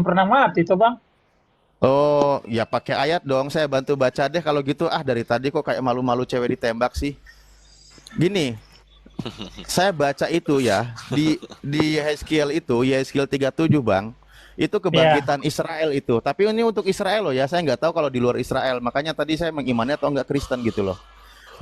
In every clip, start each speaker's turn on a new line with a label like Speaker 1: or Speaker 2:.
Speaker 1: pernah mati tuh Bang.
Speaker 2: Oh, ya pakai ayat dong. Saya bantu baca deh kalau gitu. Ah, dari tadi kok kayak malu-malu cewek ditembak sih. Gini, saya baca itu ya di Yeskiel itu, Yeskiel 37 Bang. Itu
Speaker 1: Ya,
Speaker 2: kebangkitan Israel itu. Tapi ini untuk Israel loh ya. Saya nggak tahu kalau di luar Israel. Makanya tadi saya mengimani atau nggak Kristen gitu loh.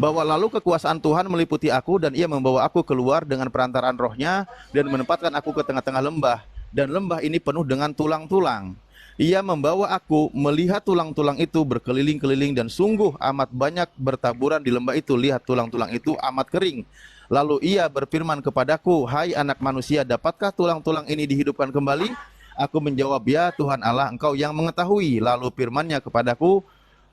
Speaker 2: Bahwa lalu kekuasaan Tuhan meliputi aku dan ia membawa aku keluar dengan perantaraan rohnya dan menempatkan aku ke tengah-tengah lembah. Dan lembah ini penuh dengan tulang-tulang. Ia membawa aku melihat tulang-tulang itu berkeliling-keliling dan sungguh amat banyak bertaburan di lembah itu. Lihat tulang-tulang itu amat kering. Lalu ia berfirman kepadaku, hai anak manusia, dapatkah tulang-tulang ini dihidupkan kembali? Aku menjawab, ya Tuhan Allah, engkau yang mengetahui. Lalu firman-Nya kepadaku,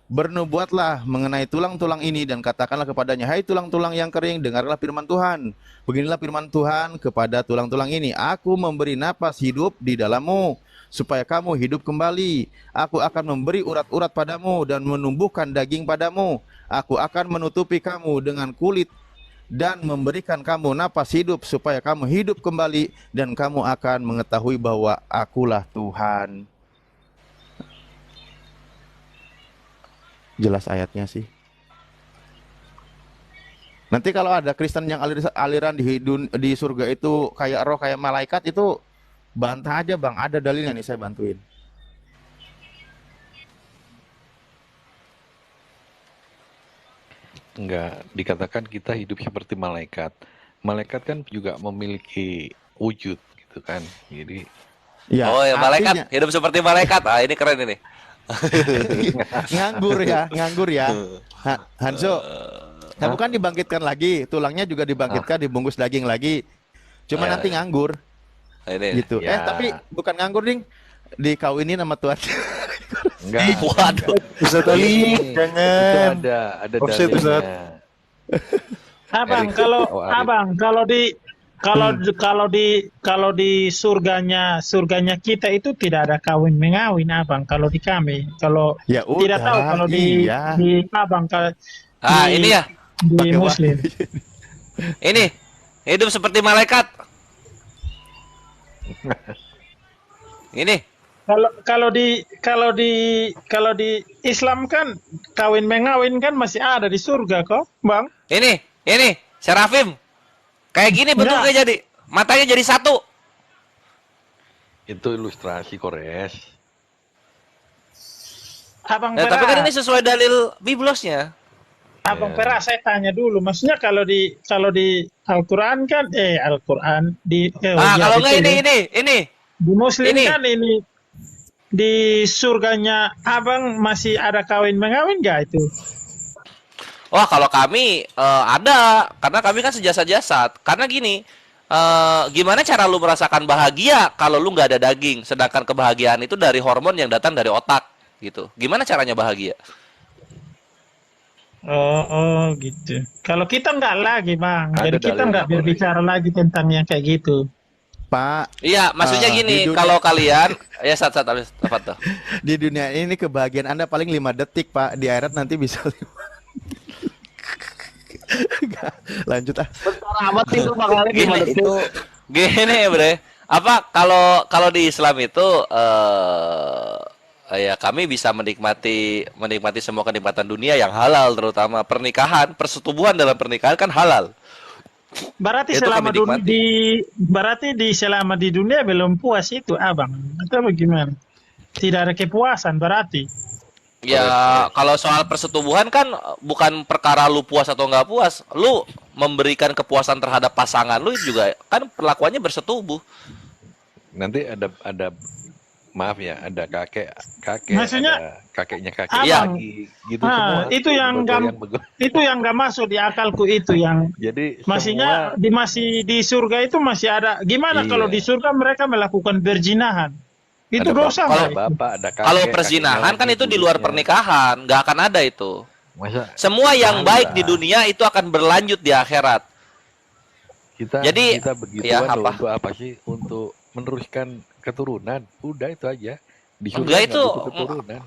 Speaker 2: bernubuatlah mengenai tulang-tulang ini dan katakanlah kepadanya, hai tulang-tulang yang kering, dengarlah firman Tuhan. Beginilah firman Tuhan kepada tulang-tulang ini, aku memberi napas hidup di dalammu, supaya kamu hidup kembali. Aku akan memberi urat-urat padamu dan menumbuhkan daging padamu. Aku akan menutupi kamu dengan kulit dan memberikan kamu napas hidup, supaya kamu hidup kembali dan kamu akan mengetahui bahwa akulah Tuhan. Jelas ayatnya sih. Nanti kalau ada Kristen yang aliran di surga itu kayak roh kayak malaikat itu bantah aja Bang, ada dalilnya nih saya bantuin.
Speaker 3: Enggak, dikatakan kita hidup seperti malaikat. Malaikat kan juga memiliki wujud gitu kan. Jadi
Speaker 2: Ya,
Speaker 4: Oh ya malaikat,
Speaker 2: artinya
Speaker 4: hidup seperti malaikat. Ah ini keren ini.
Speaker 2: nganggur ya. Hanso, kamu
Speaker 3: ah,
Speaker 2: kan dibangkitkan lagi, tulangnya juga
Speaker 3: ah,
Speaker 2: dibangkitkan, dibungkus daging lagi. Cuma
Speaker 4: Ya,
Speaker 2: nanti
Speaker 4: ya.
Speaker 2: nganggur
Speaker 4: Ini.
Speaker 2: gitu. Tapi
Speaker 3: ya
Speaker 2: bukan nganggur ding, dikawinin sama Tuhan.
Speaker 4: Waduh.
Speaker 5: Ustaz
Speaker 3: ini
Speaker 5: Ali,
Speaker 3: itu
Speaker 5: jangan
Speaker 3: ada
Speaker 5: offset Ustaz.
Speaker 3: dalilnya.
Speaker 1: Abang
Speaker 3: Erik,
Speaker 1: kalau
Speaker 3: oh Arif.
Speaker 1: Abang kalau di surganya kita itu tidak ada kawin mengawin Abang kalau di kami. Kalau
Speaker 2: Ya
Speaker 1: tidak tahu
Speaker 2: udah,
Speaker 1: kalau
Speaker 2: iya,
Speaker 1: di Abang
Speaker 4: Ah ini
Speaker 1: di
Speaker 4: ya.
Speaker 1: di
Speaker 2: pakai
Speaker 1: Muslim.
Speaker 4: Ini hidup seperti malaikat. Ini.
Speaker 1: Kalau di Islam kan kawin mengawin kan masih ada di surga kok, Bang.
Speaker 4: Ini. Serafim. Kayak gini
Speaker 1: Enggak,
Speaker 4: bentuknya jadi. Matanya jadi satu.
Speaker 3: Itu ilustrasi Kores.
Speaker 1: Abang
Speaker 4: Nah, tapi kan
Speaker 1: Pera.
Speaker 4: ini sesuai dalil Biblosnya.
Speaker 1: Abang
Speaker 3: Ya.
Speaker 1: Pera, saya tanya dulu, maksudnya kalau di Al-Quran kan, Al-Quran oh
Speaker 4: Ah,
Speaker 1: ya
Speaker 4: kalau enggak
Speaker 1: betul ya.
Speaker 4: ini.
Speaker 1: Di Muslim
Speaker 4: Ini.
Speaker 1: kan ini di surganya Abang masih ada kawin mengawin nggak itu?
Speaker 4: Wah, kalau kami ada, karena kami kan sejasa-jasad. Karena gini, gimana cara lu merasakan bahagia kalau lu nggak ada daging, sedangkan kebahagiaan itu dari hormon yang datang dari otak, gitu. Gimana caranya bahagia?
Speaker 1: Oh gitu. Kalau kita nggak lagi, Bang.
Speaker 3: Ada
Speaker 1: Jadi kita
Speaker 3: dalilnya
Speaker 1: nggak
Speaker 3: Kores.
Speaker 1: berbicara lagi tentang yang kayak gitu.
Speaker 2: Pak.
Speaker 4: Iya, maksudnya
Speaker 2: Di
Speaker 4: gini,
Speaker 2: dunia
Speaker 4: kalau kalian, ya saat habis apa tuh?
Speaker 2: di dunia ini kebahagiaan Anda paling 5 detik, Pak. Di akhirat nanti bisa 5. Lanjut ah.
Speaker 5: Bentar amat itu Bang Ali
Speaker 4: Gini,
Speaker 5: gimana
Speaker 4: itu
Speaker 5: tuh?
Speaker 4: gini, Bre. Apa kalau kalau di Islam itu ya kami bisa menikmati semua kenikmatan dunia yang halal, terutama pernikahan, persetubuhan dalam pernikahan kan halal.
Speaker 1: Berarti
Speaker 4: Itu kami nikmati.
Speaker 1: selama di dunia belum puas itu, Abang. Atau bagaimana? Tidak ada kepuasan berarti.
Speaker 4: Ya, kalau soal persetubuhan kan bukan perkara lu puas atau nggak puas, lu memberikan kepuasan terhadap pasangan lu juga kan perlakuannya bersetubuh.
Speaker 3: Nanti ada maaf ya, ada kakek,
Speaker 1: Maksudnya,
Speaker 3: ada kakeknya kakek
Speaker 1: Abang,
Speaker 3: lagi gitu semua.
Speaker 1: itu yang nggak masuk di akalku itu yang
Speaker 3: Jadi
Speaker 1: maksudnya
Speaker 3: semua
Speaker 1: masih di surga itu masih ada. Gimana kalau di
Speaker 3: iya,
Speaker 1: surga mereka melakukan berzinahan? Itu
Speaker 3: ada
Speaker 1: dosa
Speaker 4: Kalau
Speaker 1: nggak itu?
Speaker 3: bapak, ada
Speaker 4: Kalau
Speaker 3: kakek,
Speaker 4: perzinahan
Speaker 3: kakeknya
Speaker 4: kan
Speaker 3: lagi
Speaker 4: itu di luar
Speaker 3: buruknya.
Speaker 4: pernikahan, nggak akan ada itu.
Speaker 3: Masa
Speaker 4: Semua yang baik di
Speaker 3: salah.
Speaker 4: dunia itu akan berlanjut di akhirat.
Speaker 3: Kita
Speaker 4: Jadi,
Speaker 3: kita
Speaker 4: ya
Speaker 3: begituan loh
Speaker 4: apa?
Speaker 3: untuk apa sih? Untuk meneruskan keturunan. Udah itu aja. Di surga
Speaker 4: Enggak
Speaker 3: nggak
Speaker 4: itu.
Speaker 3: butuh keturunan.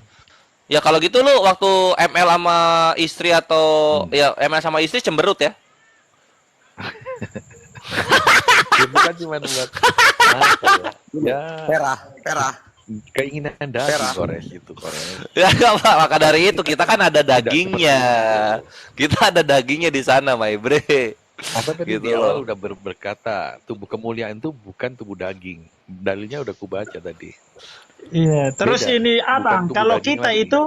Speaker 4: Ya kalau gitu lu waktu ML sama istri atau
Speaker 3: Hmm.
Speaker 4: ya ML sama istri cemberut ya.
Speaker 3: Ya bukan cuma buat apa ya? Ya,
Speaker 5: Perah.
Speaker 3: Keinginan daging Kores itu Kores.
Speaker 4: Ya nggak apa, maka dari itu kita kan ada dagingnya. Kita ada dagingnya di sana, my bre.
Speaker 3: Apa tadi
Speaker 4: Gitu
Speaker 3: di awal
Speaker 4: loh.
Speaker 3: udah berkata tubuh kemuliaan itu bukan tubuh daging. Dalilnya udah kubaca tadi.
Speaker 1: Iya, terus
Speaker 3: Beda,
Speaker 1: ini
Speaker 3: bukan
Speaker 1: abang,
Speaker 3: tubuh
Speaker 1: kalau
Speaker 3: daging
Speaker 1: kita
Speaker 3: lagi.
Speaker 1: itu,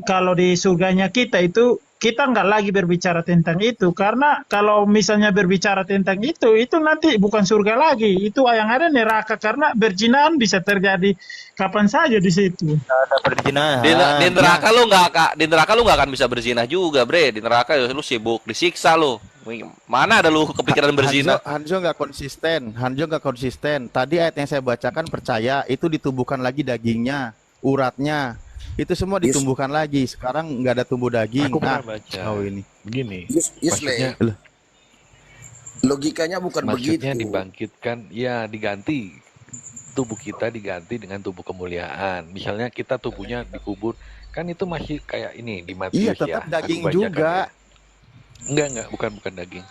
Speaker 1: kalau di surganya kita itu kita nggak lagi berbicara tentang itu, karena kalau misalnya berbicara tentang itu nanti bukan surga lagi, itu yang ada neraka, karena berjinahan bisa terjadi kapan saja di situ.
Speaker 2: Ada perzinahan.
Speaker 4: Di neraka lu nggak akan bisa berzinah juga, bre. Di neraka ya lu sibuk disiksa lu. Mana ada lu kepikiran berzina?
Speaker 2: Hanzo nggak konsisten. Tadi ayat yang saya bacakan percaya itu ditumbuhkan lagi dagingnya, uratnya. Itu semua ditumbuhkan lagi. Sekarang nggak ada tumbuh daging.
Speaker 3: Aku pernah baca.
Speaker 2: Oh ini.
Speaker 3: Begini.
Speaker 5: Maksudnya
Speaker 3: Maksudnya
Speaker 5: logikanya bukan begitu.
Speaker 3: Maksudnya dibangkitkan, ya diganti. Tubuh kita diganti dengan tubuh kemuliaan. Misalnya kita tubuhnya dikubur, kan itu masih kayak ini di Matius
Speaker 2: Iya,
Speaker 3: ya.
Speaker 2: tetap
Speaker 3: aku
Speaker 2: daging
Speaker 3: bacakan
Speaker 2: juga.
Speaker 3: ya. Enggak, bukan daging.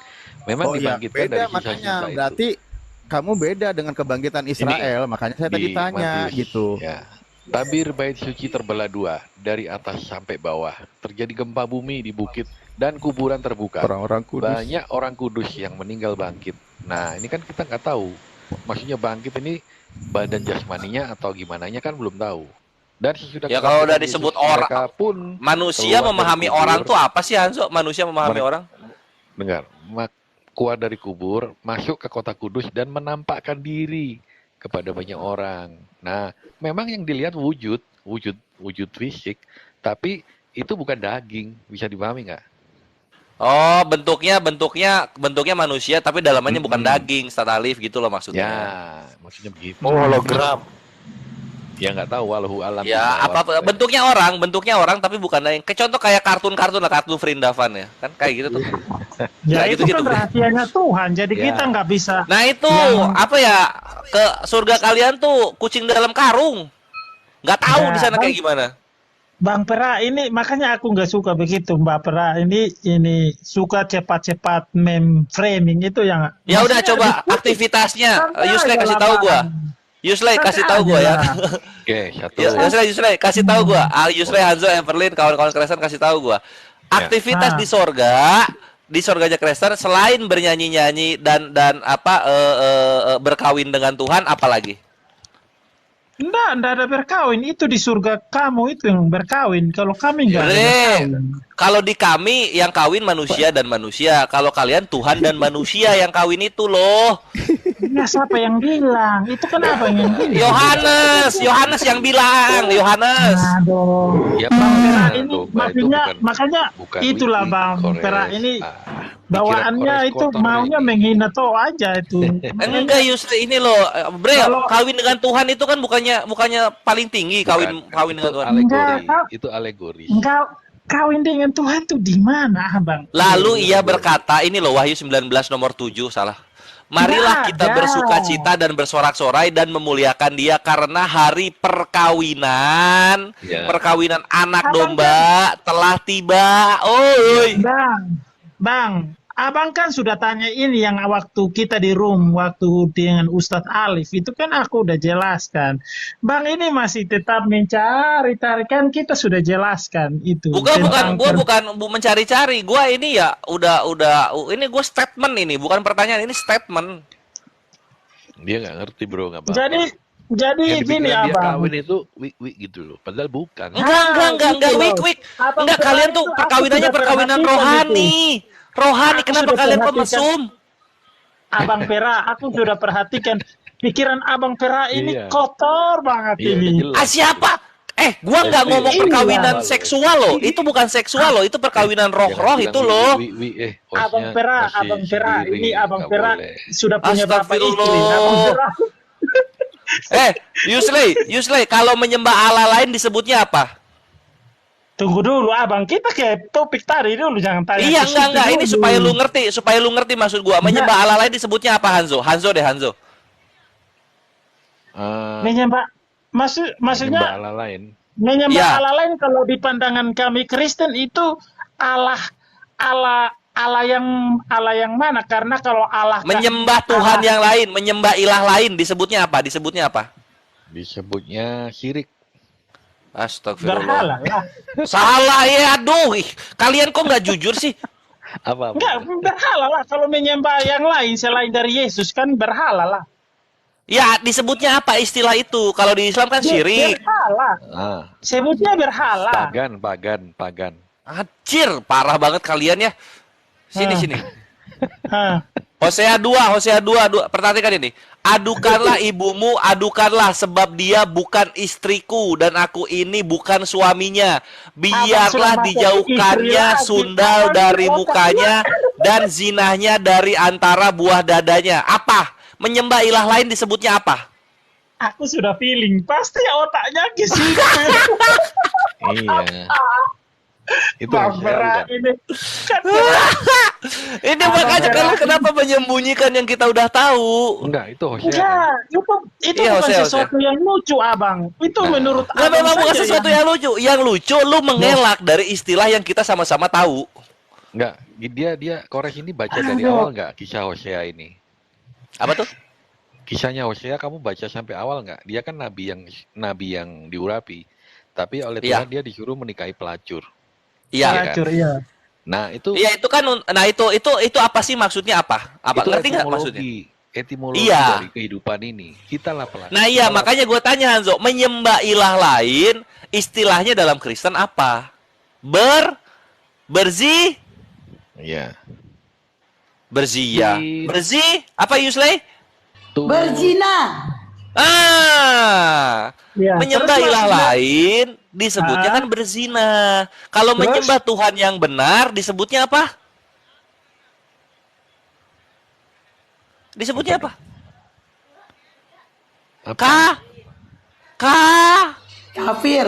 Speaker 3: Memang
Speaker 2: Oh iya,
Speaker 3: dibangkitkan
Speaker 2: beda
Speaker 3: dari
Speaker 2: makanya.
Speaker 3: sisa-sisa itu.
Speaker 2: Berarti kamu beda dengan kebangkitan Israel. Makanya saya tadi
Speaker 3: Di
Speaker 2: tanya
Speaker 3: Matius,
Speaker 2: gitu.
Speaker 3: Ya. Tabir bait suci terbelah dua, dari atas sampai bawah. Terjadi gempa bumi di bukit dan kuburan terbuka.
Speaker 2: Orang-orang kudus.
Speaker 3: Banyak orang kudus yang meninggal bangkit. Nah, ini kan kita nggak tahu. Maksudnya bangkit ini badan jasmaninya atau gimananya kan belum tahu. Dan sesudah
Speaker 4: Ya kalau udah
Speaker 3: kebangkitan
Speaker 4: disebut
Speaker 3: Yesus,
Speaker 4: orang,
Speaker 3: mereka pun
Speaker 4: manusia
Speaker 3: keluar dari
Speaker 4: memahami
Speaker 3: kubur.
Speaker 4: orang tuh apa sih, Hanzo? Manusia memahami
Speaker 3: Mereka-
Speaker 4: orang?
Speaker 3: Dengar, keluar dari kubur, masuk ke kota kudus dan menampakkan diri kepada banyak orang. Nah, memang yang dilihat wujud fisik, tapi itu bukan daging. Bisa dipahami nggak?
Speaker 4: Oh, bentuknya manusia tapi dalamannya bukan daging, Ustaz Alif gitu loh maksudnya.
Speaker 3: Ya, maksudnya begitu.
Speaker 2: hologram.
Speaker 3: Ya nggak tahu, wallahu alam.
Speaker 4: Ya,
Speaker 3: bishawab.
Speaker 4: bentuknya orang tapi bukan daging. Kayak contoh kayak kartun-kartun lah, kartun Vrindavan ya. Kan kayak gitu tuh.
Speaker 1: Ya
Speaker 4: Nah,
Speaker 1: itu
Speaker 4: gitu-gitu,
Speaker 1: kan
Speaker 4: Bre.
Speaker 1: rahasianya Tuhan, jadi
Speaker 3: Ya.
Speaker 1: kita nggak bisa.
Speaker 4: Nah, itu
Speaker 1: Yang-
Speaker 4: apa ya? Ke surga kalian tuh kucing dalam karung. Nggak tahu
Speaker 1: Ya,
Speaker 4: di sana
Speaker 1: kan?
Speaker 4: kayak gimana.
Speaker 1: Bang Pera ini makanya aku nggak suka begitu, Mbak Pera ini suka cepat-cepat framing itu yang.
Speaker 4: Ya udah
Speaker 1: maksudnya
Speaker 4: coba
Speaker 1: diskusi.
Speaker 4: aktivitasnya.
Speaker 1: Santai
Speaker 4: Yusle
Speaker 1: aja
Speaker 4: kasih
Speaker 1: lah,
Speaker 4: tahu gua.
Speaker 1: Bang.
Speaker 4: Yusle
Speaker 1: Santai
Speaker 4: kasih tahu gua
Speaker 1: aja
Speaker 4: ya.
Speaker 1: lah.
Speaker 3: Oke, satu.
Speaker 4: Yusle kasih tahu gua. Yusle, Hanzo, Everlin, kawan-kawan Kristen kasih tahu gua. Aktivitas
Speaker 1: Ah.
Speaker 4: di sorganya Kristen selain bernyanyi-nyanyi dan berkawin dengan Tuhan, apalagi?
Speaker 1: Enggak ada berkawin, itu di surga kamu itu yang berkawin. Kalau kami enggak ada
Speaker 4: Bre,
Speaker 1: berkawin.
Speaker 4: kalau di kami yang kawin manusia dan manusia, kalau kalian Tuhan dan manusia yang kawin itu loh.
Speaker 1: Ya siapa yang bilang? Itu kan apa yang bilang?
Speaker 4: Yohanes yang bilang, Yohanes.
Speaker 1: Aduh.
Speaker 3: Ya,
Speaker 1: Bang Pera
Speaker 3: benar,
Speaker 1: ini
Speaker 3: domba itu
Speaker 1: maksudnya
Speaker 3: bukan-
Speaker 1: makanya
Speaker 3: bukan
Speaker 1: itulah
Speaker 3: wiki,
Speaker 1: Bang
Speaker 3: Kores.
Speaker 1: Pera ini
Speaker 3: Pikiran
Speaker 1: bawaannya
Speaker 3: Kores
Speaker 1: itu
Speaker 3: kotor
Speaker 1: maunya
Speaker 3: ini.
Speaker 1: menghina toh aja itu.
Speaker 4: Enggak, Yusri, ini loh, Bre,
Speaker 1: Kalau-
Speaker 4: kawin dengan Tuhan itu kan bukannya paling tinggi kawin dengan Tuhan.
Speaker 1: Enggak,
Speaker 3: Itu alegori.
Speaker 1: Engkau kawin dengan Tuhan tuh di mana, Bang?
Speaker 4: Lalu ia berkata, ini loh Wahyu 19 nomor 7, salah. Marilah
Speaker 1: Nggak
Speaker 4: kita
Speaker 1: ada.
Speaker 4: bersukacita dan bersorak-sorai dan memuliakan dia karena hari perkawinan,
Speaker 3: Ya.
Speaker 4: perkawinan anak
Speaker 1: Abang
Speaker 4: domba telah tiba. Oi.
Speaker 1: Bang, Abang kan sudah tanya ini yang waktu kita di room, waktu dengan Ustadz Alif, itu kan aku udah jelaskan. Bang ini masih tetap mencari, kan kita sudah jelaskan itu.
Speaker 4: Gua bukan mencari-cari. Gua ini ya udah ini gua statement ini, bukan pertanyaan, ini statement.
Speaker 3: Dia nggak ngerti bro, nggak apa-apa.
Speaker 1: Jadi
Speaker 3: Yang
Speaker 1: gini
Speaker 3: dipikiran dia
Speaker 1: Abang.
Speaker 3: kawin itu wik gitu loh, padahal bukan.
Speaker 4: Enggak,
Speaker 1: gitu loh.
Speaker 4: wik.
Speaker 1: Abang
Speaker 4: Enggak,
Speaker 1: Pera
Speaker 4: kalian
Speaker 1: itu
Speaker 4: tuh
Speaker 1: aku
Speaker 4: perkawinannya
Speaker 1: sudah
Speaker 4: perkawinan
Speaker 1: perhatikan
Speaker 4: rohani. Rohani,
Speaker 1: Aku
Speaker 4: kenapa
Speaker 1: sudah
Speaker 4: kalian kok
Speaker 1: perhatikan.
Speaker 4: mesum?
Speaker 1: Abang Pera, aku sudah perhatikan pikiran Abang Pera ini
Speaker 3: Iya.
Speaker 1: kotor banget
Speaker 3: Iya,
Speaker 1: ini.
Speaker 3: udah jelas.
Speaker 4: Siapa? Gua nggak
Speaker 3: Iya.
Speaker 4: ngomong
Speaker 1: Iya.
Speaker 4: perkawinan seksual loh. Itu bukan seksual loh, itu perkawinan roh-roh
Speaker 3: Jangan
Speaker 4: itu
Speaker 3: bilang
Speaker 4: loh.
Speaker 3: hostnya
Speaker 1: Abang Pera,
Speaker 3: masih
Speaker 1: Abang Pera,
Speaker 3: sendiri,
Speaker 1: ini Abang
Speaker 3: nggak
Speaker 1: Pera
Speaker 3: boleh.
Speaker 1: sudah punya bapak istri.
Speaker 4: Astagfirullah.
Speaker 1: Abang Pera,
Speaker 4: Yusle, kalau menyembah Allah lain disebutnya apa?
Speaker 1: tunggu dulu Abang, kita ke topik tadi dulu, jangan tanya.
Speaker 4: Iya,
Speaker 1: ke situ
Speaker 4: enggak. Ini
Speaker 1: dulu.
Speaker 4: supaya lu ngerti maksud gua. Menyembah Allah lain disebutnya apa, Hanzo? Hanzo.
Speaker 1: Menyembah,
Speaker 3: Menyembah
Speaker 1: maksudnya
Speaker 3: Allah lain.
Speaker 1: menyembah
Speaker 4: Ya.
Speaker 1: Allah lain kalau di pandangan kami Kristen itu Allah Allah yang mana? Karena kalau Allah
Speaker 4: Menyembah Tuhan yang lain, menyembah ilah lain disebutnya apa? Disebutnya apa?
Speaker 3: Disebutnya syirik.
Speaker 4: Astagfirullah.
Speaker 1: berhala ya.
Speaker 4: Salah ya, aduh. Ih, kalian kok nggak jujur sih?
Speaker 3: Apa?
Speaker 1: Enggak, berhala lah. Kalau menyembah yang lain selain dari Yesus kan berhala lah.
Speaker 4: Ya, disebutnya apa istilah itu? Kalau di Islam kan syirik.
Speaker 1: Berhala.
Speaker 3: Ah,
Speaker 1: Sebutnya berhala.
Speaker 3: pagan.
Speaker 4: Anjir, parah banget kalian ya. Sini,
Speaker 1: Ah.
Speaker 4: sini.
Speaker 1: Hah.
Speaker 4: Hosea 2, perhatikan ini. Adukanlah ibumu, adukanlah sebab dia bukan istriku dan aku ini bukan suaminya. Biarlah
Speaker 1: Abang sudah masuk
Speaker 4: dijauhkannya
Speaker 1: istri lagi.
Speaker 4: sundal
Speaker 1: Abang
Speaker 4: dari
Speaker 1: di otak
Speaker 4: mukanya dan zinahnya dari antara buah dadanya. Apa? Menyembah ilah lain disebutnya apa?
Speaker 1: Aku sudah feeling. Pasti otaknya ke situ.
Speaker 3: Iya. Itu
Speaker 1: Bang
Speaker 3: Hosea
Speaker 1: Berat
Speaker 3: bukan?
Speaker 1: ini. Kan
Speaker 4: Ini makanya kalau kenapa menyembunyikan yang kita udah tahu?
Speaker 3: Enggak, itu Hosea.
Speaker 1: enggak, itu
Speaker 4: Iya,
Speaker 1: bukan
Speaker 4: Hosea.
Speaker 1: sesuatu yang lucu, Abang. Itu
Speaker 3: Nah.
Speaker 1: menurut
Speaker 4: Nah,
Speaker 1: Abang
Speaker 4: memang bukan
Speaker 1: saja
Speaker 4: sesuatu yang lucu. Yang lucu lu mengelak dari istilah yang kita sama-sama tahu.
Speaker 3: Enggak, dia Kores ini baca dari
Speaker 1: Aduh.
Speaker 3: awal enggak kisah Hosea ini?
Speaker 4: Apa tuh?
Speaker 3: Kisahnya Hosea kamu baca sampai awal enggak? Dia kan nabi yang diurapi. Tapi oleh
Speaker 4: Iya.
Speaker 3: Tuhan dia disuruh menikahi pelacur.
Speaker 4: Iya.
Speaker 1: pelacur, iya.
Speaker 3: Nah, itu
Speaker 4: Iya itu kan, nah itu apa sih maksudnya apa? Apa
Speaker 3: itu
Speaker 4: ngerti nggak maksudnya?
Speaker 3: etimologi
Speaker 4: Iya.
Speaker 3: dari kehidupan ini. Kita lah pelacur.
Speaker 4: Nah iya makanya gue tanya Hanzo, menyembah ilah lain istilahnya dalam Kristen apa? Berzia,
Speaker 3: Iya.
Speaker 4: berzi apa Yusley?
Speaker 3: Tuh.
Speaker 5: Berzina.
Speaker 1: Iya.
Speaker 4: Menyembah
Speaker 1: Terus
Speaker 4: ilah
Speaker 1: maksudnya-
Speaker 4: lain disebutnya kan berzina. Kalau
Speaker 1: Terus?
Speaker 4: menyembah Tuhan yang benar disebutnya apa? Disebutnya apa?
Speaker 3: Apa?
Speaker 5: Kafir.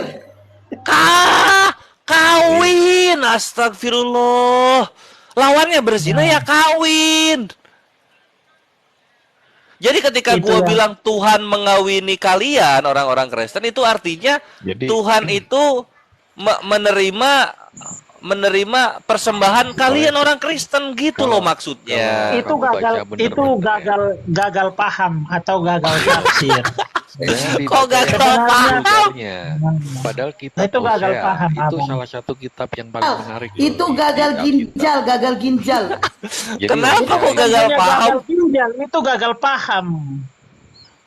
Speaker 4: Kawin. Astagfirullah. Lawannya berzina ya kawin. Jadi ketika
Speaker 1: Itu
Speaker 4: gua
Speaker 1: ya.
Speaker 4: bilang Tuhan mengawini kalian orang-orang Kristen itu artinya
Speaker 3: Jadi
Speaker 4: Tuhan itu menerima persembahan kalian orang Kristen gitu loh maksudnya.
Speaker 1: itu
Speaker 3: kamu baca
Speaker 1: gagal
Speaker 3: bener-bener
Speaker 1: itu
Speaker 3: ya.
Speaker 1: gagal paham atau gagal tafsir.
Speaker 3: Jangan
Speaker 4: Kok
Speaker 3: dibaca
Speaker 4: gagal
Speaker 3: yang
Speaker 4: paham?
Speaker 3: sebenarnya. Padahal kitab
Speaker 1: Itu gagal
Speaker 3: Hosea
Speaker 1: paham,
Speaker 3: itu
Speaker 1: Abang.
Speaker 3: salah satu kitab yang paling menarik. loh.
Speaker 5: Itu gagal ginjal, gagal ginjal.
Speaker 3: Jadi
Speaker 4: Kenapa
Speaker 3: Hosea
Speaker 4: kok
Speaker 3: ini-
Speaker 4: gagal
Speaker 1: Bukannya
Speaker 4: paham?
Speaker 1: gagal ginjal, itu gagal paham.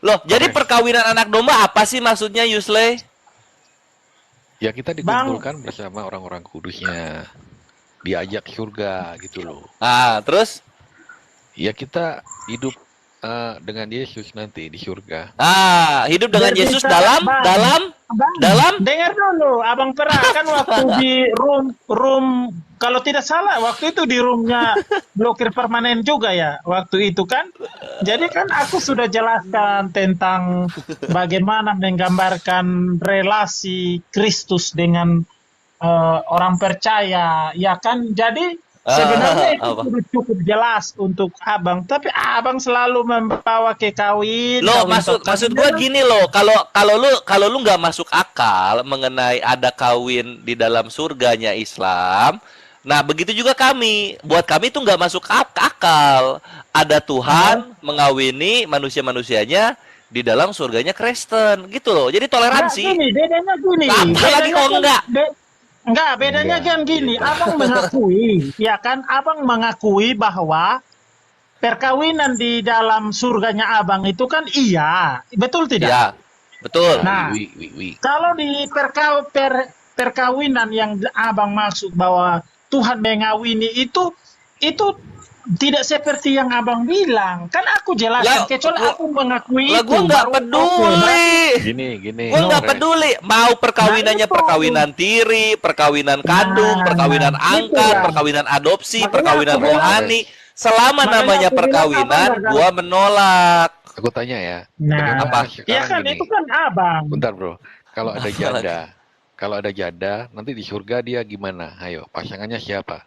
Speaker 4: Loh, jadi perkawinan anak domba apa sih maksudnya Yusley?
Speaker 3: Ya kita dikumpulkan bersama orang-orang kudusnya. Diajak surga gitu loh.
Speaker 4: Ah, terus?
Speaker 3: Ya kita hidup dengan Yesus nanti di surga.
Speaker 4: Ah, hidup dengan
Speaker 1: Berbicara,
Speaker 4: Yesus dalam
Speaker 1: Bang.
Speaker 4: dalam
Speaker 1: Dengar dulu, Abang pernah kan waktu di room kalau tidak salah waktu itu di roomnya blokir permanen juga ya waktu itu kan. Jadi kan aku sudah jelaskan tentang bagaimana menggambarkan relasi Kristus dengan orang percaya, ya kan. Jadi sebenarnya itu
Speaker 4: apa?
Speaker 1: sudah cukup jelas untuk Abang, tapi Abang selalu membawa ke kawin.
Speaker 4: Loh,
Speaker 1: kawin
Speaker 4: maksud gua gini loh, kalau lu nggak masuk akal mengenai ada kawin di dalam surganya Islam, nah begitu juga kami, buat kami itu nggak masuk akal. Ada Tuhan mengawini manusia-manusianya di dalam surganya Kristen, gitu loh. Jadi toleransi.
Speaker 1: Gini, bedanya gini.
Speaker 4: Apa lagi kok enggak?
Speaker 1: Enggak, bedanya
Speaker 3: Enggak,
Speaker 1: kan gini.
Speaker 3: beda.
Speaker 1: Abang mengakui, ya kan? Abang mengakui bahwa perkawinan di dalam surganya Abang itu kan iya. Betul tidak?
Speaker 4: Ya, betul.
Speaker 1: Nah, kalau di perkawinan yang Abang maksud bahwa Tuhan mengawini itu tidak seperti yang Abang bilang. Kan aku jelaskan,
Speaker 4: Lah,
Speaker 1: kecuali aku mengakui
Speaker 4: Lah
Speaker 1: itu.
Speaker 4: gua nggak
Speaker 1: baru-
Speaker 4: peduli.
Speaker 3: Gini.
Speaker 4: Gue nggak
Speaker 3: Kores.
Speaker 4: peduli mau perkawinannya
Speaker 1: Nah, itu.
Speaker 4: perkawinan tiri, perkawinan kandung,
Speaker 1: Nah,
Speaker 4: perkawinan
Speaker 1: itu
Speaker 4: angkat,
Speaker 1: ya.
Speaker 4: perkawinan adopsi,
Speaker 1: Makanya
Speaker 4: perkawinan
Speaker 1: aku bilang-
Speaker 4: rohani. Selama
Speaker 1: Makanya
Speaker 4: namanya
Speaker 1: aku bilang
Speaker 4: perkawinan,
Speaker 1: abang
Speaker 4: gua menolak.
Speaker 3: Aku tanya ya.
Speaker 1: Nah,
Speaker 3: bagaimana
Speaker 4: apa?
Speaker 3: sekarang
Speaker 1: ya kan
Speaker 3: gini?
Speaker 1: itu kan Abang.
Speaker 3: Bentar bro. Kalau ada
Speaker 4: Apa
Speaker 3: janda, nanti di surga dia gimana? Ayo, pasangannya siapa?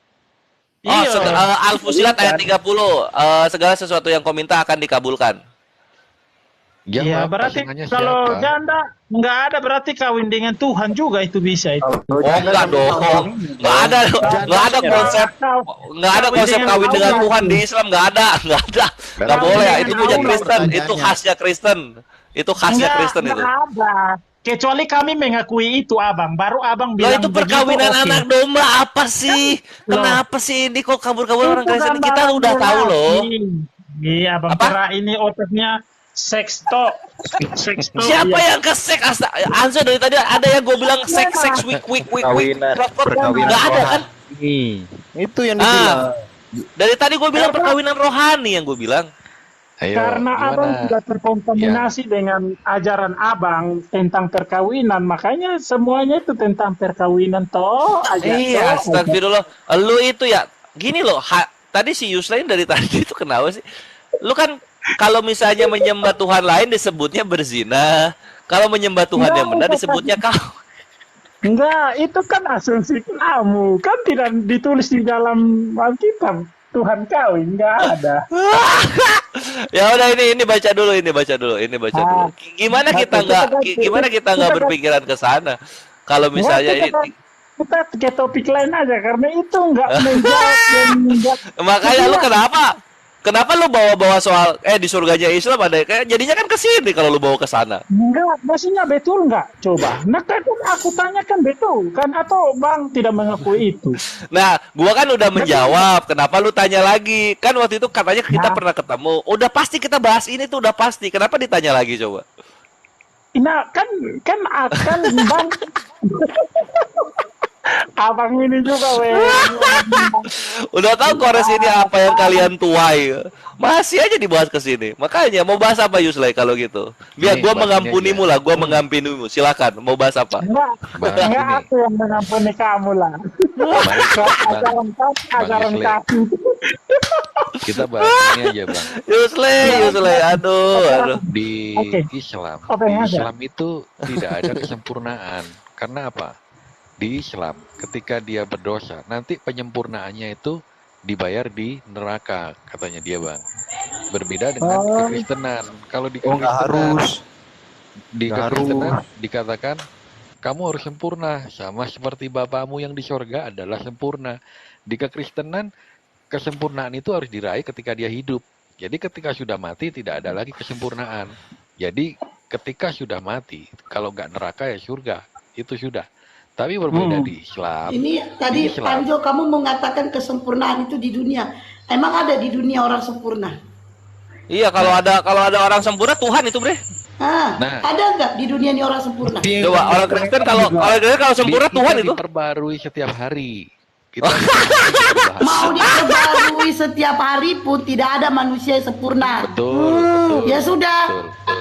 Speaker 4: Oh,
Speaker 1: Iya.
Speaker 4: Al-Fusilat ayat 30, segala sesuatu yang kau minta akan dikabulkan.
Speaker 1: Ya
Speaker 3: Jawab,
Speaker 1: berarti
Speaker 3: pasangannya
Speaker 1: kalau
Speaker 3: siapa?
Speaker 1: janda nggak ada berarti kawin dengan Tuhan juga itu bisa itu.
Speaker 4: Oh enggak dong, nggak ada konsep, nggak ada konsep kawin dengan Tuhan di Islam, nggak ada, nggak
Speaker 1: Kawin
Speaker 4: boleh.
Speaker 1: dengan
Speaker 4: Itu punya
Speaker 1: Allah
Speaker 4: Kristen, itu
Speaker 2: pertanyaannya.
Speaker 4: khasnya Kristen, itu khasnya Kristen itu.
Speaker 1: Nggak ada. Kecuali kami mengakui itu abang, baru abang
Speaker 4: Loh
Speaker 1: bilang
Speaker 4: itu
Speaker 1: begitu,
Speaker 4: perkawinan
Speaker 1: oke.
Speaker 4: anak domba apa sih?
Speaker 1: Loh.
Speaker 4: Kenapa sih ini kok kabur-kabur orang
Speaker 1: Itu
Speaker 4: Kristen?
Speaker 1: gambaran
Speaker 4: Kita udah tahu loh.
Speaker 1: terapi. Iya bang,
Speaker 4: Apa?
Speaker 1: kira ini otaknya seksto. Seksto.
Speaker 4: Siapa
Speaker 1: iya.
Speaker 4: yang ke seks? Anso dari tadi ada yang gue bilang seks week.
Speaker 6: Perkawinan
Speaker 4: Nggak ada kan?
Speaker 2: Itu yang
Speaker 4: Ah.
Speaker 2: dibilang.
Speaker 4: Dari tadi gue bilang perkawinan rohani yang gue bilang.
Speaker 3: Ayo,
Speaker 1: Karena abang
Speaker 3: gimana?
Speaker 1: sudah terkontaminasi dengan ajaran abang tentang perkawinan, makanya semuanya itu tentang perkawinan toh aja.
Speaker 4: Iya, astagfirullah. Lu itu ya, gini loh. Tadi si Yuslain dari tadi itu kenapa sih? Lu kan kalau misalnya menyembah Tuhan lain disebutnya berzina. Kalau menyembah Tuhan yang benar disebutnya kau.
Speaker 1: Enggak, itu kan asumsi kamu. Kan tidak ditulis di dalam Alkitab. Tuhan kawin, enggak ada.
Speaker 4: Ya udah ini baca dulu. Gimana kita nggak berpikiran ke sana? Kalau misalnya ini
Speaker 1: Kita ke topik lain aja, karena itu enggak menjawab.
Speaker 4: makanya lu kenapa lu bawa-bawa soal di surganya Islam ada kayak jadinya kan ke sini kalau lu bawa ke sana.
Speaker 1: Enggak, maksudnya betul enggak? Coba. Nah kan aku tanyakan betul kan, atau bang tidak mengakui itu?
Speaker 4: Nah, gua kan udah menjawab. Kenapa lu tanya lagi? Kan waktu itu katanya kita pernah ketemu. Udah pasti kita bahas ini tuh udah pasti. Kenapa ditanya lagi coba?
Speaker 1: Nah kan akan bang. Abang ini juga weh.
Speaker 4: Udah tahu Kores ini apa yang kalian tuai. Masih aja dibahas ke sini. Makanya mau bahas apa Yuslay kalau gitu? Biar
Speaker 3: Nih,
Speaker 4: gua
Speaker 3: bahas ini
Speaker 4: mengampunimu
Speaker 3: aja.
Speaker 4: lah, gua mengampunimu. Silakan, mau bahas apa?
Speaker 1: Enggak,
Speaker 3: Bahas
Speaker 1: enggak
Speaker 3: ini.
Speaker 1: aku yang mengampuni kamu lah. Ajaran
Speaker 3: Yusle.
Speaker 1: kasih.
Speaker 3: Kita bahas ini aja, Bang.
Speaker 4: Yuslay, aduh.
Speaker 3: Di
Speaker 1: Oke.
Speaker 3: Islam,
Speaker 1: Apa yang ada?
Speaker 3: Islam itu tidak ada kesempurnaan. Karena apa? Di Islam, ketika dia berdosa, nanti penyempurnaannya itu dibayar di neraka, katanya dia, Bang. Berbeda dengan kekristenan. Kalau di
Speaker 6: Oh, nggak
Speaker 3: kekristenan,
Speaker 6: harus.
Speaker 3: di
Speaker 6: Nggak
Speaker 3: kekristenan
Speaker 6: harus.
Speaker 3: dikatakan kamu harus sempurna, sama seperti Bapamu yang di sorga adalah sempurna. Di kekristenan, kesempurnaan itu harus diraih ketika dia hidup. Jadi ketika sudah mati tidak ada lagi kesempurnaan. Jadi ketika sudah mati, kalau nggak neraka ya surga, itu sudah. Tapi berbeda di Islam.
Speaker 5: Ini tadi
Speaker 3: Di Islam.
Speaker 5: Panjo kamu mengatakan kesempurnaan itu di dunia. Emang ada di dunia orang sempurna?
Speaker 4: Iya, kalau ada orang sempurna Tuhan itu, Bre.
Speaker 5: Ah,
Speaker 3: Nah.
Speaker 5: ada nggak di dunia ini orang sempurna?
Speaker 4: Coba orang Kristen kalau sempurna
Speaker 3: Bisa
Speaker 4: Tuhan itu.
Speaker 3: diperbarui setiap hari. Kita
Speaker 5: Mau diperbarui setiap hari pun tidak ada manusia yang sempurna.
Speaker 3: betul.
Speaker 5: Ya sudah.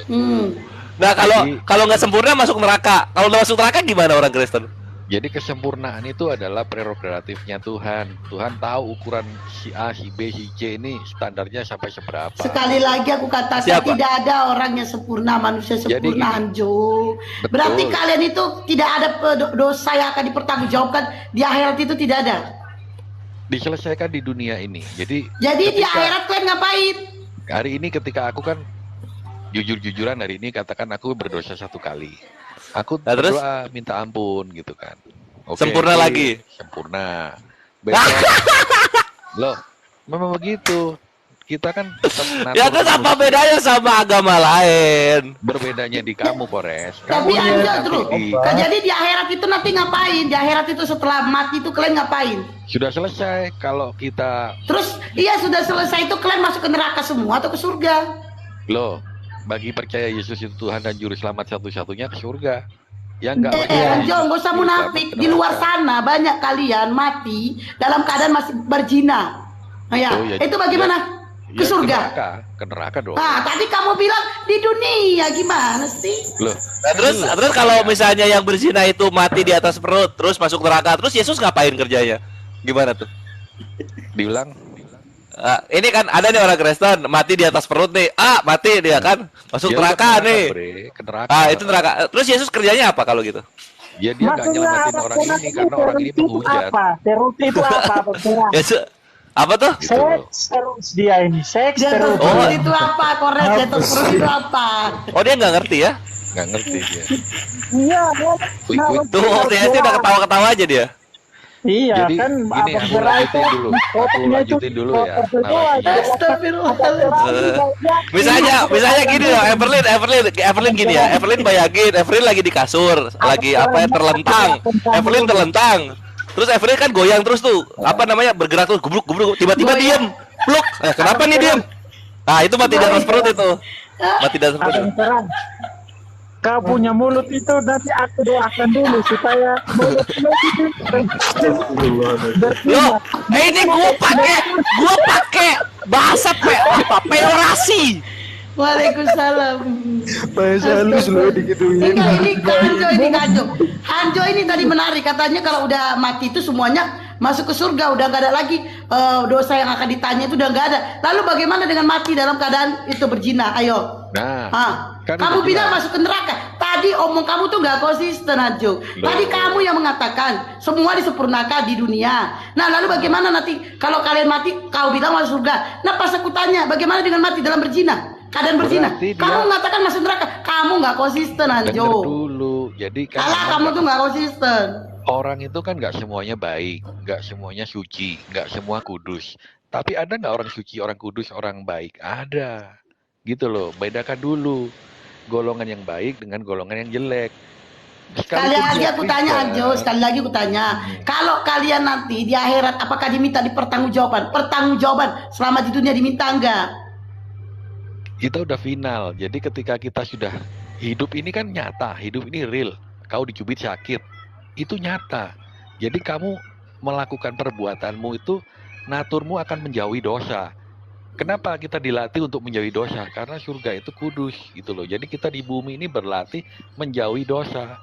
Speaker 3: Betul.
Speaker 4: Nah,
Speaker 3: Jadi-
Speaker 4: kalau nggak sempurna masuk neraka. Kalau nggak masuk neraka gimana orang Kristen?
Speaker 3: Jadi kesempurnaan itu adalah prerogatifnya Tuhan. Tuhan tahu ukuran si A, si B, si C ini standarnya sampai seberapa.
Speaker 5: Sekali lagi aku katakan
Speaker 4: Siapa?
Speaker 5: tidak ada orang yang sempurna, manusia
Speaker 3: Jadi
Speaker 5: sempurna,
Speaker 3: gini.
Speaker 5: Anjo.
Speaker 3: Betul.
Speaker 5: Berarti kalian itu tidak ada dosa yang akan dipertanggungjawabkan di akhirat, itu tidak ada.
Speaker 3: Diselesaikan di dunia ini. Jadi
Speaker 5: Jadi di
Speaker 3: ketika-
Speaker 5: akhirat kalian ngapain?
Speaker 3: hari ini ketika aku kan jujur-jujuran hari ini katakan aku berdosa 1 kali. Aku
Speaker 4: Nah, terus?
Speaker 3: berdoa minta ampun gitu kan. Oke,
Speaker 4: Sempurna lagi?
Speaker 3: Sempurna. Besok, loh, memang begitu. Kita kan tetap
Speaker 4: Ya terus apa
Speaker 3: manusia.
Speaker 4: bedanya sama agama lain?
Speaker 3: Berbedanya di kamu, Pores.
Speaker 5: Tapi
Speaker 3: Kamunya
Speaker 5: Anjo
Speaker 3: nanti
Speaker 5: terus. Jadi di akhirat itu nanti ngapain? Di akhirat itu setelah mati itu kalian ngapain?
Speaker 3: sudah selesai. Kalau kita
Speaker 5: Terus iya sudah selesai itu kalian masuk ke neraka semua atau ke surga?
Speaker 3: loh, bagi percaya Yesus itu Tuhan dan juru selamat satu-satunya ke surga. Yang enggak
Speaker 5: Anjo nggak usah munafik. Di luar sana banyak kalian mati dalam keadaan masih berzina. Nah, ya,
Speaker 3: Oh, ya,
Speaker 5: itu bagaimana? Ke surga.
Speaker 3: Ke neraka dong.
Speaker 5: Nah, tadi kamu bilang di dunia gimana sih?
Speaker 3: Loh,
Speaker 4: Nah, terus kalau misalnya yang berzina itu mati di atas perut, terus masuk neraka, terus Yesus ngapain kerjanya? Gimana tuh?
Speaker 3: diulang.
Speaker 4: Ini kan ada nih orang Kristen mati di atas perut nih, mati dia kan, masuk
Speaker 3: Dia
Speaker 4: neraka
Speaker 3: udah ke
Speaker 4: nih.
Speaker 3: Bre, ke neraka.
Speaker 4: Itu neraka. Terus Yesus kerjanya apa kalau gitu?
Speaker 3: Ya dia nggak nyelamatin orang ini karena orang ini menghujat.
Speaker 1: Apa? Perut itu apa? Terang.
Speaker 4: Yesus Apa tuh?
Speaker 3: Gitu loh.
Speaker 1: Seks terus dia ini, seks
Speaker 5: Jatuh
Speaker 1: terus.
Speaker 5: perut itu apa? Kores jatuh perut itu apa?
Speaker 4: Oh, dia nggak ngerti ya?
Speaker 3: Nggak ngerti dia.
Speaker 1: Iya,
Speaker 3: Wih, wih.
Speaker 4: Tuh, dia udah ketawa-ketawa aja dia.
Speaker 1: iya
Speaker 3: Jadi
Speaker 1: kan
Speaker 3: gini,
Speaker 1: abang
Speaker 3: aku
Speaker 1: gerai
Speaker 3: lanjutin
Speaker 1: itu
Speaker 3: dulu. Aku lanjutin dulu ya. narasinya.
Speaker 5: Astagfirullahaladzim.
Speaker 4: Misalnya gini loh, Evelyn gini ya. Evelyn bayangin, Evelyn lagi di kasur, lagi apa ya, terlentang. Evelyn terlentang. Terus Evelyn kan goyang terus tuh, apa namanya, bergerak terus, gubruk, tiba-tiba diem, pluk. Kenapa nih diem? Nah, itu mati di atas perut itu. Mati di atas perut.
Speaker 1: abang terang. Kau punya mulut itu nanti aku doakan dulu supaya mulutmu itu
Speaker 4: Loh, ini gua pakai bahasa apa? Peorasi.
Speaker 5: Waalaikumsalam.
Speaker 6: Bahasa halus loh digituin.
Speaker 5: Ini Hanjo. Hanjo ini tadi menarik, katanya kalau udah mati itu semuanya masuk ke surga, udah nggak ada lagi dosa yang akan ditanya, itu udah nggak ada. Lalu bagaimana dengan mati dalam keadaan itu berzina? Ayo.
Speaker 3: Nah,
Speaker 5: Kamu
Speaker 3: udah
Speaker 5: bilang
Speaker 3: jelas.
Speaker 5: masuk ke neraka. Tadi omong kamu tuh nggak konsisten, Hanjo. Tadi kamu yang mengatakan semua disempurnakan di dunia. Nah, lalu bagaimana nanti kalau kalian mati, kau bilang masuk surga. Nah, pas aku tanya, bagaimana dengan mati dalam berzina? Keadaan berzina.
Speaker 3: Berarti dia-
Speaker 5: Kamu mengatakan masuk neraka. Kamu nggak konsisten,
Speaker 3: Dengar
Speaker 5: Hanjo.
Speaker 3: dulu. Jadi kan
Speaker 5: Alah,
Speaker 3: memang
Speaker 5: kamu tuh nggak konsisten.
Speaker 3: orang itu kan nggak semuanya baik, nggak semuanya suci, nggak semua kudus. Tapi ada nggak orang suci, orang kudus, orang baik? Ada. Gitu loh. Bedakan dulu golongan yang baik dengan golongan yang jelek.
Speaker 5: Sekali
Speaker 3: Sekalipun
Speaker 5: lagi
Speaker 3: dia
Speaker 5: aku tanya,
Speaker 3: Kristen,
Speaker 5: Hanjo. Sekali lagi aku tanya. Kalau kalian nanti di akhirat, apakah diminta dipertanggungjawaban? Pertanggungjawaban selama di dunia diminta enggak?
Speaker 3: kita udah final. Jadi ketika kita sudah hidup ini kan nyata, hidup ini real. Kau dicubit sakit, itu nyata. Jadi kamu melakukan perbuatanmu itu, naturmu akan menjauhi dosa. Kenapa kita dilatih untuk menjauhi dosa? Karena surga itu kudus, gitu loh. Jadi kita di bumi ini berlatih menjauhi dosa.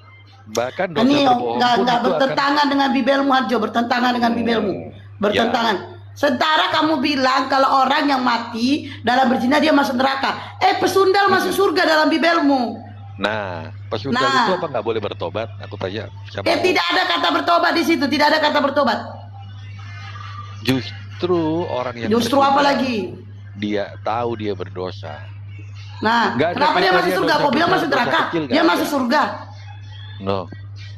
Speaker 3: Bahkan dosa
Speaker 5: Ini
Speaker 3: berbohong
Speaker 5: enggak
Speaker 3: pun itu akan
Speaker 5: bertentangan dengan bibelmu, Hanjo. Bertentangan dengan bibelmu. Bertentangan. Sementara kamu bilang kalau orang yang mati dalam berzina dia masuk neraka. Pesundal masuk surga dalam bibelmu.
Speaker 3: Nah, pesundal
Speaker 5: Nah.
Speaker 3: itu apa nggak boleh bertobat? Aku tanya siapa?
Speaker 5: Tidak ada kata bertobat di situ. Tidak ada kata bertobat.
Speaker 3: Justru orang yang
Speaker 5: Justru apa
Speaker 3: bersundal,
Speaker 5: lagi?
Speaker 3: dia tahu dia berdosa.
Speaker 5: Nah,
Speaker 3: Nggak ada
Speaker 5: kenapa dia masuk
Speaker 3: kriteria
Speaker 5: surga?
Speaker 3: dosa
Speaker 5: Kau bilang
Speaker 3: besar,
Speaker 5: masuk
Speaker 3: dosa
Speaker 5: neraka.
Speaker 3: kecil, nggak
Speaker 5: Dia
Speaker 3: ada.
Speaker 5: masuk surga.
Speaker 3: No,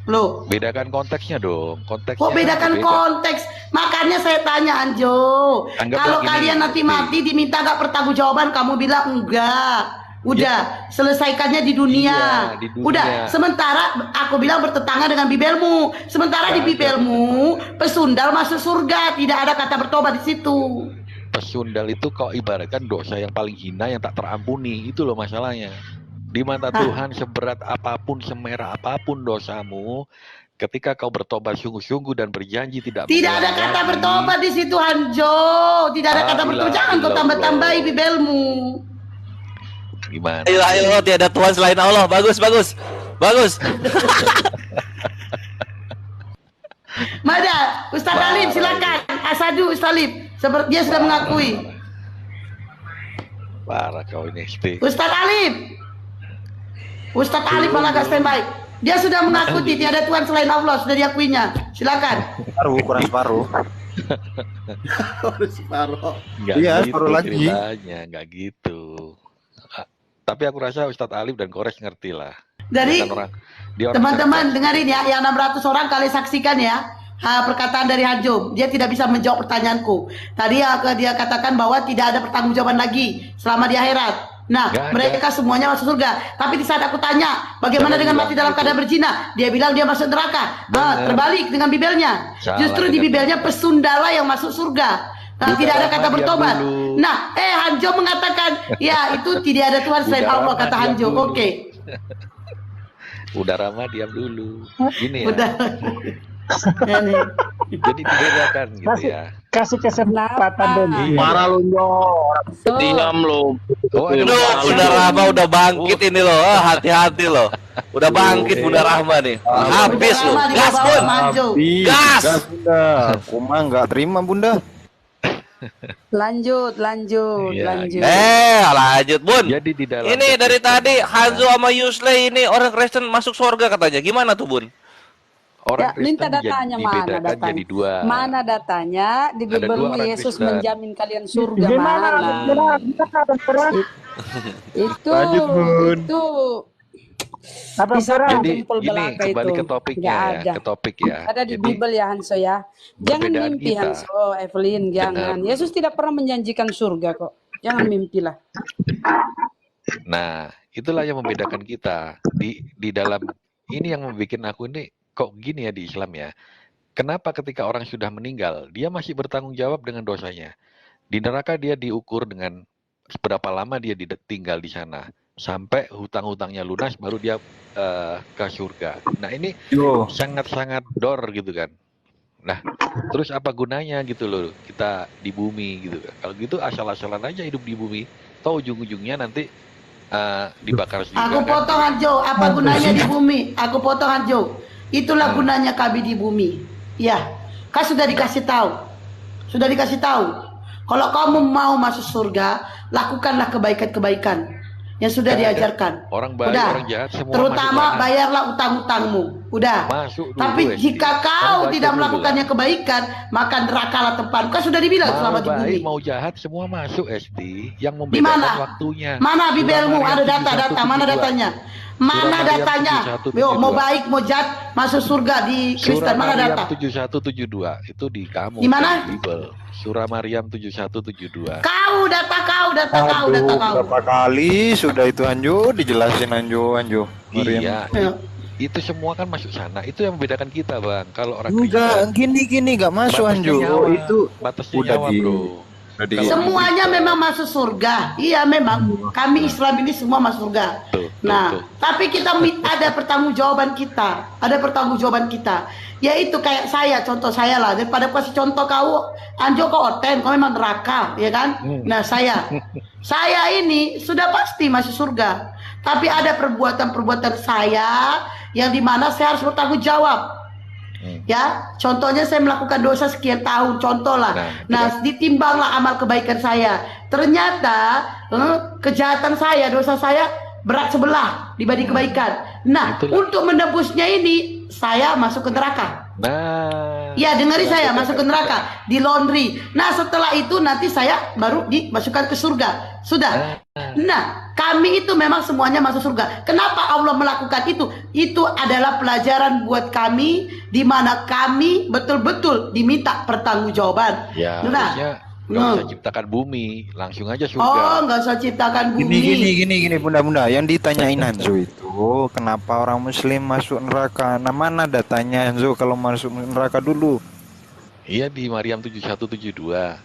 Speaker 5: Loh,
Speaker 3: bedakan konteksnya dong. Konteksnya
Speaker 5: kok bedakan
Speaker 3: beda.
Speaker 5: konteks? Makanya saya tanya, Anjo.
Speaker 3: Anggaplah
Speaker 5: Kalau
Speaker 3: gini,
Speaker 5: kalian nanti
Speaker 3: Sti.
Speaker 5: mati diminta gak pertanggungjawaban, kamu bilang enggak. Udah, selesaikannya di dunia.
Speaker 3: Iya, di dunia.
Speaker 5: Udah, sementara aku bilang bertentangan dengan bibelmu. Sementara di
Speaker 3: Nggak ada.
Speaker 5: bibelmu, pesundal masuk surga, tidak ada kata bertobat di situ.
Speaker 3: Pesundal itu kau ibaratkan dosa yang paling hina yang tak terampuni. Itu loh masalahnya. Di mata Tuhan seberat apapun, semerah apapun dosamu, ketika kau bertobat sungguh-sungguh dan berjanji tidak
Speaker 5: Tidak ada
Speaker 3: mengulangi
Speaker 5: kata
Speaker 3: lagi,
Speaker 5: bertobat di situ, Hanjo. Tidak ada kata
Speaker 3: La
Speaker 5: bertobat.
Speaker 3: ilaha
Speaker 5: Jangan kau
Speaker 3: illallah.
Speaker 5: tambah-tambahi bibelmu.
Speaker 3: Gimana?
Speaker 4: Ayo, tiada Tuhan selain Allah. Bagus.
Speaker 5: Mada, Ustaz Alim silakan. Asadu Ustaz Alim. Seperti dia sudah mengakui.
Speaker 3: Parah kau ini, Sti.
Speaker 5: Ustaz Alim. Ustaz Alim malah gak standby. Dia sudah mengakui tiada Tuhan selain Allah, sudah diakuinya. Silakan.
Speaker 6: Separuh, kurang separuh.
Speaker 3: Nggak
Speaker 6: Iya,
Speaker 3: gitu
Speaker 6: baru lagi.
Speaker 3: ceritanya, nggak gitu. Tapi aku rasa Ustadz Alif dan Kores ngerti lah.
Speaker 5: Jadi
Speaker 3: Dia kan dia orang
Speaker 5: teman-teman
Speaker 3: cerdas.
Speaker 5: dengarin ya, yang 600 orang kalian saksikan ya. Perkataan dari Hanjo, dia tidak bisa menjawab pertanyaanku. Tadi dia katakan bahwa tidak ada pertanggungjawaban lagi selama di akhirat. Nah,
Speaker 3: Nggak ada.
Speaker 5: mereka semuanya masuk surga. Tapi di saat aku tanya, bagaimana
Speaker 3: Jangan
Speaker 5: dengan
Speaker 3: bilang
Speaker 5: mati dalam
Speaker 3: gitu.
Speaker 5: keadaan berzina? Dia bilang dia masuk neraka.
Speaker 3: Benar.
Speaker 5: Terbalik dengan bibelnya.
Speaker 3: Salah
Speaker 5: Justru di
Speaker 3: dengan
Speaker 5: bibelnya pesundala yang masuk surga. Nah,
Speaker 3: Buddha
Speaker 5: tidak ada
Speaker 3: Rama
Speaker 5: kata
Speaker 3: diam
Speaker 5: bertobat.
Speaker 3: dulu.
Speaker 5: Nah, Hanjo mengatakan, ya itu tidak ada Tuhan selain
Speaker 3: Buddha
Speaker 5: Allah,
Speaker 3: Rama
Speaker 5: kata
Speaker 3: diam
Speaker 5: Hanjo.
Speaker 3: dulu.
Speaker 5: Oke.
Speaker 3: Udah Rama diam dulu. Gini ya.
Speaker 5: Udah. Ini.
Speaker 3: Jadi dibedakan gitu ya.
Speaker 1: Kasih kesempatan dulu.
Speaker 6: Marah lu,
Speaker 7: Diam lo.
Speaker 3: Oh, ada
Speaker 4: Aduh,
Speaker 3: masalah.
Speaker 4: Bunda Rahma udah bangkit ini loh. Hati-hati loh. Udah bangkit Bunda Rahma nih. Habis
Speaker 5: Udah
Speaker 4: loh.
Speaker 5: lama di
Speaker 4: Gas,
Speaker 5: bawah
Speaker 4: Bun.
Speaker 5: Hanjo.
Speaker 4: Gas.
Speaker 6: Bunda. Kuma nggak terima, Bunda.
Speaker 8: Lanjut.
Speaker 3: Iya,
Speaker 8: lanjut.
Speaker 4: Lanjut, Bun.
Speaker 3: Jadi di dalam
Speaker 4: Ini dari tadi Hanzo sama Yusle ini orang Kristen masuk surga katanya. Gimana tuh, Bun?
Speaker 3: Orang
Speaker 8: Ya, minta
Speaker 3: Kristen
Speaker 8: datanya, mana
Speaker 3: dibedakan
Speaker 8: datanya?
Speaker 3: jadi dua.
Speaker 8: Mana datanya di
Speaker 3: Ada dua
Speaker 8: Bibelmu
Speaker 3: orang
Speaker 8: Yesus
Speaker 3: Kristen.
Speaker 8: menjamin kalian surga,
Speaker 1: Gimana?
Speaker 8: mana? It- itu
Speaker 6: Lanjut, Bun.
Speaker 8: itu
Speaker 1: Apa
Speaker 8: bisa
Speaker 1: Sarah?
Speaker 3: Jadi
Speaker 8: jempol
Speaker 3: gini,
Speaker 8: belaka
Speaker 3: kembali
Speaker 8: itu.
Speaker 3: ke topiknya
Speaker 8: Nggak
Speaker 3: ya,
Speaker 8: ada.
Speaker 3: ke topik ya.
Speaker 8: Ada di
Speaker 3: Jadi
Speaker 8: Bibel ya Hanso ya. Jangan
Speaker 3: perbedaan
Speaker 8: mimpi
Speaker 3: kita.
Speaker 8: Hanso, Evelyn, jangan.
Speaker 3: Benar.
Speaker 8: Yesus tidak pernah menjanjikan surga kok. Jangan mimpilah.
Speaker 3: Nah, itulah yang membedakan kita di dalam ini yang membuat aku ini kok gini ya di Islam ya. Kenapa ketika orang sudah meninggal, dia masih bertanggung jawab dengan dosanya. Di neraka dia diukur dengan seberapa lama dia tinggal di sana. Sampai hutang-hutangnya lunas baru dia ke surga. Nah, ini
Speaker 6: Yo.
Speaker 3: sangat-sangat dor gitu kan. Nah, terus apa gunanya gitu loh kita di bumi gitu kan. Kalau gitu asal-asalan aja hidup di bumi. Toh ujung-ujungnya nanti dibakar juga
Speaker 5: Aku
Speaker 3: kan.
Speaker 5: potong Hanjo, apa gunanya di bumi? Aku potong Hanjo. Itulah gunanya kami di bumi. Ya, kan sudah dikasih tahu. Sudah dikasih tahu. Kalau kamu mau masuk surga, lakukanlah kebaikan-kebaikan yang sudah
Speaker 3: Nggak ada.
Speaker 5: diajarkan.
Speaker 3: Orang baik,
Speaker 5: Udah.
Speaker 3: orang jahat semua
Speaker 5: Terutama
Speaker 3: masuk
Speaker 5: bayarlah utang-utangmu. Udah.
Speaker 3: Masuk dulu,
Speaker 5: Tapi
Speaker 3: Esti.
Speaker 5: jika
Speaker 3: Kamu
Speaker 5: kau
Speaker 3: baca
Speaker 5: tidak
Speaker 3: dulu
Speaker 5: melakukannya
Speaker 3: lah.
Speaker 5: kebaikan, maka nerakalah tempat. Kan sudah dibilang
Speaker 3: Mau
Speaker 5: selama di bumi.
Speaker 3: baik, mau jahat semua masuk Esti. Yang
Speaker 5: Di
Speaker 3: membedakan
Speaker 5: mana?
Speaker 3: waktunya.
Speaker 5: Mana
Speaker 3: Surah
Speaker 5: bibelmu?
Speaker 3: Maryam
Speaker 5: Ada data-data. Mana
Speaker 3: 7172.
Speaker 5: datanya? Mana
Speaker 3: Surah Maryam
Speaker 5: datanya?
Speaker 3: 7172.
Speaker 5: Yo, mau baik, mau jahat, masuk surga di Kristen.
Speaker 3: Surah
Speaker 5: Mana
Speaker 3: Maryam
Speaker 5: data?
Speaker 3: 7172 itu di kamu
Speaker 5: Di mana?
Speaker 3: di Bible. Surah Maryam 7172.
Speaker 5: Kau, data kau, data kau, data
Speaker 6: Aduh,
Speaker 5: kau.
Speaker 6: berapa kali sudah itu Anjo dijelasin Anjo. Mariam.
Speaker 3: Iya,
Speaker 5: Ya.
Speaker 3: itu semua kan masuk sana. Itu yang membedakan kita, Bang. Kalau orang
Speaker 6: Enggak,
Speaker 3: Kristen,
Speaker 6: gini enggak masuk
Speaker 3: batasnya
Speaker 6: Anjo.
Speaker 3: nyawa.
Speaker 6: Itu
Speaker 3: Batasnya
Speaker 6: udah
Speaker 3: nyawa,
Speaker 6: di-
Speaker 3: Bro.
Speaker 6: udah di-
Speaker 3: Kalau
Speaker 5: Semuanya
Speaker 3: Kristen,
Speaker 5: memang masuk surga. Iya memang. Kami Islam ini semua masuk surga.
Speaker 3: Tuh,
Speaker 5: Nah,
Speaker 3: tuh.
Speaker 5: tapi kita ada pertanggungjawaban kita. Ada pertanggungjawaban kita. Yaitu kayak saya, contoh saya lah. Daripada kasih contoh kau, Anjo kau oten, kau memang neraka, ya kan? Nah, saya ini sudah pasti masuk surga. Tapi ada perbuatan-perbuatan saya yang dimana saya harus bertanggung jawab. Ya, contohnya saya melakukan dosa sekian tahun, contoh lah. Nah, ditimbanglah amal kebaikan saya. Ternyata kejahatan saya, dosa saya berat sebelah dibanding kebaikan. Nah,
Speaker 3: Itulah.
Speaker 5: untuk menebusnya ini saya masuk ke neraka.
Speaker 3: Nah,
Speaker 5: Ya, dengari saya masuk ke neraka, di laundry. Nah, setelah itu nanti saya baru dimasukkan ke surga. Sudah. Nah, kami itu memang semuanya masuk surga. Kenapa Allah melakukan itu? Itu adalah pelajaran buat kami di mana kami betul-betul diminta pertanggungjawaban.
Speaker 3: ya
Speaker 5: Nah,
Speaker 3: harusnya nggak usah ciptakan bumi, langsung aja
Speaker 5: oh,
Speaker 3: surga.
Speaker 5: nggak usah ciptakan bumi.
Speaker 6: Gini bunda yang ditanyain Hanzo itu kenapa orang muslim masuk neraka. Nah, mana datanya Hanzo kalau masuk neraka dulu?
Speaker 3: Iya di Maryam 7172.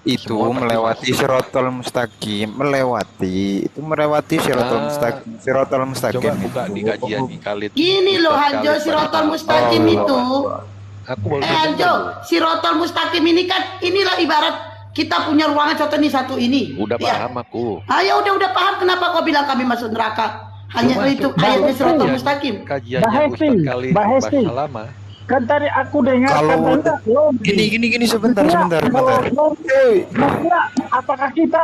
Speaker 6: Itu
Speaker 3: Semua pasti
Speaker 6: melewati
Speaker 3: masuk.
Speaker 6: sirotol mustaqim, melewati sirotol mustaqim, sirotol mustaqim.
Speaker 3: Coba buka di kajian di Khalid.
Speaker 5: Gini loh
Speaker 3: Ustaz
Speaker 5: Hanjo,
Speaker 3: Khalid
Speaker 5: Sirotol
Speaker 3: Baskara.
Speaker 5: Mustaqim itu.
Speaker 3: Aku baru
Speaker 5: Hanjo, Sirotol Mustaqim ini kan inilah ibarat kita punya ruangan contoh nih satu ini.
Speaker 3: Udah
Speaker 5: Ya.
Speaker 3: paham aku.
Speaker 5: Ah, ya udah paham kenapa kau bilang kami masuk neraka. Hanya
Speaker 3: Cuma
Speaker 5: itu
Speaker 3: coba
Speaker 5: ayatnya Sirotol
Speaker 3: kajian-
Speaker 5: Mustaqim.
Speaker 3: Kajiannya
Speaker 1: Bahesti,
Speaker 3: Ustaz Khalid
Speaker 1: Bahesti.
Speaker 3: Basalama.
Speaker 1: Kan tadi aku dengar
Speaker 6: Kalau
Speaker 1: katanya laundry.
Speaker 6: gini sebentar.
Speaker 1: Kalau laundry, maksudnya apakah kita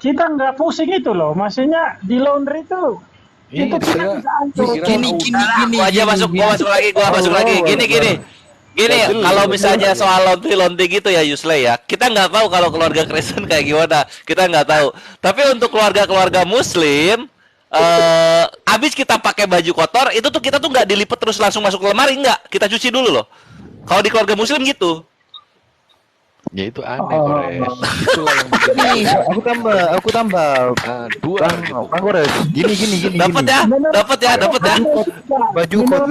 Speaker 1: nggak pusing itu loh? Maksudnya di laundry itu
Speaker 3: Iya,
Speaker 1: kita
Speaker 3: saya
Speaker 1: bisa ancur.
Speaker 3: pikiran
Speaker 6: Gini.
Speaker 4: Gua aja masuk, gua masuk lagi. Gini. Kalau misalnya soal laundry gitu ya Yusle ya, kita nggak tahu kalau keluarga Kristen kayak gimana, kita nggak tahu. Tapi untuk keluarga Muslim, abis kita pakai baju kotor, itu tuh kita tuh nggak dilipet terus langsung masuk ke lemari, nggak, kita cuci dulu loh. Kalau di keluarga Muslim gitu.
Speaker 3: ya itu aneh Kores. Itulah yang bikin
Speaker 6: Nih, aku tambah.
Speaker 3: dua
Speaker 6: Bang Gores, gini.
Speaker 4: Dapat ya.
Speaker 6: Baju kotor.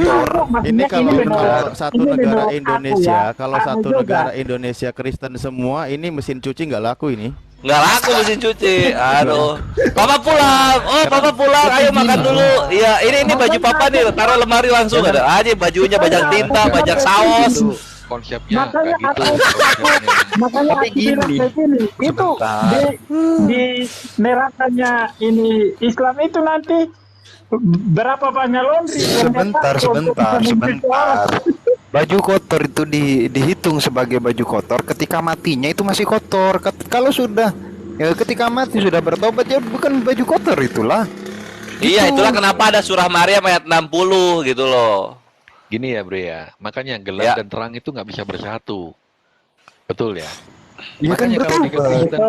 Speaker 2: Ini kalau
Speaker 1: menurut-
Speaker 2: satu
Speaker 1: ini
Speaker 2: negara
Speaker 1: menurut
Speaker 2: Indonesia,
Speaker 1: aku ya,
Speaker 2: kalau
Speaker 1: ada
Speaker 2: satu
Speaker 1: juga.
Speaker 2: negara Indonesia Kristen semua, ini mesin cuci nggak laku ini.
Speaker 4: Nggak laku mesin cuci. Aduh. Papa pulang. Oh, Papa pulang. Ayo makan dulu. Iya, ini baju Papa nih, taruh lemari langsung ada aja bajunya, banyak tinta, banyak saus.
Speaker 3: itu konsepnya
Speaker 1: Makanya
Speaker 3: kayak gitu.
Speaker 1: aku-
Speaker 3: Konsepnya.
Speaker 1: Makanya
Speaker 6: Tapi
Speaker 1: aku bilang
Speaker 6: gini,
Speaker 1: kayak gini, itu di nerakanya ini Islam itu nanti berapa banyak laundry?
Speaker 6: Sebentar. Baju kotor itu dihitung sebagai baju kotor ketika matinya itu masih kotor. Kalau sudah ketika mati sudah bertobat ya bukan baju kotor itulah.
Speaker 4: Iya, itulah kenapa ada surah Maryam ayat 60 gitu loh.
Speaker 3: Gini ya Bre ya, makanya gelap
Speaker 4: Ya.
Speaker 3: dan terang itu nggak bisa bersatu. Betul ya?
Speaker 6: Iya kan
Speaker 3: Makanya kalau di
Speaker 6: bertobat.
Speaker 3: Kristen,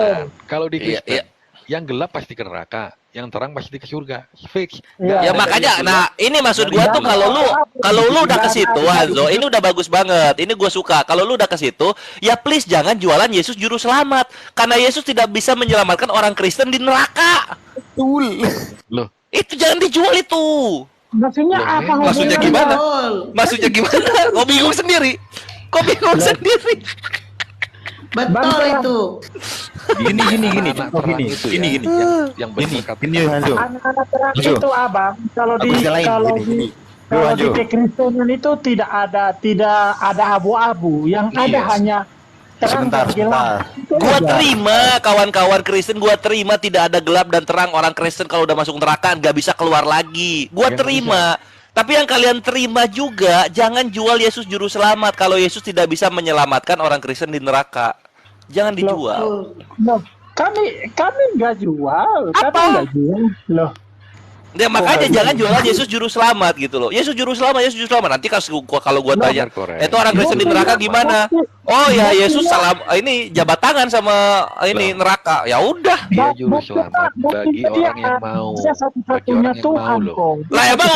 Speaker 3: kalau di
Speaker 4: Iya,
Speaker 3: Kristen,
Speaker 4: iya.
Speaker 3: yang gelap pasti ke neraka, yang terang pasti ke surga. Fix.
Speaker 1: Iya.
Speaker 4: Ya
Speaker 3: Nggak ada
Speaker 4: makanya,
Speaker 3: dari
Speaker 4: nah ini maksud
Speaker 3: dari
Speaker 4: gua tuh
Speaker 3: gelap.
Speaker 4: kalau lu udah ke situ, Hanzo, ini udah bagus banget. Ini gua suka. Kalau lu udah ke situ, ya please jangan jualan Yesus juru selamat, karena Yesus tidak bisa menyelamatkan orang Kristen di neraka.
Speaker 6: Betul.
Speaker 3: Loh,
Speaker 4: Itu jangan dijual itu.
Speaker 1: Maksudnya
Speaker 3: Loh,
Speaker 1: apa
Speaker 4: maksudnya
Speaker 1: hubungannya?
Speaker 4: gimana?
Speaker 5: Betul.
Speaker 4: Maksudnya gimana? Kok bingung sendiri? Kok bingung sendiri?
Speaker 5: Betul
Speaker 1: Bangsa.
Speaker 5: itu.
Speaker 6: Gini,
Speaker 3: anak
Speaker 6: contoh
Speaker 3: terang
Speaker 6: gini,
Speaker 3: itu
Speaker 6: gini,
Speaker 3: ya,
Speaker 6: gini.
Speaker 3: yang
Speaker 6: Gini,
Speaker 3: bersekat.
Speaker 6: gini Hanzo.
Speaker 1: Anak-anak terang
Speaker 6: Jo.
Speaker 1: itu abang, kalau
Speaker 6: Aku
Speaker 1: di
Speaker 6: jelain,
Speaker 1: kalau
Speaker 6: gini,
Speaker 1: di
Speaker 6: gini.
Speaker 1: kalau
Speaker 6: Jo.
Speaker 1: di kekristenan itu tidak ada abu-abu, yang ada
Speaker 3: Iya.
Speaker 1: hanya terang
Speaker 6: Sebentar,
Speaker 1: dan gelap. Itu
Speaker 4: Gua
Speaker 1: aja.
Speaker 4: terima kawan-kawan Kristen, gua terima tidak ada gelap dan terang. Orang Kristen kalau udah masuk neraka nggak bisa keluar lagi. Gua
Speaker 3: Ya, nggak
Speaker 4: terima. Tapi yang kalian terima juga, jangan jual Yesus juru selamat kalau Yesus tidak bisa menyelamatkan orang Kristen di neraka. Jangan dijual.
Speaker 5: Betul.
Speaker 1: Loh, kami nggak jual,
Speaker 4: Apa?
Speaker 1: kami nggak jual. Loh,
Speaker 4: Ya makanya jangan jualan Yesus juru selamat gitu loh. Yesus juru selamat, Yesus juru selamat. Nanti kalau gua tanya,
Speaker 3: Korek.
Speaker 4: itu orang Kristen di neraka gimana? Oh ya Yesus salam ini jabat tangan sama ini neraka. Ya udah.
Speaker 3: Dia
Speaker 1: Bak-
Speaker 3: juru
Speaker 1: bukti
Speaker 3: selamat
Speaker 1: Pak, bukti
Speaker 3: bagi
Speaker 1: dia
Speaker 3: orang yang mau.
Speaker 1: dia
Speaker 3: Bagi
Speaker 1: satu-satunya
Speaker 3: orang yang mau
Speaker 1: Tuhan
Speaker 3: loh.
Speaker 1: kok.
Speaker 4: Lah emang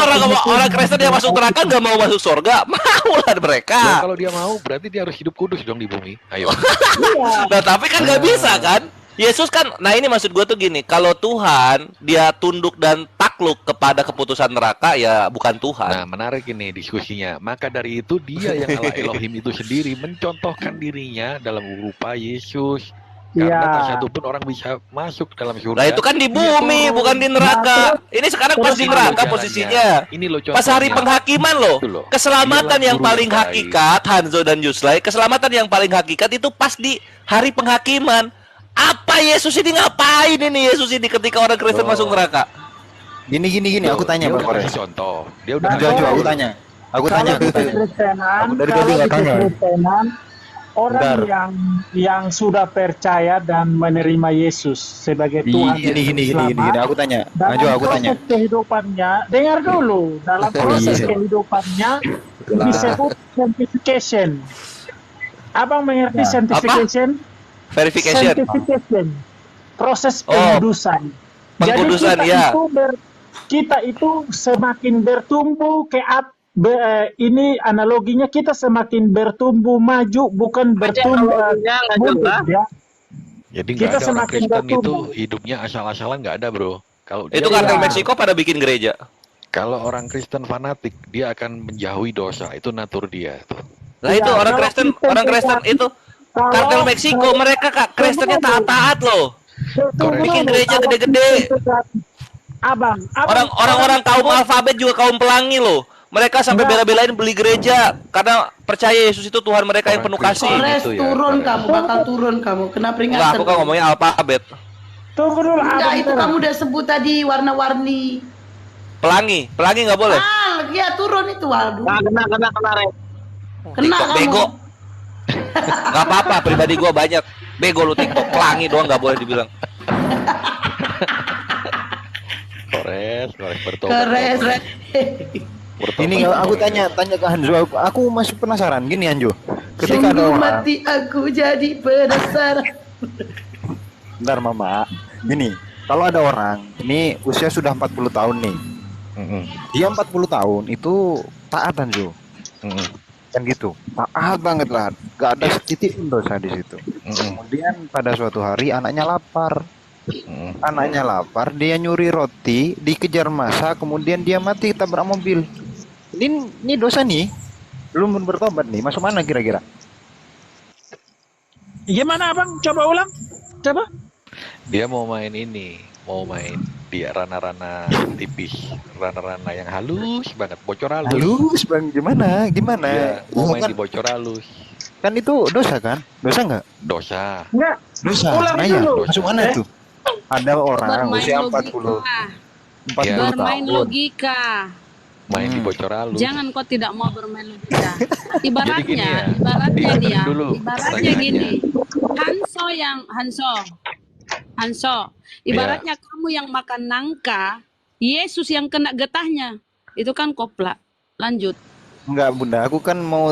Speaker 4: orang Kristen yang masuk neraka nggak mau masuk surga? Mau lah mereka.
Speaker 3: Ya, kalau dia mau, berarti dia harus hidup kudus dong di bumi. Ayo.
Speaker 1: Iya.
Speaker 4: Nah tapi kan nggak bisa kan? Yesus kan, nah ini maksud gue tuh gini, kalau Tuhan dia tunduk dan takluk kepada keputusan neraka ya bukan Tuhan.
Speaker 3: Nah, menarik ini diskusinya. Maka dari itu dia yang Allah Elohim itu sendiri mencontohkan dirinya dalam rupa Yesus. Karena
Speaker 1: Iya.
Speaker 3: tak satu pun orang bisa masuk dalam surga.
Speaker 4: Nah itu kan di
Speaker 3: Dia
Speaker 4: bumi,
Speaker 3: turun.
Speaker 4: bukan di neraka. Ini sekarang pas di
Speaker 3: Ini loh
Speaker 4: neraka
Speaker 3: jalannya.
Speaker 4: posisinya.
Speaker 3: Ini loh
Speaker 4: Pas hari
Speaker 3: contohnya.
Speaker 4: penghakiman loh.
Speaker 3: Itu loh.
Speaker 4: Keselamatan
Speaker 3: Dialah
Speaker 4: yang
Speaker 3: guru
Speaker 4: paling
Speaker 3: yang baik.
Speaker 4: hakikat, Hanzo dan Yuslay, keselamatan yang paling hakikat itu pas di hari penghakiman. Apa Yesus ini ngapain ini Yesus ini ketika orang Kristen
Speaker 3: Oh.
Speaker 4: masuk neraka?
Speaker 6: Gini,
Speaker 3: Loh,
Speaker 6: aku tanya
Speaker 3: dia
Speaker 6: Bang
Speaker 3: udah
Speaker 6: Korek.
Speaker 3: kasih contoh. Dia
Speaker 1: Nah,
Speaker 3: udah kasih
Speaker 6: Jo,
Speaker 3: contoh.
Speaker 6: aku tanya. Aku
Speaker 1: Kalau
Speaker 6: tanya.
Speaker 1: di kekristenan,
Speaker 6: Aku dari
Speaker 1: kalau
Speaker 6: tadi
Speaker 1: di
Speaker 6: nggak tanya.
Speaker 1: kekristenan, orang
Speaker 6: Bentar.
Speaker 1: yang sudah percaya dan menerima Yesus sebagai Tuhan dan
Speaker 6: Gini,
Speaker 1: Selamat,
Speaker 6: aku tanya.
Speaker 1: dalam
Speaker 6: Ajo, aku tanya.
Speaker 1: proses kehidupannya, dengar dulu, dalam proses
Speaker 6: Iya.
Speaker 1: kehidupannya
Speaker 6: Itulah.
Speaker 1: disebut sanctification. Abang mengerti
Speaker 6: Ya.
Speaker 1: sanctification?
Speaker 4: Verification.
Speaker 1: Sanctification, proses
Speaker 4: Oh,
Speaker 1: pengudusan.
Speaker 4: pengkudusan,
Speaker 1: Jadi
Speaker 4: ya.
Speaker 1: kita itu semakin bertumbuh ini analoginya kita semakin bertumbuh maju, bukan bertumbuh mundur, ya.
Speaker 3: Jadi nggak
Speaker 1: Kita
Speaker 3: ada orang
Speaker 1: semakin
Speaker 3: Kristen itu
Speaker 1: bertumbuh.
Speaker 3: hidupnya asal-asalan, nggak ada bro. Kalau
Speaker 4: Itu
Speaker 3: dia-
Speaker 4: kartel
Speaker 1: Iya.
Speaker 4: Meksiko pada bikin gereja.
Speaker 3: kalau orang Kristen fanatik, dia akan menjauhi dosa. Itu natur dia. Tuh.
Speaker 4: Lah
Speaker 1: Iya,
Speaker 4: itu orang
Speaker 1: kalau
Speaker 4: Kristen,
Speaker 1: Kristen
Speaker 4: orang Kristen
Speaker 1: sejati,
Speaker 4: itu
Speaker 1: Kalau-
Speaker 4: kartel Meksiko mereka Kristennya taat-taat loh. Bikin gereja
Speaker 1: Kalau
Speaker 4: gede-gede.
Speaker 1: Kristen sejati,
Speaker 4: Orang-orang kaum alfabet juga kaum pelangi loh. Mereka sampai
Speaker 1: Enggak.
Speaker 4: bela-belain beli gereja karena percaya Yesus itu Tuhan mereka yang
Speaker 3: Orang
Speaker 4: penuh
Speaker 3: Kristen.
Speaker 4: kasih.
Speaker 5: Kores
Speaker 3: Gitu ya,
Speaker 5: turun
Speaker 3: Kores.
Speaker 5: kamu, bakal turun kamu. Kena
Speaker 4: Enggak,
Speaker 5: peringatan.
Speaker 4: aku kan ngomongnya alfabet.
Speaker 1: Tunggu dulu,
Speaker 5: Enggak,
Speaker 1: abang
Speaker 5: itu
Speaker 1: terang.
Speaker 5: kamu udah sebut tadi warna-warni.
Speaker 4: Pelangi nggak boleh.
Speaker 5: Ya turun itu, waduh.
Speaker 7: Kena Rek.
Speaker 5: Kena
Speaker 4: TikTok
Speaker 5: kamu.
Speaker 4: bego. Nggak apa-apa, pribadi gua banyak. Bego lu TikTok, pelangi doang nggak boleh dibilang.
Speaker 3: Kores bertobat.
Speaker 5: Kores.
Speaker 3: Bertobat,
Speaker 6: Ini aku
Speaker 3: Kores.
Speaker 6: tanya ke Hanzo. Aku masih penasaran. Gini Hanzo. Ketika ada
Speaker 5: Sungguh
Speaker 6: orang.
Speaker 5: mati aku jadi penasaran.
Speaker 6: Bentar Mama. Gini, kalau ada orang ini usia sudah 40 tahun nih.
Speaker 3: Mm-mm.
Speaker 6: Dia 40 tahun itu taat Hanzo.
Speaker 3: Mm-mm.
Speaker 6: Kan gitu. Taat banget lah. Gak ada setitik pun dosa di situ.
Speaker 3: Mm-mm.
Speaker 6: Kemudian pada suatu hari anaknya lapar.
Speaker 3: Mm-mm.
Speaker 6: Anaknya lapar, dia nyuri roti, dikejar massa, kemudian dia mati tabrak mobil. Ini dosa nih. Belum bertobat nih. Masuk mana kira-kira?
Speaker 1: Gimana abang? Coba ulang. Coba.
Speaker 3: Dia mau main ini, mau main di rana-rana tipis, rana-rana yang halus banget, bocor halus.
Speaker 6: Halus bang, gimana? Gimana?
Speaker 3: Iya, mau main
Speaker 6: kan,
Speaker 3: di bocor halus.
Speaker 6: kan itu dosa kan? Dosa nggak?
Speaker 3: Dosa.
Speaker 1: Enggak.
Speaker 6: Dosa.
Speaker 1: Ulang
Speaker 6: Nah ya,
Speaker 1: dulu.
Speaker 6: masuk mana tuh? Ada orang
Speaker 8: Bermain
Speaker 6: usia
Speaker 8: logika.
Speaker 6: 40
Speaker 3: Ya.
Speaker 8: Bermain
Speaker 6: tahun.
Speaker 8: logika.
Speaker 3: Main di bocor halus.
Speaker 8: Jangan kau tidak mau bermain logika.
Speaker 3: Jadi gini
Speaker 8: Ibaratnya,
Speaker 3: ya,
Speaker 8: ibaratnya
Speaker 3: didengerin
Speaker 8: nih ya,
Speaker 3: dulu
Speaker 8: ibaratnya
Speaker 3: pertanyaannya.
Speaker 8: gini. Hanso, ibaratnya kamu yang makan nangka, Yesus yang kena getahnya. Itu kan kopla. Lanjut.
Speaker 6: Enggak Bunda, aku kan mau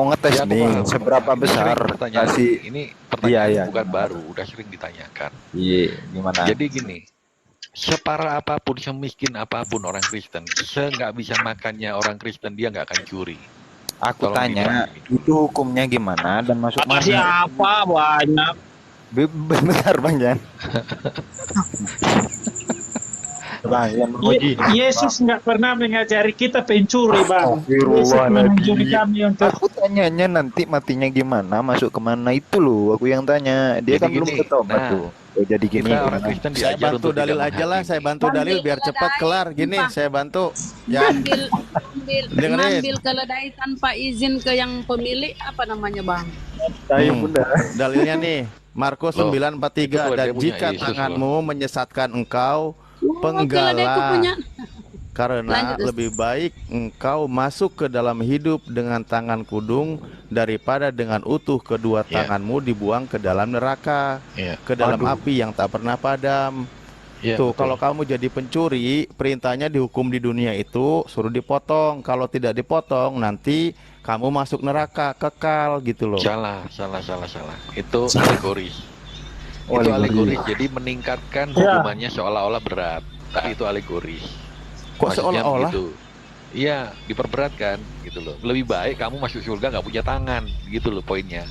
Speaker 6: ngetes
Speaker 3: Ya, aku
Speaker 6: nih
Speaker 3: paham.
Speaker 6: seberapa
Speaker 3: Ini
Speaker 6: besar
Speaker 3: sering pertanyaan.
Speaker 6: kasih.
Speaker 3: Ini
Speaker 6: Iya,
Speaker 3: pertanyaan
Speaker 6: iya.
Speaker 3: bukan baru, udah sering ditanyakan.
Speaker 6: Iya, gimana?
Speaker 3: Jadi gini, separah apapun, semiskin apapun orang Kristen, nggak bisa makannya orang Kristen, dia nggak akan curi.
Speaker 6: Aku
Speaker 3: Tolong
Speaker 6: tanya,
Speaker 3: dipahami.
Speaker 6: itu hukumnya gimana dan masuk
Speaker 7: Kata
Speaker 6: mana?
Speaker 7: siapa banyak?
Speaker 6: Bentar Bang Jan. Bang Jan beruji.
Speaker 1: Yesus nggak pernah mengajari kita pencuri, Bang. Yesus
Speaker 6: Astagfirullahaladzim.
Speaker 1: menunjukkan kami untuk
Speaker 6: Aku tanyanya nanti matinya gimana, masuk kemana itu loh. Aku yang tanya. Dia
Speaker 3: Jadi
Speaker 6: kan belum
Speaker 3: gini,
Speaker 6: bertobat
Speaker 3: nah,
Speaker 6: tuh. Oh, jadi gini.
Speaker 3: Kita orang
Speaker 6: gimana?
Speaker 3: Kristen
Speaker 2: Saya
Speaker 3: diajar
Speaker 2: bantu
Speaker 3: untuk tidak
Speaker 2: dalil aja lah, saya
Speaker 3: menghakimi.
Speaker 2: bantu dalil biar cepat kelar. Gini, saya bantu. Ya, dengerin.
Speaker 8: Ngambil keledai tanpa izin ke yang pemilik apa namanya bang?
Speaker 6: Ayo Bunda.
Speaker 2: Dalilnya nih, Markus
Speaker 3: Loh,
Speaker 2: 9:43,
Speaker 3: itu
Speaker 2: dan
Speaker 3: dia punya
Speaker 2: jika
Speaker 3: Yesus,
Speaker 2: tanganmu menyesatkan engkau,
Speaker 8: Oh, keledaiku punya.
Speaker 2: penggalah. Karena
Speaker 8: Lanjut, Ustaz.
Speaker 2: lebih baik engkau masuk ke dalam hidup dengan tangan kudung daripada dengan utuh kedua
Speaker 3: Ya.
Speaker 2: tanganmu dibuang ke dalam neraka,
Speaker 3: Iya.
Speaker 2: ke dalam
Speaker 6: Aduh.
Speaker 2: api yang tak pernah padam.
Speaker 3: Iya,
Speaker 2: Tuh,
Speaker 3: betul.
Speaker 2: kalau kamu jadi pencuri, perintahnya dihukum di dunia itu suruh dipotong. Kalau tidak dipotong, nanti kamu masuk neraka kekal gitu loh.
Speaker 3: Salah. Itu alegoris.
Speaker 6: Oh,
Speaker 3: Itu
Speaker 6: alegori.
Speaker 3: alegoris. Jadi meningkatkan
Speaker 1: Ya.
Speaker 3: hukumannya seolah-olah berat. Tapi itu alegoris.
Speaker 2: Kok
Speaker 3: Maksudnya
Speaker 2: seolah-olah?
Speaker 3: begitu. Iya, diperberatkan gitu loh. Lebih baik kamu masuk surga nggak punya tangan, gitu loh poinnya.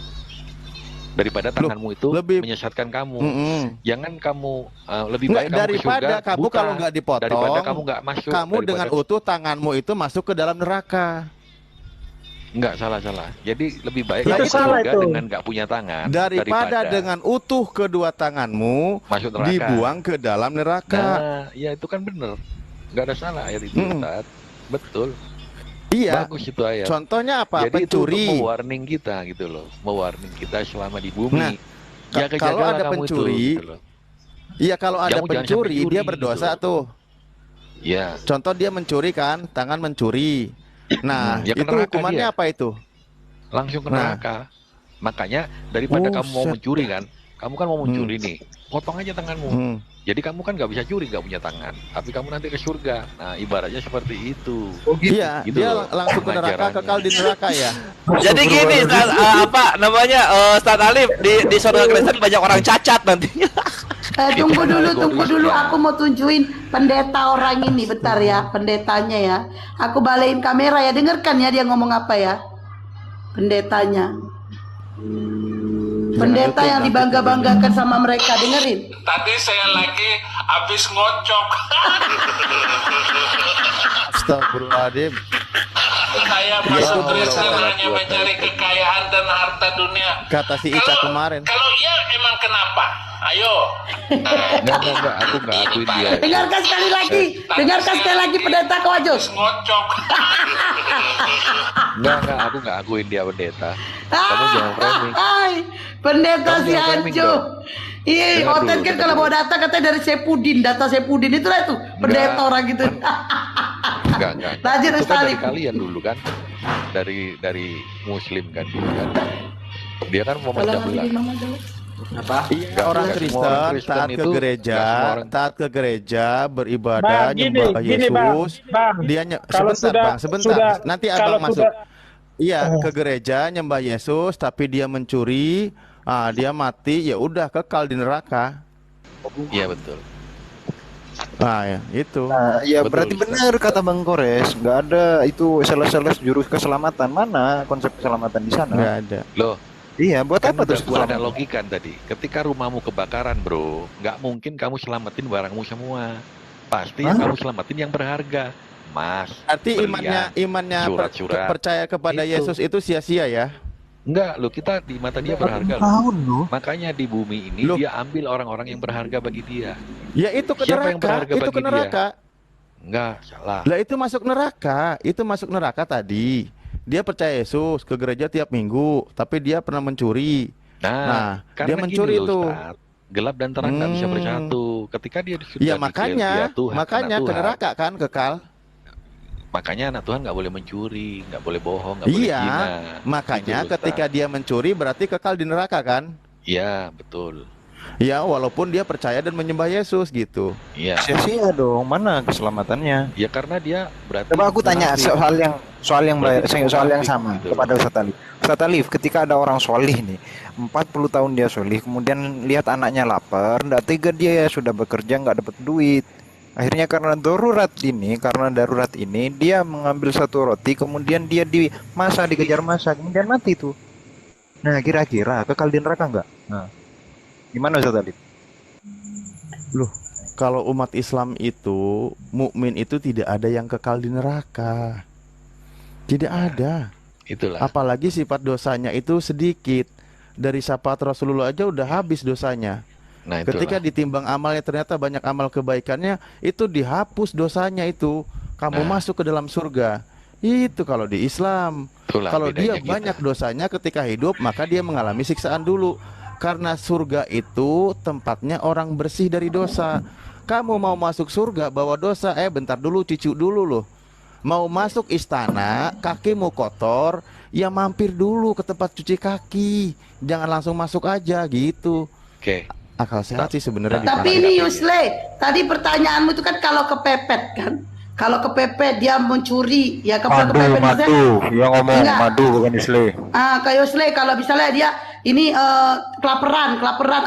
Speaker 3: Daripada tanganmu itu
Speaker 2: lebih-
Speaker 3: menyesatkan kamu.
Speaker 2: Mm-mm.
Speaker 3: Jangan kamu lebih
Speaker 2: Nggak,
Speaker 3: baik kamu ke
Speaker 2: daripada
Speaker 3: surga
Speaker 2: kamu
Speaker 3: buta.
Speaker 2: kalau nggak dipotong,
Speaker 3: Daripada kamu nggak masuk.
Speaker 2: kamu dengan utuh tanganmu itu masuk ke dalam neraka.
Speaker 3: Nggak, salah. Jadi lebih baik
Speaker 1: Itu
Speaker 3: kamu ke
Speaker 1: salah
Speaker 3: surga
Speaker 1: itu.
Speaker 3: dengan nggak punya tangan
Speaker 2: Daripada dengan utuh kedua tanganmu
Speaker 3: masuk neraka.
Speaker 2: dibuang ke dalam neraka.
Speaker 3: Nah, ya itu kan bener. Nggak ada salah ayat itu, Ustaz. Betul.
Speaker 2: Iya.
Speaker 3: Bagus itu ayat.
Speaker 2: Contohnya apa?
Speaker 3: Jadi itu untuk
Speaker 2: Pencuri.
Speaker 3: mewarning kita gitu loh. Mewarning kita selama di bumi.
Speaker 2: Nah, kalau
Speaker 3: Jaga-jagalah
Speaker 2: ada
Speaker 3: kamu
Speaker 2: pencuri,
Speaker 3: itu, gitu loh.
Speaker 2: Iya, kalau ada
Speaker 3: Kamu jangan
Speaker 2: pencuri
Speaker 3: sampai
Speaker 2: dia
Speaker 3: curi,
Speaker 2: berdosa
Speaker 3: gitu.
Speaker 2: tuh.
Speaker 3: Ya.
Speaker 2: Contoh dia mencuri kan, tangan mencuri. Nah,
Speaker 3: Ya, ke
Speaker 2: itu
Speaker 3: neraka
Speaker 2: hukumannya
Speaker 3: dia.
Speaker 2: apa itu?
Speaker 3: Langsung ke
Speaker 2: Nah.
Speaker 3: neraka. Makanya daripada kamu mau
Speaker 2: Buset.
Speaker 3: mencuri kan, kamu kan mau mencuri nih, potong aja tanganmu.
Speaker 2: Hmm.
Speaker 3: Jadi kamu kan nggak bisa curi, nggak punya tangan, tapi kamu nanti ke surga. Nah, ibaratnya seperti itu.
Speaker 2: Iya,
Speaker 3: Gitu
Speaker 2: dia
Speaker 3: loh,
Speaker 2: langsung ke neraka,
Speaker 3: pengajarannya.
Speaker 2: kekal di neraka ya.
Speaker 4: Jadi gini, Ustaz, apa namanya, Ustaz Alif, di surga Kristen banyak orang cacat nantinya.
Speaker 5: Tunggu
Speaker 3: Itu
Speaker 5: dulu,
Speaker 3: alegoris,
Speaker 5: tunggu dulu.
Speaker 3: ya.
Speaker 5: Aku mau tunjukin pendeta orang ini, bentar ya, pendetanya ya. Aku balikin kamera ya, dengarkan ya dia ngomong apa ya. Pendetanya. Pendeta yang dibangga-banggakan sama mereka, dengerin.
Speaker 9: Tadi saya lagi habis ngocok.
Speaker 2: Astagfirullahaladzim.
Speaker 9: Saya
Speaker 2: Ya,
Speaker 9: masuk
Speaker 2: Allah,
Speaker 9: Kristen
Speaker 2: Allah,
Speaker 9: hanya mencari kekayaan dan harta dunia.
Speaker 2: Kata si Ica kemarin.
Speaker 9: Kalau iya emang kenapa? Ayo.
Speaker 3: Enggak, aku nggak akuin dia.
Speaker 5: Dengarkan sekali lagi. Dengarkan sekali lagi pendeta kau aja.
Speaker 9: Habis ngocok.
Speaker 3: Enggak, aku nggak akuin dia pendeta. Kamu jangan framing.
Speaker 5: Hai, pendeta
Speaker 3: Kamu
Speaker 5: si
Speaker 3: jangan framing
Speaker 5: Anjo.
Speaker 3: dong.
Speaker 5: Iya,
Speaker 3: Dengar
Speaker 5: oten
Speaker 3: dulu,
Speaker 5: kan
Speaker 3: dengar
Speaker 5: kalau
Speaker 3: dulu.
Speaker 5: bawa data katanya dari Sepudin, data Sepudin itulah itu pendeta
Speaker 3: Enggak.
Speaker 5: orang gitu.
Speaker 3: Enggak.
Speaker 5: Lanjut,
Speaker 3: Itu
Speaker 5: Ustaz
Speaker 3: kan dari
Speaker 5: Alif.
Speaker 3: kalian dulu kan. Dari Muslim kan dulu kan. Dia kan mau
Speaker 5: Kalau
Speaker 3: macam
Speaker 5: nggak
Speaker 3: belah.
Speaker 5: bikin mama jawab.
Speaker 2: Iya,
Speaker 3: Nggak,
Speaker 2: orang
Speaker 3: nggak semua
Speaker 2: Kristen
Speaker 3: orang Kristen
Speaker 2: taat ke
Speaker 3: itu-
Speaker 2: gereja,
Speaker 3: nggak semua orang-
Speaker 2: taat ke gereja, beribadah,
Speaker 1: Bang, gini,
Speaker 2: nyembah
Speaker 1: gini, Bang.
Speaker 2: Yesus.
Speaker 1: Bang,
Speaker 2: Dia
Speaker 1: kalau
Speaker 2: sebentar,
Speaker 1: sudah-
Speaker 2: Bang, sebentar.
Speaker 1: sudah-
Speaker 2: Nanti
Speaker 1: kalau
Speaker 2: Abang masuk.
Speaker 1: sudah-
Speaker 2: Iya, ke gereja nyembah Yesus, tapi dia mencuri, dia mati, ya udah kekal di neraka.
Speaker 3: Iya betul.
Speaker 2: Nah, ya, itu.
Speaker 6: Nah, ya
Speaker 3: Betul,
Speaker 6: berarti
Speaker 3: Ustaz.
Speaker 6: benar kata Bang Kores, nggak ada itu sales-sales jurus keselamatan. Mana konsep keselamatan di sana?
Speaker 2: Nggak ada.
Speaker 3: Loh,
Speaker 6: Iya, buat
Speaker 3: kan
Speaker 6: apa
Speaker 3: udah
Speaker 6: terus
Speaker 3: gua ada
Speaker 6: keselamatan?
Speaker 3: logikan tadi. Ketika rumahmu kebakaran, bro, nggak mungkin kamu selamatin barangmu semua. Pasti yang
Speaker 6: Hah?
Speaker 3: kamu selamatin yang berharga. Emas,
Speaker 2: Arti
Speaker 3: berlian.
Speaker 2: imannya
Speaker 3: surat-surat.
Speaker 2: percaya kepada
Speaker 3: Itu.
Speaker 2: Yesus itu sia-sia ya.
Speaker 3: Enggak, lo kita di mata dia berharga loh.
Speaker 6: Tahun loh.
Speaker 3: Makanya di bumi ini
Speaker 2: Loh.
Speaker 3: dia ambil orang-orang yang berharga bagi dia.
Speaker 2: Ya itu ke
Speaker 3: Siapa yang
Speaker 2: neraka,
Speaker 3: berharga
Speaker 2: itu
Speaker 3: bagi
Speaker 2: ke
Speaker 3: dia?
Speaker 2: neraka.
Speaker 3: Enggak, salah.
Speaker 2: Lah itu masuk neraka tadi. Dia percaya Yesus, ke gereja tiap minggu, tapi dia pernah mencuri.
Speaker 3: Nah,
Speaker 2: dia
Speaker 3: karena
Speaker 2: mencuri
Speaker 3: gini loh,
Speaker 2: itu.
Speaker 3: Ustaz. Gelap dan terang nggak bisa
Speaker 2: Hmm.
Speaker 3: bersatu. Ketika dia sudah
Speaker 2: Ya
Speaker 3: declare
Speaker 2: makanya,
Speaker 3: dia Tuhan,
Speaker 2: makanya
Speaker 3: anak
Speaker 2: ke
Speaker 3: Tuhan,
Speaker 2: neraka kan kekal.
Speaker 3: makanya anak Tuhan nggak boleh mencuri, nggak boleh bohong, nggak boleh
Speaker 2: Iya,
Speaker 3: zina.
Speaker 2: makanya
Speaker 3: Gitu loh,
Speaker 2: ketika
Speaker 3: Ustaz.
Speaker 2: dia mencuri berarti kekal di neraka kan?
Speaker 3: Iya, betul.
Speaker 2: Ya walaupun dia percaya dan menyembah Yesus gitu.
Speaker 3: Iya.
Speaker 6: Sia-sia dong, mana keselamatannya?
Speaker 3: Ya karena dia berarti
Speaker 6: Coba aku tanya
Speaker 3: munafik.
Speaker 6: soal yang soal yang sama
Speaker 3: Gitu.
Speaker 6: kepada Ustadz Alif. Ustadz Alif, ketika ada orang solih nih, 40 tahun dia solih, kemudian lihat anaknya lapar, nggak tega dia sudah bekerja nggak dapat duit. Akhirnya karena darurat ini, dia mengambil satu roti, kemudian dia dikejar masa, kemudian mati tuh. Nah, kira-kira kekal di neraka nggak? Nah, gimana Ustadz Alif?
Speaker 2: Loh, kalau umat Islam itu, mukmin itu tidak ada yang kekal di neraka. Tidak ada.
Speaker 3: Itulah.
Speaker 2: Apalagi sifat dosanya itu sedikit. Dari syafaat Rasulullah aja udah habis dosanya.
Speaker 3: Nah, itulah.
Speaker 2: Ketika ditimbang amalnya ternyata banyak amal kebaikannya, itu dihapus dosanya itu. Kamu masuk ke dalam surga. Itu kalau di Islam.
Speaker 3: Itulah
Speaker 2: Kalau dia
Speaker 3: bedanya kita.
Speaker 2: banyak dosanya ketika hidup, maka dia mengalami siksaan dulu. Karena surga itu tempatnya orang bersih dari dosa. Kamu mau masuk surga bawa dosa, bentar dulu, cucu dulu loh. Mau masuk istana, kakimu kotor, ya mampir dulu ke tempat cuci kaki. Jangan langsung masuk aja gitu.
Speaker 3: Oke.
Speaker 2: Akal sehat sih sebenarnya
Speaker 5: Tapi
Speaker 2: dipakai.
Speaker 5: ini Yusle, tadi pertanyaanmu itu kan kalau kepepet kan? Kalau kepepet dia mencuri, ya kalau kepepet
Speaker 6: yang ngomong
Speaker 5: Enggak.
Speaker 6: madu bukan Isle.
Speaker 5: Kayak Yusle kalau misalnya dia ini kelaparan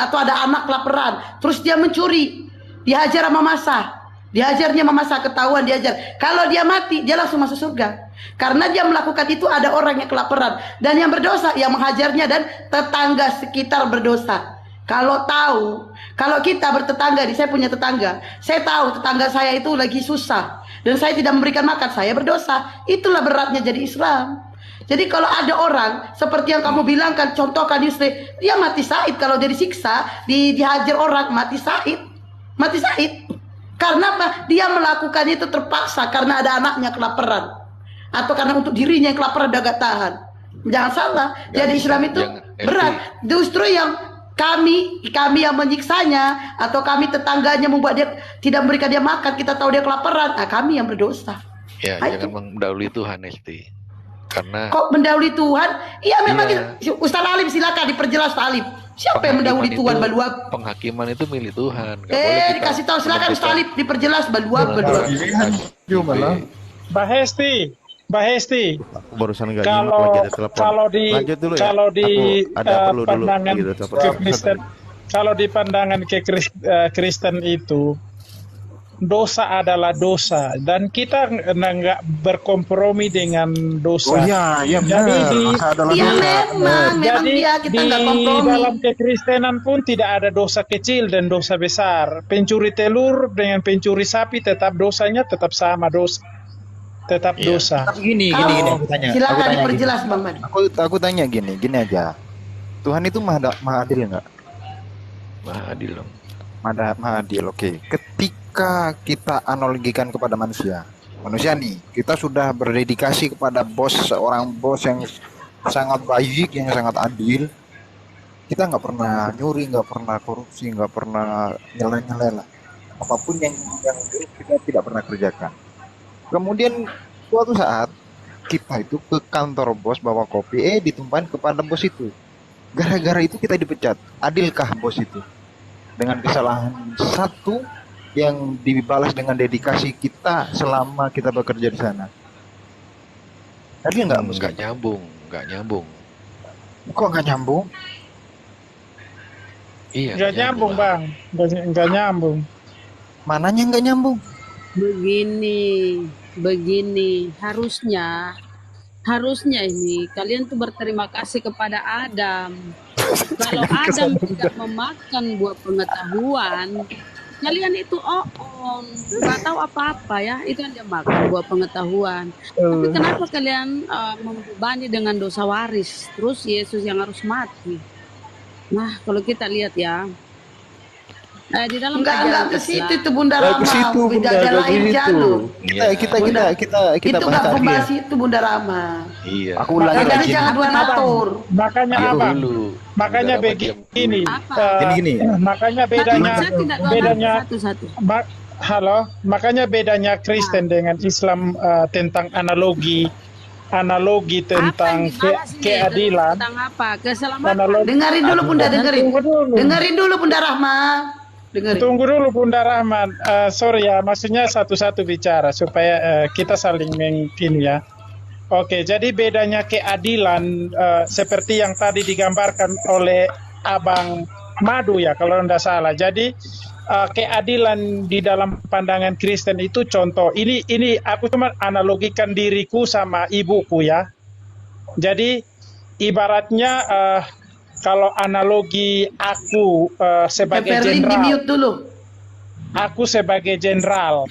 Speaker 5: atau ada anak kelaparan, terus dia mencuri, dihajar sama masa. Diajarnya masa ketahuan diajar. Kalau dia mati, dia langsung masuk surga. Karena dia melakukan itu ada orang yang kelaparan dan yang berdosa yang menghajarnya dan tetangga sekitar berdosa. Kalau kita bertetangga, saya punya tetangga, saya tahu tetangga saya itu lagi susah dan saya tidak memberikan makan, saya berdosa. Itulah beratnya jadi Islam. Jadi kalau ada orang seperti yang kamu bilang kan, contohkan Yusri, dia mati syahid kalau dia disiksa, dihajar orang, mati syahid. Karena apa? Dia melakukan itu terpaksa karena ada anaknya kelaparan. Atau karena untuk dirinya yang kelaparan udah gak tahan. Jangan salah. Jadi Islam itu berat. Justru yang kami yang menyiksanya atau kami tetangganya membuat dia tidak memberikan dia makan, kita tahu dia kelaparan, kami yang berdosa.
Speaker 3: Ya,
Speaker 5: Itu.
Speaker 3: jangan mendahului Tuhan, Esti. Karena
Speaker 5: Kok mendahului Tuhan? Iya memang
Speaker 3: Iya.
Speaker 5: Ustaz Alim silakan diperjelas Pak Alim. Siapa yang mendahului Tuhan? Baluap.
Speaker 3: Penghakiman itu milik Tuhan. Nggak boleh kita
Speaker 5: Dikasih tahu silakan Ustaz Alim diperjelas baluap.
Speaker 1: Mbak Hesti,
Speaker 2: Barusan nggak
Speaker 1: kalau
Speaker 2: nyimak lagi ada telepon. Lanjut dulu ya.
Speaker 1: kalau di
Speaker 2: Aku ada perlu dulu
Speaker 1: pandangan
Speaker 2: gitu, telepon.
Speaker 1: ke Kristen, kalau di pandangan Kristen itu dosa adalah dosa dan kita nggak berkompromi dengan dosa.
Speaker 6: Iya
Speaker 1: Jadi
Speaker 5: Memang
Speaker 1: jadi
Speaker 5: dia kita
Speaker 1: di
Speaker 5: nggak kompromi.
Speaker 1: dalam kekristenan pun tidak ada dosa kecil dan dosa besar. Pencuri telur dengan pencuri sapi tetap dosanya tetap sama dosa. Tetap dosa.
Speaker 6: Gini aku tanya.
Speaker 5: Silakan
Speaker 6: gini.
Speaker 5: diperjelas Bang Madi.
Speaker 6: Aku tanya gini aja. Tuhan itu maha adil nggak?
Speaker 3: Maha adil dong.
Speaker 6: Maha adil, oke. Ketika kita analogikan kepada manusia nih, kita sudah berdedikasi kepada seorang bos yang sangat baik, yang sangat adil. Kita nggak pernah nyuri, nggak pernah korupsi, nggak pernah nyela-nyela. Apapun yang buruk kita tidak pernah kerjakan. Kemudian suatu saat kita itu ke kantor bos bawa kopi, ditumpahin kepada bos itu. Gara-gara itu kita dipecat. Adilkah bos itu? Dengan kesalahan satu yang dibalas dengan dedikasi kita selama kita bekerja di sana. Adil nggak bos?
Speaker 3: Nggak nyambung.
Speaker 6: Kok nggak nyambung?
Speaker 3: Iya.
Speaker 1: Nggak nyambung Bang, nggak nyambung.
Speaker 6: Mananya nggak nyambung?
Speaker 8: Begini, harusnya ini kalian tuh berterima kasih kepada Adam. Kalau Adam tidak memakan buah pengetahuan, kalian itu nggak tahu apa-apa ya, itu yang dia makan buah pengetahuan. Tapi kenapa kalian membebani dengan dosa waris? Terus Yesus yang harus mati. Nah, kalau kita lihat ya, di dalam
Speaker 5: Enggak ke situ itu Bunda
Speaker 6: Ke
Speaker 5: Rama,
Speaker 6: situ, Bunda,
Speaker 5: beda lain
Speaker 6: ke situ.
Speaker 5: jalur.
Speaker 6: Kita
Speaker 5: Itu
Speaker 6: bahas
Speaker 5: nggak
Speaker 6: lagi.
Speaker 5: membahas itu Bunda Rama.
Speaker 3: Iya.
Speaker 6: Aku ulangi
Speaker 5: Makanya
Speaker 6: lagi.
Speaker 5: jangan dua natur.
Speaker 1: Makanya
Speaker 3: Diam
Speaker 1: apa?
Speaker 3: dulu.
Speaker 1: Makanya
Speaker 3: Bunda Rama, diam
Speaker 1: begini.
Speaker 3: dulu.
Speaker 6: Gini.
Speaker 1: Makanya bedanya
Speaker 8: satu-satu.
Speaker 1: Halo, makanya bedanya Kristen dengan Islam tentang analogi tentang keadilan.
Speaker 8: Tentang apa? Keselamatan.
Speaker 5: Dengerin dulu Bunda, dengerin.
Speaker 1: Tunggu dulu.
Speaker 5: Dengerin dulu Bunda Rahma. Dengerin.
Speaker 1: Tunggu dulu Bunda Rahman. Sorry ya, maksudnya satu-satu bicara supaya kita saling mengini ya. Oke, jadi bedanya keadilan seperti yang tadi digambarkan oleh Abang Madu ya, kalau tidak salah. Jadi keadilan di dalam pandangan Kristen itu contoh. Ini aku cuma analogikan diriku sama ibuku ya. Jadi ibaratnya kalau analogi aku sebagai
Speaker 5: Perlin di
Speaker 1: jenderal,
Speaker 5: mute dulu.
Speaker 1: aku sebagai jenderal,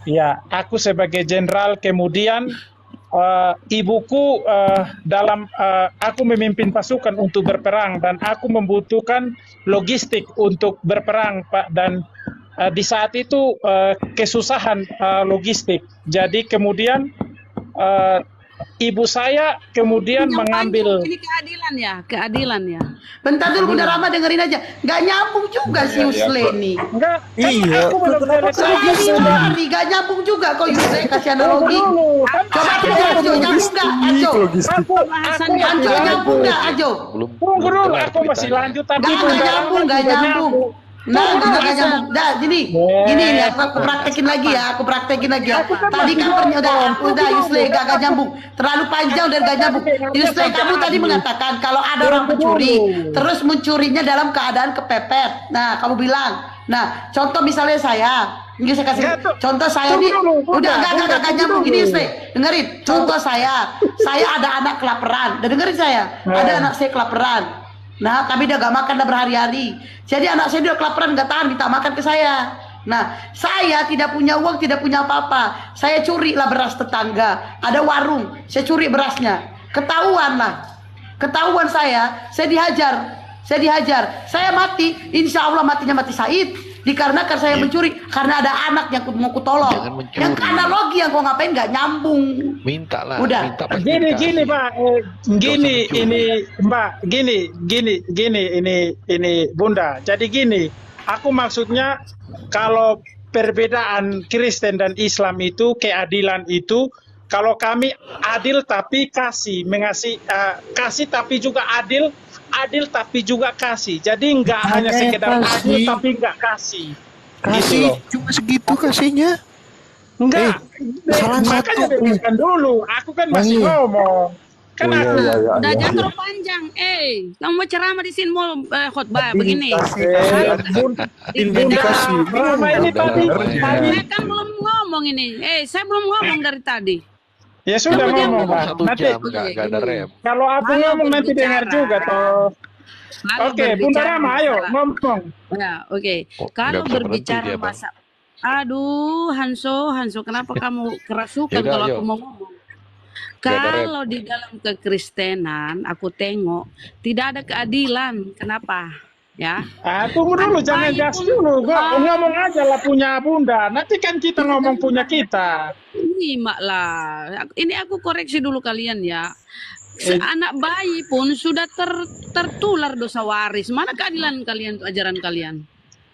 Speaker 1: ya, aku sebagai jenderal, kemudian ibuku aku memimpin pasukan untuk berperang dan aku membutuhkan logistik untuk berperang, Pak, dan di saat itu kesusahan logistik. Jadi kemudian ibu saya kemudian
Speaker 8: Yang
Speaker 1: mengambil.
Speaker 8: panjang ini keadilan ya.
Speaker 5: Bentar dulu Bunda Rama, dengerin aja. Gak nyambung juga si Yusle nih.
Speaker 1: Enggak,
Speaker 6: Iya,
Speaker 1: aku belum selesai.
Speaker 5: Sorry, gak nyambung juga kok Yusle kasih analogi. Coba kita Ajo, nyambung gak Ajo?
Speaker 8: Pembahasannya
Speaker 5: Ajo nyambung gak Ajo?
Speaker 3: Belum
Speaker 1: Tunggu dulu,
Speaker 3: kelar
Speaker 1: aku masih
Speaker 3: ceritanya.
Speaker 1: lanjut tadi.
Speaker 5: Gak nyambung. Nah, gak nyambung. Nah, gini nih, aku praktekin lagi ya. Tadi kan udah Yusle gak nyambung. Terlalu panjang dan gak nyambung. Yusle, kamu tadi mengatakan kalau ada orang pencuri, terus mencurinya dalam keadaan kepepet. Nah, kamu bilang, nah, contoh misalnya saya. Ini saya kasih contoh saya nih. Udah gak nyambung gini Yusle. Dengerin, contoh saya ada anak kelaparan. Dan dengerin saya, ada anak saya kelaparan. Nah, kami udah gak makan dah berhari-hari. Jadi anak saya udah kelaparan, gak tahan, minta makan ke saya. Nah, saya tidak punya uang, tidak punya apa-apa. Saya curi lah beras tetangga. Ada warung, saya curi berasnya. Ketahuan saya dihajar. Saya mati, insya Allah matinya mati syahid. Dikarenakan saya mencuri, karena ada anak yang mau kutolong.
Speaker 3: Jangan mencuri.
Speaker 5: Yang analogi yang kau ngapain gak nyambung.
Speaker 3: Minta lah,
Speaker 5: Udah.
Speaker 3: minta pasti
Speaker 1: Gini
Speaker 3: dikasih.
Speaker 1: Pak, ini Bunda. Jadi gini, aku maksudnya kalau perbedaan Kristen dan Islam itu, keadilan itu, kalau kami adil tapi mengasihi, kasih tapi juga adil tapi juga kasih. Jadi enggak hanya sekedar adil tapi enggak kasih.
Speaker 6: Kasih cuma segitu kasihnya.
Speaker 1: Enggak.
Speaker 6: salah
Speaker 1: Makanya
Speaker 6: satu.
Speaker 1: dengarkan dulu. Aku kan masih ngomong. Kan aku
Speaker 8: Udah jangan terlalu panjang. Kamu mau ceramah di sini mau khotbah begini.
Speaker 1: Rama ini tadi
Speaker 8: Saya kan belum ngomong ini. Saya belum ngomong dari tadi.
Speaker 1: ya sudah
Speaker 8: Kamu diam
Speaker 1: ngomong
Speaker 8: dulu.
Speaker 1: Pak.
Speaker 3: 1
Speaker 1: Nanti
Speaker 3: jam gak ada rem.
Speaker 1: kalau aku
Speaker 8: Lalu
Speaker 1: ngomong nanti
Speaker 8: berbicara.
Speaker 1: dengar juga toh.
Speaker 8: Lalu
Speaker 1: Oke, Bunda
Speaker 8: berbicara
Speaker 1: Rama, ayo
Speaker 8: masalah-
Speaker 1: ngomong.
Speaker 8: Ya, oke.
Speaker 3: Oh,
Speaker 8: Kalau
Speaker 3: nggak bisa
Speaker 8: berbicara
Speaker 3: berhenti dia, Bang.
Speaker 8: masa, aduh, Hanso, kenapa kamu kerasukan
Speaker 3: Yaudah,
Speaker 8: kalau
Speaker 3: ayo.
Speaker 8: aku mau ngomong?
Speaker 3: Nggak ada rem.
Speaker 8: Kalau di dalam kekristenan, aku tengok tidak ada keadilan. Kenapa? Ya,
Speaker 1: Tunggu dulu, jangan gas dulu. Ngomong aja lah punya Bunda. Nanti kan kita ngomong punya kita.
Speaker 8: nyimak lah. Ini aku koreksi dulu kalian ya. Anak bayi pun sudah tertular dosa waris. Mana keadilan kalian, ajaran kalian?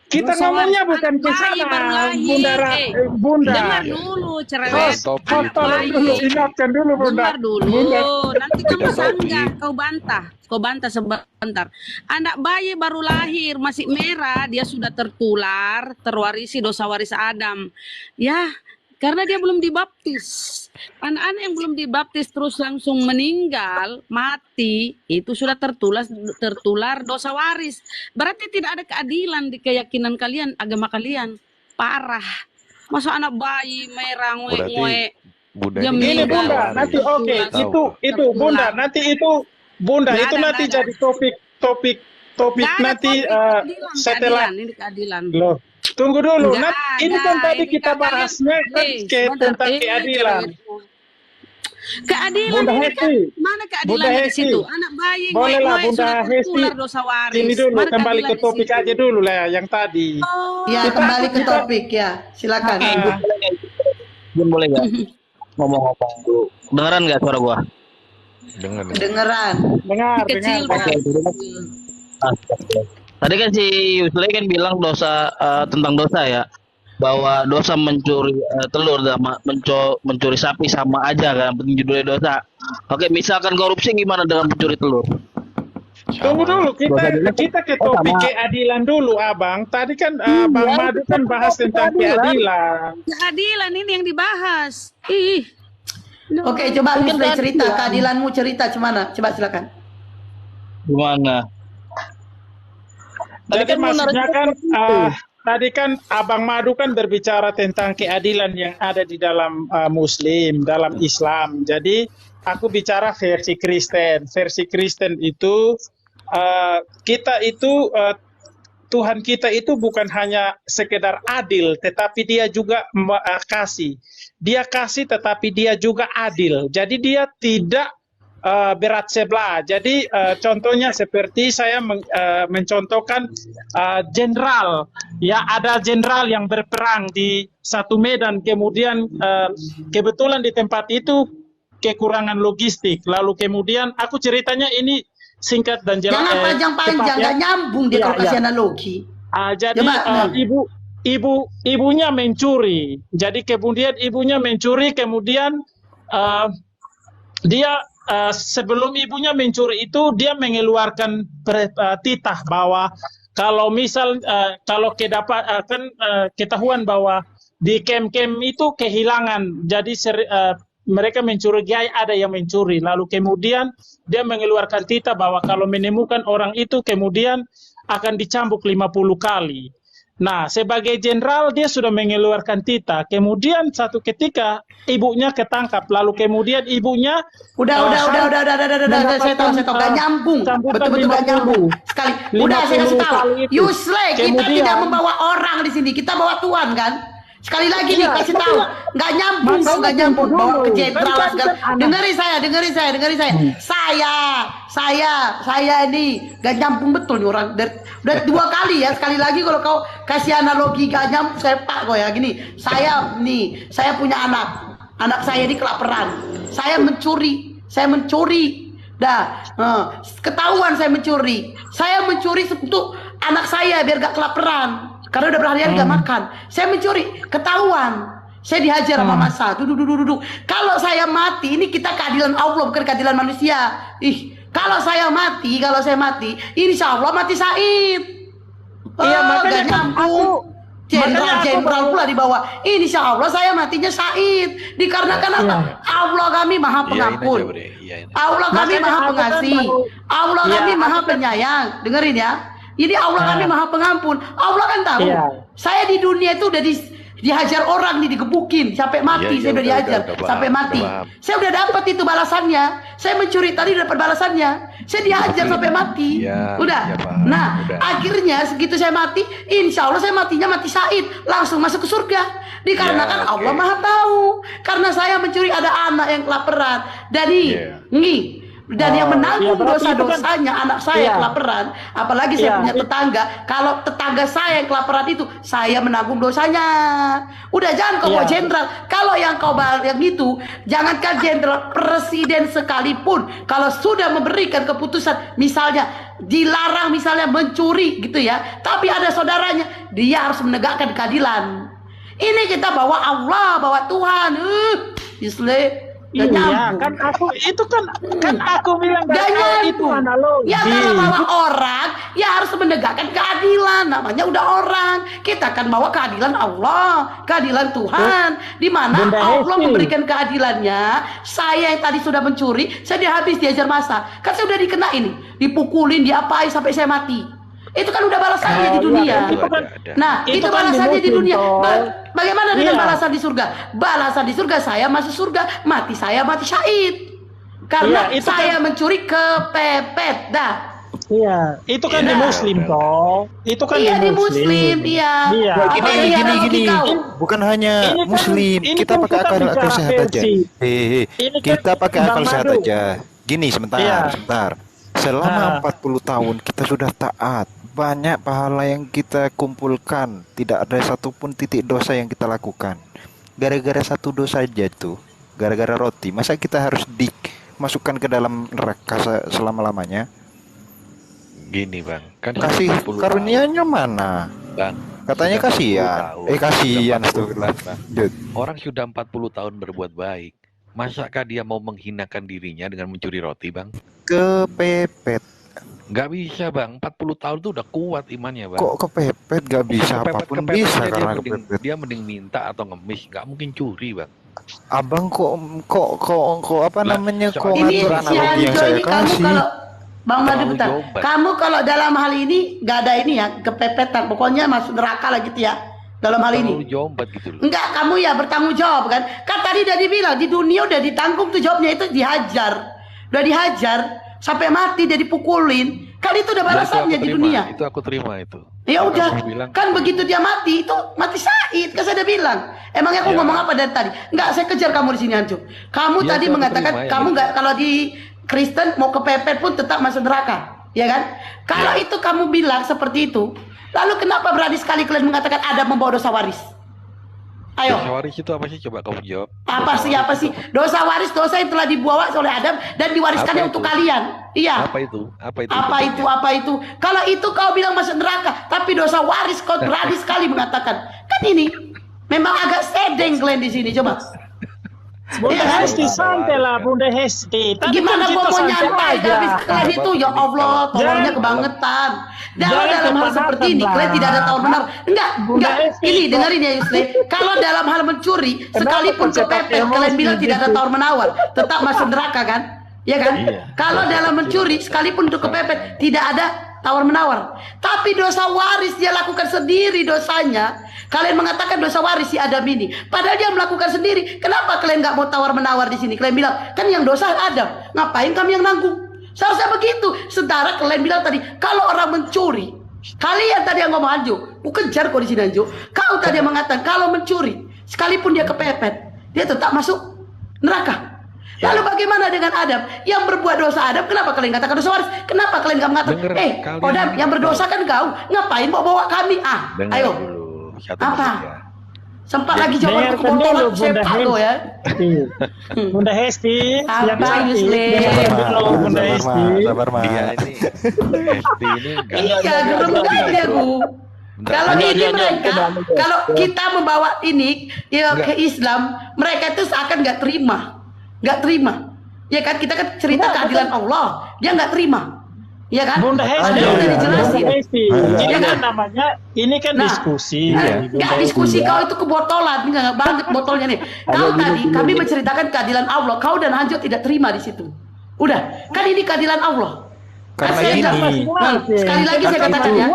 Speaker 1: Kita
Speaker 8: Dosa
Speaker 1: ngomongnya
Speaker 8: waris
Speaker 1: bukan
Speaker 8: anak
Speaker 1: ke
Speaker 8: bayi
Speaker 1: sana,
Speaker 8: baru lahir.
Speaker 1: Bunda.
Speaker 8: Dengar dulu cerewet.
Speaker 3: Host,
Speaker 8: Anak
Speaker 1: Tolong dulu,
Speaker 8: bayi.
Speaker 1: ingatkan dulu Bunda.
Speaker 8: Dengar dulu.
Speaker 1: Bunda.
Speaker 8: Nanti kamu
Speaker 3: Tidak
Speaker 8: sanggah,
Speaker 3: topik.
Speaker 8: kau bantah sebentar. Anak bayi baru lahir masih merah, dia sudah tertular, terwarisi dosa waris Adam. Ya, karena dia belum dibaptis. Anak-anak yang belum dibaptis terus langsung meninggal, mati, itu sudah tertular dosa waris. Berarti tidak ada keadilan di keyakinan kalian, agama kalian. Parah. Masa anak bayi merah ngwe-ngwe.
Speaker 3: Bunda
Speaker 8: Dia
Speaker 3: ini
Speaker 1: Gini
Speaker 8: meninggal.
Speaker 1: Bunda,
Speaker 3: waris.
Speaker 1: nanti oke,
Speaker 3: Tahu.
Speaker 1: itu Bunda, nanti itu Bunda,
Speaker 8: Nggak
Speaker 1: itu
Speaker 8: ada,
Speaker 1: nanti
Speaker 8: nggak ada.
Speaker 1: jadi topik
Speaker 8: Nggak ada
Speaker 1: nanti
Speaker 8: topik keadilan,
Speaker 1: setelah.
Speaker 8: keadilan, ini keadilan.
Speaker 1: Loh, tunggu dulu.
Speaker 8: Nggak
Speaker 1: Ini
Speaker 8: ada,
Speaker 1: kan tadi
Speaker 8: ini
Speaker 1: kita
Speaker 8: kalian-
Speaker 1: bahasnya kan
Speaker 8: sebentar.
Speaker 1: tentang keadilan.
Speaker 8: Keadilan
Speaker 1: Bunda
Speaker 8: ini kan
Speaker 1: Hesti,
Speaker 8: mana
Speaker 1: Bunda
Speaker 8: keadilannya di
Speaker 1: Hesti.
Speaker 8: situ? Anak bayi
Speaker 1: Boleh lah
Speaker 8: ngwe-ngwe
Speaker 1: Bunda
Speaker 8: sudah
Speaker 1: Hesti.
Speaker 8: tertular dosa waris.
Speaker 1: Ini dulu
Speaker 8: Mana
Speaker 1: kembali ke
Speaker 8: keadilan di
Speaker 1: topik
Speaker 8: situ?
Speaker 1: aja dulu lah yang tadi.
Speaker 8: Oh,
Speaker 5: Ya, kembali ke topik ya. Silakan.
Speaker 7: Gun boleh gak ngomong-ngomong dulu? Dengeran gak suara gua?
Speaker 3: Dengan
Speaker 5: Dengeran.
Speaker 1: Dengar,
Speaker 8: kecil
Speaker 1: dengar.
Speaker 8: Bang.
Speaker 7: Tadi kan si Yusle kan bilang dosa tentang dosa ya, bahwa dosa mencuri telur sama mencuri sapi sama aja kan, penting judulnya dosa. Oke, misalkan korupsi gimana dengan mencuri telur?
Speaker 1: Tunggu dulu, kita ke topik keadilan dulu, Abang. Tadi kan Bang Madu kan bahas tentang keadilan.
Speaker 8: Keadilan ini yang dibahas. Ih, No,
Speaker 5: Oke, coba
Speaker 7: Mungkin
Speaker 5: Yusle
Speaker 7: tadi
Speaker 5: cerita
Speaker 7: ya.
Speaker 5: keadilanmu, cerita gimana? Coba silakan.
Speaker 7: Gimana? Tadi
Speaker 1: Jadi
Speaker 7: kan mau
Speaker 1: maksudnya
Speaker 7: narasi
Speaker 1: kan
Speaker 7: seperti itu.
Speaker 1: tadi kan Abang Madu kan berbicara tentang keadilan yang ada di dalam Muslim, dalam Islam. Jadi aku bicara versi Kristen. Versi Kristen itu kita itu Tuhan kita itu bukan hanya sekedar adil, tetapi dia juga kasih. Dia kasih tetapi dia juga adil. Jadi dia tidak berat sebelah. Jadi contohnya seperti saya mencontohkan jenderal, ya ada jenderal yang berperang di satu medan, kemudian kebetulan di tempat itu kekurangan logistik. Lalu kemudian aku ceritanya ini singkat dan jelas.
Speaker 5: Jangan panjang-panjang, nggak nyambung dia
Speaker 1: Iya,
Speaker 5: kalau kasih
Speaker 1: iya.
Speaker 5: analogi.
Speaker 1: Jadi
Speaker 5: Coba,
Speaker 1: ibunya mencuri. Jadi kemudian ibunya mencuri, kemudian dia sebelum ibunya mencuri itu dia mengeluarkan titah bahwa kalau misal kalau ketahuan bahwa di kem-kem itu kehilangan, jadi mereka mencurigai ada yang mencuri. Lalu kemudian dia mengeluarkan titah bahwa kalau menemukan orang itu kemudian akan dicambuk 50 kali. Nah, sebagai jenderal dia sudah mengeluarkan titah. Kemudian satu ketika ibunya ketangkap, lalu kemudian ibunya
Speaker 5: udah, saya tahu, nggak nyambung, betul-betul nggak nyambung. Sekali, udah saya kasih tahu, Yusle, kita tidak membawa orang di sini, kita bawa Tuhan kan. Sekali lagi nih kasih tahu, nggak nyambung, nggak nyambung. Bawa ke jenderal, dengerin saya. Saya ini nggak nyambung betul nih orang. Udah 2 kali ya, sekali lagi kalau kau kasih analogi nggak nyambung, saya pak kok ya gini. Saya punya anak saya ini kelaparan. Saya mencuri. Ketahuan saya mencuri. Saya mencuri untuk anak saya biar gak kelaparan. Karena udah berhari-hari gak makan. Saya mencuri, ketahuan. Saya dihajar sama masa. Duduk. Kalau saya mati, ini kita keadilan Allah, bukan keadilan manusia. Kalau saya mati, insya Allah mati Said.
Speaker 1: Iya, makanya
Speaker 5: gak nyambung. Jenderal pula di bawah. Insya Allah saya matinya Said. Dikarenakan apa? Allah kami maha pengampun. Allah kami maha pengasih. Allah kami maha penyayang. Dengerin ya. Jadi Allah kami maha pengampun. Allah kan tahu. Saya di dunia itu udah dihajar orang nih, digebukin sampai mati. Saya udah dihajar sampai mati. Saya udah dapat itu balasannya. Saya mencuri tadi dapat balasannya. Saya dihajar sampai mati. Udah. Nah, akhirnya segitu saya mati, insya Allah saya matinya mati Said, langsung masuk ke surga. Dikarenakan Allah maha tahu. Karena saya mencuri ada anak yang kelaparan. Dan yang menanggung dosa-dosanya anak saya yang kelaparan, apalagi saya punya tetangga. Kalau tetangga saya yang kelaparan itu, saya menanggung dosanya. Udah, jangan kau bawa jenderal. Kalau yang kau bawa yang itu, jangankan jenderal, presiden sekalipun kalau sudah memberikan keputusan, misalnya dilarang misalnya mencuri gitu ya, tapi ada saudaranya, dia harus menegakkan keadilan. Ini kita bawa Allah, bawa Tuhan. Isle.
Speaker 1: Iya, kan aku bilang itu analogi.
Speaker 5: Ya kalau bawa orang, ya harus menegakkan keadilan. Namanya udah orang. Kita akan bawa keadilan Allah, keadilan Tuhan. Di mana Allah memberikan keadilannya. Saya yang tadi sudah mencuri, saya dihajar masa. Kan saya udah dikena ini, dipukulin, diapain sampai saya mati. Itu kan udah balasannya di dunia. Itu balasannya di dunia. Bagaimana dengan balasan di surga? Balasan di surga, saya masuk surga, mati saya mati syahid. Karena saya mencuri kepepet.
Speaker 1: Iya, itu kan di Muslim toh. Itu kan
Speaker 5: di Muslim.
Speaker 6: Gini. Bukan hanya Muslim, kita pakai akal sehat aja. Kita pakai akal sehat aja. Gini, sebentar. Selama 40 tahun kita sudah taat. Banyak pahala yang kita kumpulkan. Tidak ada satupun titik dosa yang kita lakukan. Gara-gara satu dosa aja tuh, gara-gara roti, masa kita harus dimasukkan ke dalam neraka selama-lamanya?
Speaker 3: Gini bang, kan
Speaker 6: kasih karunia-Nya mana?
Speaker 3: Bang,
Speaker 6: katanya kasihan. Kasihan tuh.
Speaker 3: Orang sudah 40 tahun berbuat baik. Masakah dia mau menghinakan dirinya dengan mencuri roti, bang?
Speaker 6: Kepepet.
Speaker 3: Nggak bisa, bang. 40 tahun tuh udah kuat imannya, bang.
Speaker 6: Kok kepepet? Gak bisa, apapun bisa karena
Speaker 3: dia mending minta atau ngemis. Nggak mungkin curi, bang.
Speaker 6: Abang kok apa
Speaker 3: Lah,
Speaker 6: namanya
Speaker 3: coba
Speaker 6: kok
Speaker 5: Ini
Speaker 6: ngatur
Speaker 5: si
Speaker 6: analogi yang
Speaker 5: Anjo
Speaker 6: saya
Speaker 5: ini kamu
Speaker 6: kasih?
Speaker 5: kalau Bang Madu
Speaker 3: terlalu
Speaker 5: bentar.
Speaker 3: jombat.
Speaker 5: Kamu kalau dalam hal ini nggak ada ini ya kepepetan. Pokoknya masuk neraka lah gitu ya. Dalam hal
Speaker 3: Terlalu
Speaker 5: ini.
Speaker 3: jombat gitu loh.
Speaker 5: Enggak, kamu ya bertanggung jawab kan. Kan tadi udah dibilang di dunia udah ditanggung tuh jawabnya itu dihajar. Udah dihajar sampai mati dia dipukulin. Kan itu udah
Speaker 3: Nah, itu
Speaker 5: balasannya
Speaker 3: aku
Speaker 5: di
Speaker 3: terima,
Speaker 5: dunia.
Speaker 3: itu aku terima itu.
Speaker 5: Ya
Speaker 3: Kalau
Speaker 5: udah,
Speaker 3: kamu bilang,
Speaker 5: kan begitu dia mati itu mati syahid. Kan saya udah bilang. Emangnya aku
Speaker 3: Ya.
Speaker 5: ngomong apa dari tadi? Enggak, saya kejar kamu di sini Anjo. Kamu
Speaker 3: Ya,
Speaker 5: tadi
Speaker 3: itu aku
Speaker 5: mengatakan
Speaker 3: terima, ya,
Speaker 5: kamu
Speaker 3: gitu.
Speaker 5: nggak kalau di Kristen mau kepepet pun tetap masuk neraka, ya kan? Kalau
Speaker 3: Ya.
Speaker 5: itu kamu bilang seperti itu, lalu kenapa berani sekali kalian mengatakan Adam membawa dosa waris? Ayo.
Speaker 3: dosa waris itu apa sih? Coba kamu jawab.
Speaker 5: Apa
Speaker 3: Dosa
Speaker 5: sih
Speaker 3: waris
Speaker 5: apa sih?
Speaker 3: itu apa?
Speaker 5: Dosa waris dosa yang telah dibawa oleh Adam dan diwariskannya
Speaker 3: Apa
Speaker 5: untuk
Speaker 3: itu?
Speaker 5: kalian. Iya.
Speaker 3: Apa itu? Apa itu?
Speaker 5: Apa
Speaker 3: bentuknya?
Speaker 5: itu? Apa itu? Kalau itu kau bilang masuk neraka, tapi dosa waris kau berani sekali mengatakan. Kan ini memang agak sedeng kalian di sini. Coba.
Speaker 1: Bunda
Speaker 5: Iya kan?
Speaker 1: Hesti santai lah Bunda Hesti. Tadi
Speaker 5: Gimana
Speaker 1: kan
Speaker 5: gua
Speaker 1: kita
Speaker 5: mau
Speaker 1: santai
Speaker 5: nyantai
Speaker 1: aja.
Speaker 5: habis kalian itu ya Allah tolongnya
Speaker 1: Jangan-
Speaker 5: kebangetan. Dalam
Speaker 1: jangan
Speaker 5: dalam hal
Speaker 1: kepanasan,
Speaker 5: seperti ini kalian
Speaker 1: Bang.
Speaker 5: tidak ada tawar menawar. Enggak,
Speaker 1: Bunda
Speaker 5: enggak.
Speaker 1: Esti,
Speaker 5: Ini
Speaker 1: kok-
Speaker 5: dengerin ya Yusle. Kalau dalam hal mencuri sekalipun
Speaker 1: kok cepat
Speaker 5: kepepet
Speaker 1: emosi
Speaker 5: kalian bilang tidak ada
Speaker 1: gitu?
Speaker 5: tawar menawar, tetap masuk neraka kan? Ya kan?
Speaker 3: Iya.
Speaker 5: Kalau dalam mencuri sekalipun untuk kepepet tidak ada tawar menawar. Tapi dosa waris dia lakukan sendiri dosanya. Kalian mengatakan dosa waris si Adam ini, padahal dia melakukan sendiri. Kenapa kalian nggak mau tawar menawar di sini? Kalian bilang kan yang dosa Adam, ngapain kami yang nanggung? Seharusnya begitu. Sementara kalian bilang tadi kalau orang mencuri, kalian tadi yang ngomong Anjo, ku kejar kok di sini Anjo. Kau tadi yang mengatakan kalau mencuri, sekalipun dia kepepet, dia tetap masuk neraka. Lalu bagaimana dengan Adam yang berbuat dosa? Adam, kenapa kalian katakan dosa waris? Kenapa kalian nggak mengatakan,
Speaker 3: Dengar, kalian
Speaker 5: Adam yang berdosa kan kau, ngapain bawa kami?
Speaker 3: Dengar
Speaker 5: Ayo,
Speaker 3: dulu satu
Speaker 5: Apa?
Speaker 3: menit ya.
Speaker 5: sempat lagi jawab
Speaker 1: Dengarkan
Speaker 5: kebotolan
Speaker 1: dulu, Bunda
Speaker 5: sepak lo ya.
Speaker 1: Hesti. Bunda Hesti,
Speaker 5: Apa,
Speaker 1: yang cantik.
Speaker 5: Yusle?
Speaker 1: Dengarkan dulu, Bunda
Speaker 6: Sabar,
Speaker 1: Hesti.
Speaker 6: Ma. Sabar, Ma.
Speaker 3: Dia ini Hesti ini enggak.
Speaker 5: Iya, gerem kali aku.
Speaker 3: Bentar.
Speaker 5: Kalau
Speaker 7: Lanjut,
Speaker 5: ini
Speaker 7: lanjut,
Speaker 5: mereka,
Speaker 7: lanjut.
Speaker 5: kalau kita membawa ini ya
Speaker 3: Enggak.
Speaker 5: ke Islam, mereka itu seakan nggak terima, nggak terima. Ya kan kita kan cerita keadilan Allah, dia nggak terima. Ya kan?
Speaker 1: Bunda Hesti,
Speaker 5: Padahal udah
Speaker 1: Bunda
Speaker 5: dijelasin.
Speaker 1: Hesti. Ini
Speaker 5: Iya
Speaker 1: kan
Speaker 5: kan?
Speaker 1: namanya, ini kan
Speaker 5: Nah,
Speaker 1: diskusi.
Speaker 5: Nggak
Speaker 1: Bunda
Speaker 5: diskusi
Speaker 1: Hesti.
Speaker 5: kau itu kebotolan, nggak banget botolnya nih. Kau tadi kami menceritakan keadilan Allah, kau dan Hanjo tidak terima di situ. Udah, kan ini keadilan Allah.
Speaker 6: Karena
Speaker 5: Saya
Speaker 6: ini
Speaker 5: nggak- sekali lagi saya katakan ya.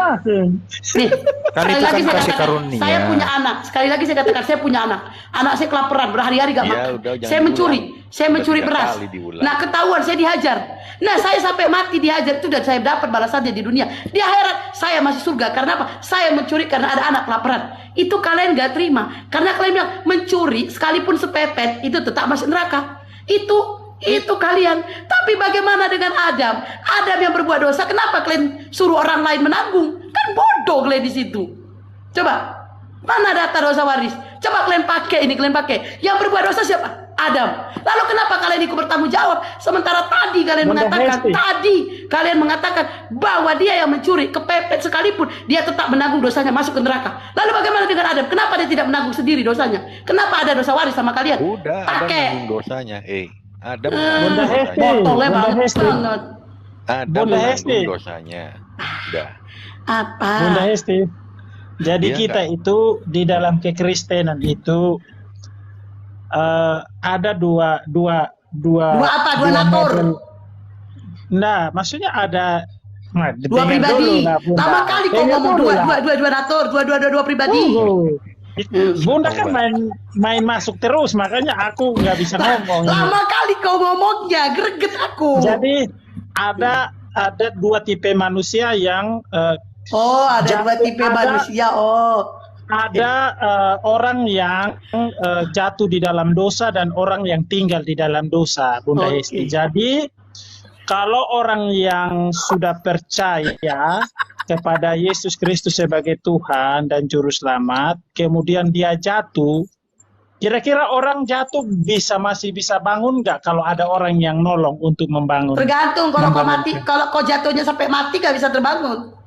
Speaker 5: Nih,
Speaker 6: Kan
Speaker 5: sekali
Speaker 6: itu
Speaker 5: lagi
Speaker 6: kan
Speaker 5: saya
Speaker 6: kasih
Speaker 5: katakan,
Speaker 6: karunia.
Speaker 5: saya punya anak. Sekali lagi saya katakan, saya punya anak. Anak saya kelaparan, berhari-hari gak
Speaker 3: Ya,
Speaker 5: makan.
Speaker 3: udah, jangan
Speaker 5: Saya mencuri,
Speaker 3: diulang.
Speaker 5: saya mencuri
Speaker 3: Udah 3
Speaker 5: beras.
Speaker 3: kali diulang.
Speaker 5: Nah, ketahuan saya dihajar. Nah, saya sampai mati dihajar itu dan saya dapat balasannya di dunia. Di akhirat saya masih surga karena apa? Saya mencuri karena ada anak kelaparan. Itu kalian gak terima karena kalian bilang mencuri sekalipun sepepet itu tetap masuk neraka. Itu kalian. Tapi bagaimana dengan Adam? Adam yang berbuat dosa, kenapa kalian suruh orang lain menanggung? Kan bodoh kalian di situ. Coba, mana data dosa waris? Coba kalian pakai ini, kalian pakai. Yang berbuat dosa siapa? Adam. Lalu kenapa kalian ikut bertanggung jawab? Sementara tadi kalian
Speaker 1: Bunda
Speaker 5: mengatakan,
Speaker 1: Hesti.
Speaker 5: kalian mengatakan bahwa dia yang mencuri, kepepet sekalipun, dia tetap menanggung dosanya masuk ke neraka. Lalu bagaimana dengan Adam? Kenapa dia tidak menanggung sendiri dosanya? Kenapa ada dosa waris sama kalian?
Speaker 3: Udah ada
Speaker 5: Pakai.
Speaker 3: menanggung dosanya. Adam
Speaker 1: Bunda
Speaker 3: menanggung
Speaker 1: Hesti.
Speaker 3: dosanya.
Speaker 5: Botolnya
Speaker 1: Bunda
Speaker 5: banget
Speaker 1: Hesti.
Speaker 5: banget.
Speaker 3: Adam
Speaker 1: Bunda
Speaker 3: menanggung
Speaker 1: Hesti.
Speaker 3: dosanya. Udah.
Speaker 5: Apa?
Speaker 1: Bunda Hesti. Jadi
Speaker 3: Iya,
Speaker 1: kita
Speaker 3: Kak.
Speaker 1: itu di dalam kekristenan itu ada dua
Speaker 5: Dua apa? Dua natur.
Speaker 1: model. Nah, maksudnya ada
Speaker 5: Dua
Speaker 1: dengar
Speaker 5: pribadi.
Speaker 1: dulu lah, Bunda.
Speaker 5: Lama kali kau
Speaker 1: Dengar
Speaker 5: ngomong
Speaker 1: dulu
Speaker 5: dua
Speaker 1: lah.
Speaker 5: natur, dua pribadi.
Speaker 1: Tunggu. Bunda kan main masuk terus, makanya aku nggak bisa ngomong.
Speaker 5: Lama kali kau ngomongnya, greget aku.
Speaker 1: Jadi ada dua tipe manusia yang
Speaker 5: Oh, ada dua tipe
Speaker 1: ada-
Speaker 5: manusia. Oh,
Speaker 1: ada orang yang jatuh di dalam dosa dan orang yang tinggal di dalam dosa, Bunda
Speaker 5: Oke.
Speaker 1: Hesti. Jadi kalau orang yang sudah percaya kepada Yesus Kristus sebagai Tuhan dan Juru Selamat, kemudian dia jatuh, kira-kira orang jatuh masih bisa bangun nggak kalau ada orang yang nolong untuk membangun?
Speaker 5: tergantung kalau kau
Speaker 1: Membangun.
Speaker 5: mati, kalau kau jatuhnya sampai mati gak bisa terbangun.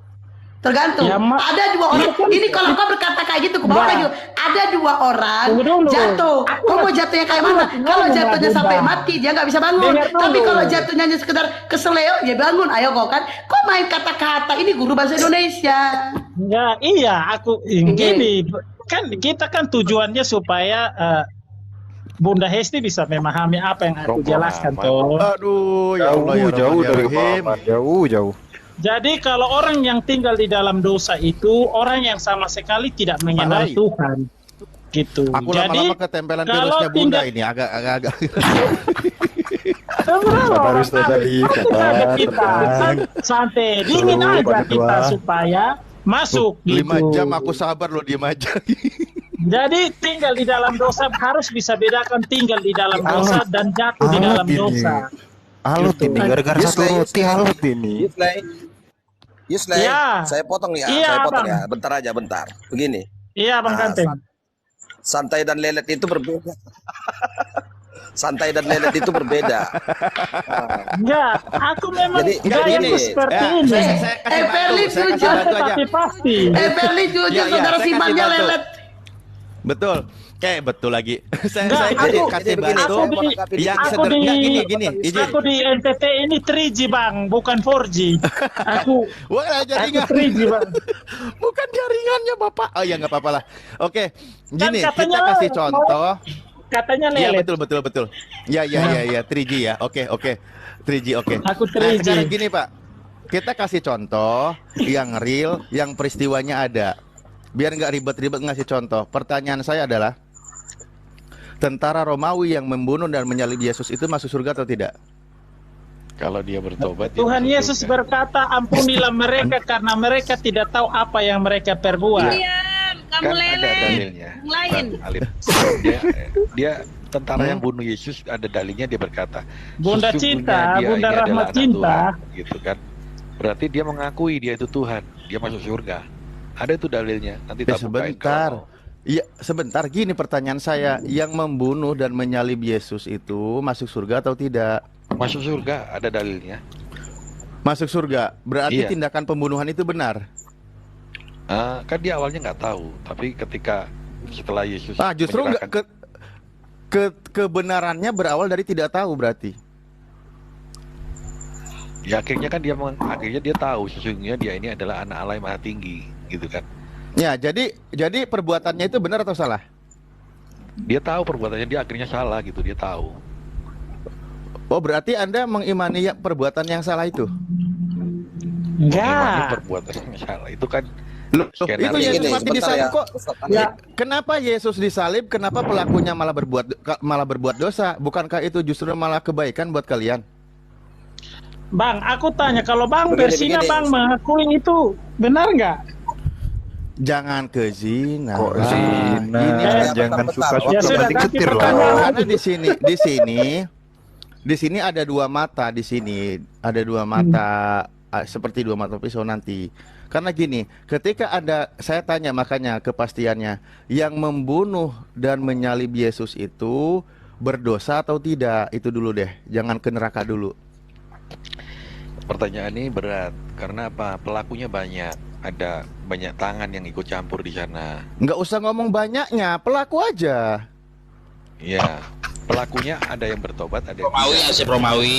Speaker 5: Tergantung.
Speaker 1: Ya,
Speaker 5: Ada dua orang. Ini kalau kau berkata kayak gitu, kau bawa lagi. Ada dua orang
Speaker 1: Tunggu dulu.
Speaker 5: jatuh. Kau mau jatuhnya kayak mana?
Speaker 1: Aku
Speaker 5: Kalau
Speaker 1: ngomong,
Speaker 5: jatuhnya
Speaker 1: Bunda.
Speaker 5: sampai mati dia nggak bisa bangun.
Speaker 1: Dengar dulu.
Speaker 5: Tapi kalau jatuhnya hanya sekedar keseleo, ya bangun. Ayo kau kan. Kau main kata-kata. Ini guru bahasa Indonesia.
Speaker 1: Ya, iya, aku gini kan kita kan tujuannya supaya Bunda Hesti bisa memahami apa yang aku
Speaker 3: Romo
Speaker 1: jelaskan
Speaker 3: amat.
Speaker 1: toh.
Speaker 2: Aduh, ya Allah ya
Speaker 6: Jauh
Speaker 2: Rahman ya
Speaker 6: dari
Speaker 2: Rahim.
Speaker 6: pemahaman, jauh.
Speaker 1: Jadi kalau orang yang tinggal di dalam dosa itu orang yang sama sekali tidak mengenal
Speaker 2: Baik.
Speaker 1: Tuhan. Gitu.
Speaker 2: Aku
Speaker 1: Jadi
Speaker 2: lama-lama ketempelan
Speaker 1: kalau
Speaker 2: virusnya Bunda
Speaker 1: tinggal-
Speaker 2: ini agak-agak.
Speaker 1: Sabar,
Speaker 6: Ustaz Ali,
Speaker 1: santai saja
Speaker 6: sabar,
Speaker 1: kita.
Speaker 6: tenang.
Speaker 1: Santai, dingin
Speaker 6: Suruh
Speaker 1: aja
Speaker 6: pada
Speaker 1: kita
Speaker 6: doa.
Speaker 1: supaya masuk gitu.
Speaker 2: 5 jam aku sabar loh, diem aja.
Speaker 1: Jadi tinggal di dalam dosa harus bisa bedakan tinggal di dalam dosa dan jatuh di dalam
Speaker 6: Ini.
Speaker 1: dosa.
Speaker 6: Alut
Speaker 1: Gitu.
Speaker 6: ini, gara-gara satu roti alut ini.
Speaker 10: Yusley,
Speaker 1: Iya.
Speaker 10: saya potong ya,
Speaker 1: Iya,
Speaker 10: saya potong
Speaker 1: Bang.
Speaker 10: ya. Bentar aja, bentar. Begini,
Speaker 1: Iya Bang Kanteng.
Speaker 10: santai dan lelet itu berbeda. Santai dan lelet itu berbeda.
Speaker 1: Enggak, aku memang
Speaker 10: Jadi, enggak,
Speaker 1: gayaku
Speaker 10: gini.
Speaker 1: seperti
Speaker 2: Ya,
Speaker 1: ini.
Speaker 2: saya kasih
Speaker 5: Perli
Speaker 2: bantu, saya kasih
Speaker 5: jujur,
Speaker 2: bantu aja.
Speaker 1: Tapi pasti.
Speaker 5: Perli jujur,
Speaker 2: Ya, ya,
Speaker 5: saudara
Speaker 2: saya
Speaker 5: simpannya
Speaker 2: kasih bantu.
Speaker 5: lelet.
Speaker 2: Betul. Betul lagi. saya
Speaker 1: Enggak,
Speaker 2: saya
Speaker 1: aku-
Speaker 2: kasih
Speaker 10: jadi
Speaker 2: bantu
Speaker 1: aku di-
Speaker 2: yang
Speaker 1: aku
Speaker 2: sederhana.
Speaker 1: di-
Speaker 2: Gini, izin.
Speaker 1: Aku di NTT ini 3G Bang, bukan 4G. Aku
Speaker 2: Wah, jaringan.
Speaker 1: 3G Bang.
Speaker 2: Bukan jaringannya Bapak. Oh ya, nggak apa-apa lah. Oke, gini,
Speaker 1: Kan katanya
Speaker 2: kita kasih contoh.
Speaker 1: Katanya
Speaker 2: Iya,
Speaker 1: lelet.
Speaker 2: betul. Ya, 3G ya. Oke. 3G, oke.
Speaker 1: Aku
Speaker 2: Nah,
Speaker 1: 3G.
Speaker 2: sekarang gini, Pak. Kita kasih contoh yang real, yang peristiwanya ada. Biar nggak ribet-ribet ngasih contoh. Pertanyaan saya adalah, tentara Romawi yang membunuh dan menyalib Yesus itu masuk surga atau tidak?
Speaker 3: Kalau dia bertobat, dia
Speaker 1: Tuhan
Speaker 3: masuk
Speaker 1: Yesus
Speaker 3: surga.
Speaker 1: berkata, ampunilah mereka karena mereka tidak tahu apa yang mereka perbuat.
Speaker 8: Diam, kamu
Speaker 3: Kan ada
Speaker 8: lele.
Speaker 3: dalilnya.
Speaker 8: Yang lain.
Speaker 3: Bang Alif. Dia tentara yang bunuh Yesus, ada dalilnya, dia berkata,
Speaker 1: Bunda
Speaker 3: "Sesungguhnya
Speaker 1: Cinta,
Speaker 3: dia
Speaker 1: Bunda
Speaker 3: ini adalah
Speaker 1: Rahmat
Speaker 3: anak
Speaker 1: Cinta."
Speaker 3: Tuhan," gitu kan. Berarti dia mengakui dia itu Tuhan, dia masuk surga. Ada itu dalilnya. Nanti tak bukain
Speaker 2: Sebentar.
Speaker 3: kalau mau.
Speaker 2: Iya, sebentar. Gini pertanyaan saya, yang membunuh dan menyalib Yesus itu masuk surga atau tidak?
Speaker 3: Masuk surga, ada dalilnya.
Speaker 2: Masuk surga. Berarti
Speaker 3: Iya.
Speaker 2: tindakan pembunuhan itu benar.
Speaker 3: Kan dia awalnya nggak tahu, tapi ketika setelah Yesus
Speaker 2: Justru nggak
Speaker 3: menyerahkan-
Speaker 2: kebenarannya berawal dari tidak tahu berarti.
Speaker 3: ya akhirnya kan akhirnya dia tahu sesungguhnya dia ini adalah anak Allah yang maha tinggi, gitu kan.
Speaker 2: Ya, jadi perbuatannya itu benar atau salah?
Speaker 3: Dia tahu perbuatannya, dia akhirnya salah gitu, dia tahu.
Speaker 2: Oh, berarti Anda mengimani perbuatan yang salah itu?
Speaker 3: Mengimani
Speaker 1: Enggak.
Speaker 3: perbuatan yang salah itu kan
Speaker 2: Loh,
Speaker 3: skenario.
Speaker 2: itu Yesus
Speaker 10: Gini,
Speaker 2: mati
Speaker 10: sebentar
Speaker 2: disalib
Speaker 10: ya.
Speaker 2: kok.
Speaker 10: Ustaz Ali.
Speaker 1: Ya,
Speaker 2: Kenapa Yesus disalib? Kenapa pelakunya malah berbuat dosa? Bukankah itu justru malah kebaikan buat kalian?
Speaker 1: Bang, aku tanya kalau Bang
Speaker 10: Begini,
Speaker 1: Bersina
Speaker 10: begini.
Speaker 1: Bang mengakui itu benar nggak?
Speaker 2: Jangan ke zina.
Speaker 6: Kok
Speaker 2: Lah,
Speaker 6: zina?
Speaker 2: ini
Speaker 6: Jangan
Speaker 10: bentar.
Speaker 6: suka-suka
Speaker 1: Ya sudah,
Speaker 6: banting
Speaker 1: nanti
Speaker 6: setir lah.
Speaker 1: pertanyaan.
Speaker 2: karena di sini ada dua mata, di sini ada dua mata, seperti dua mata pisau nanti. Karena gini, ketika saya tanya makanya kepastiannya, yang membunuh dan menyalib Yesus itu berdosa atau tidak? Itu dulu deh, jangan ke neraka dulu.
Speaker 3: Pertanyaan ini berat karena apa? Pelakunya banyak, ada banyak tangan yang ikut campur di sana.
Speaker 2: Nggak usah ngomong banyaknya, pelaku aja.
Speaker 3: Ya, pelakunya ada yang bertobat, ada yang
Speaker 11: Romawi
Speaker 3: tidak.
Speaker 11: ya si Romawi.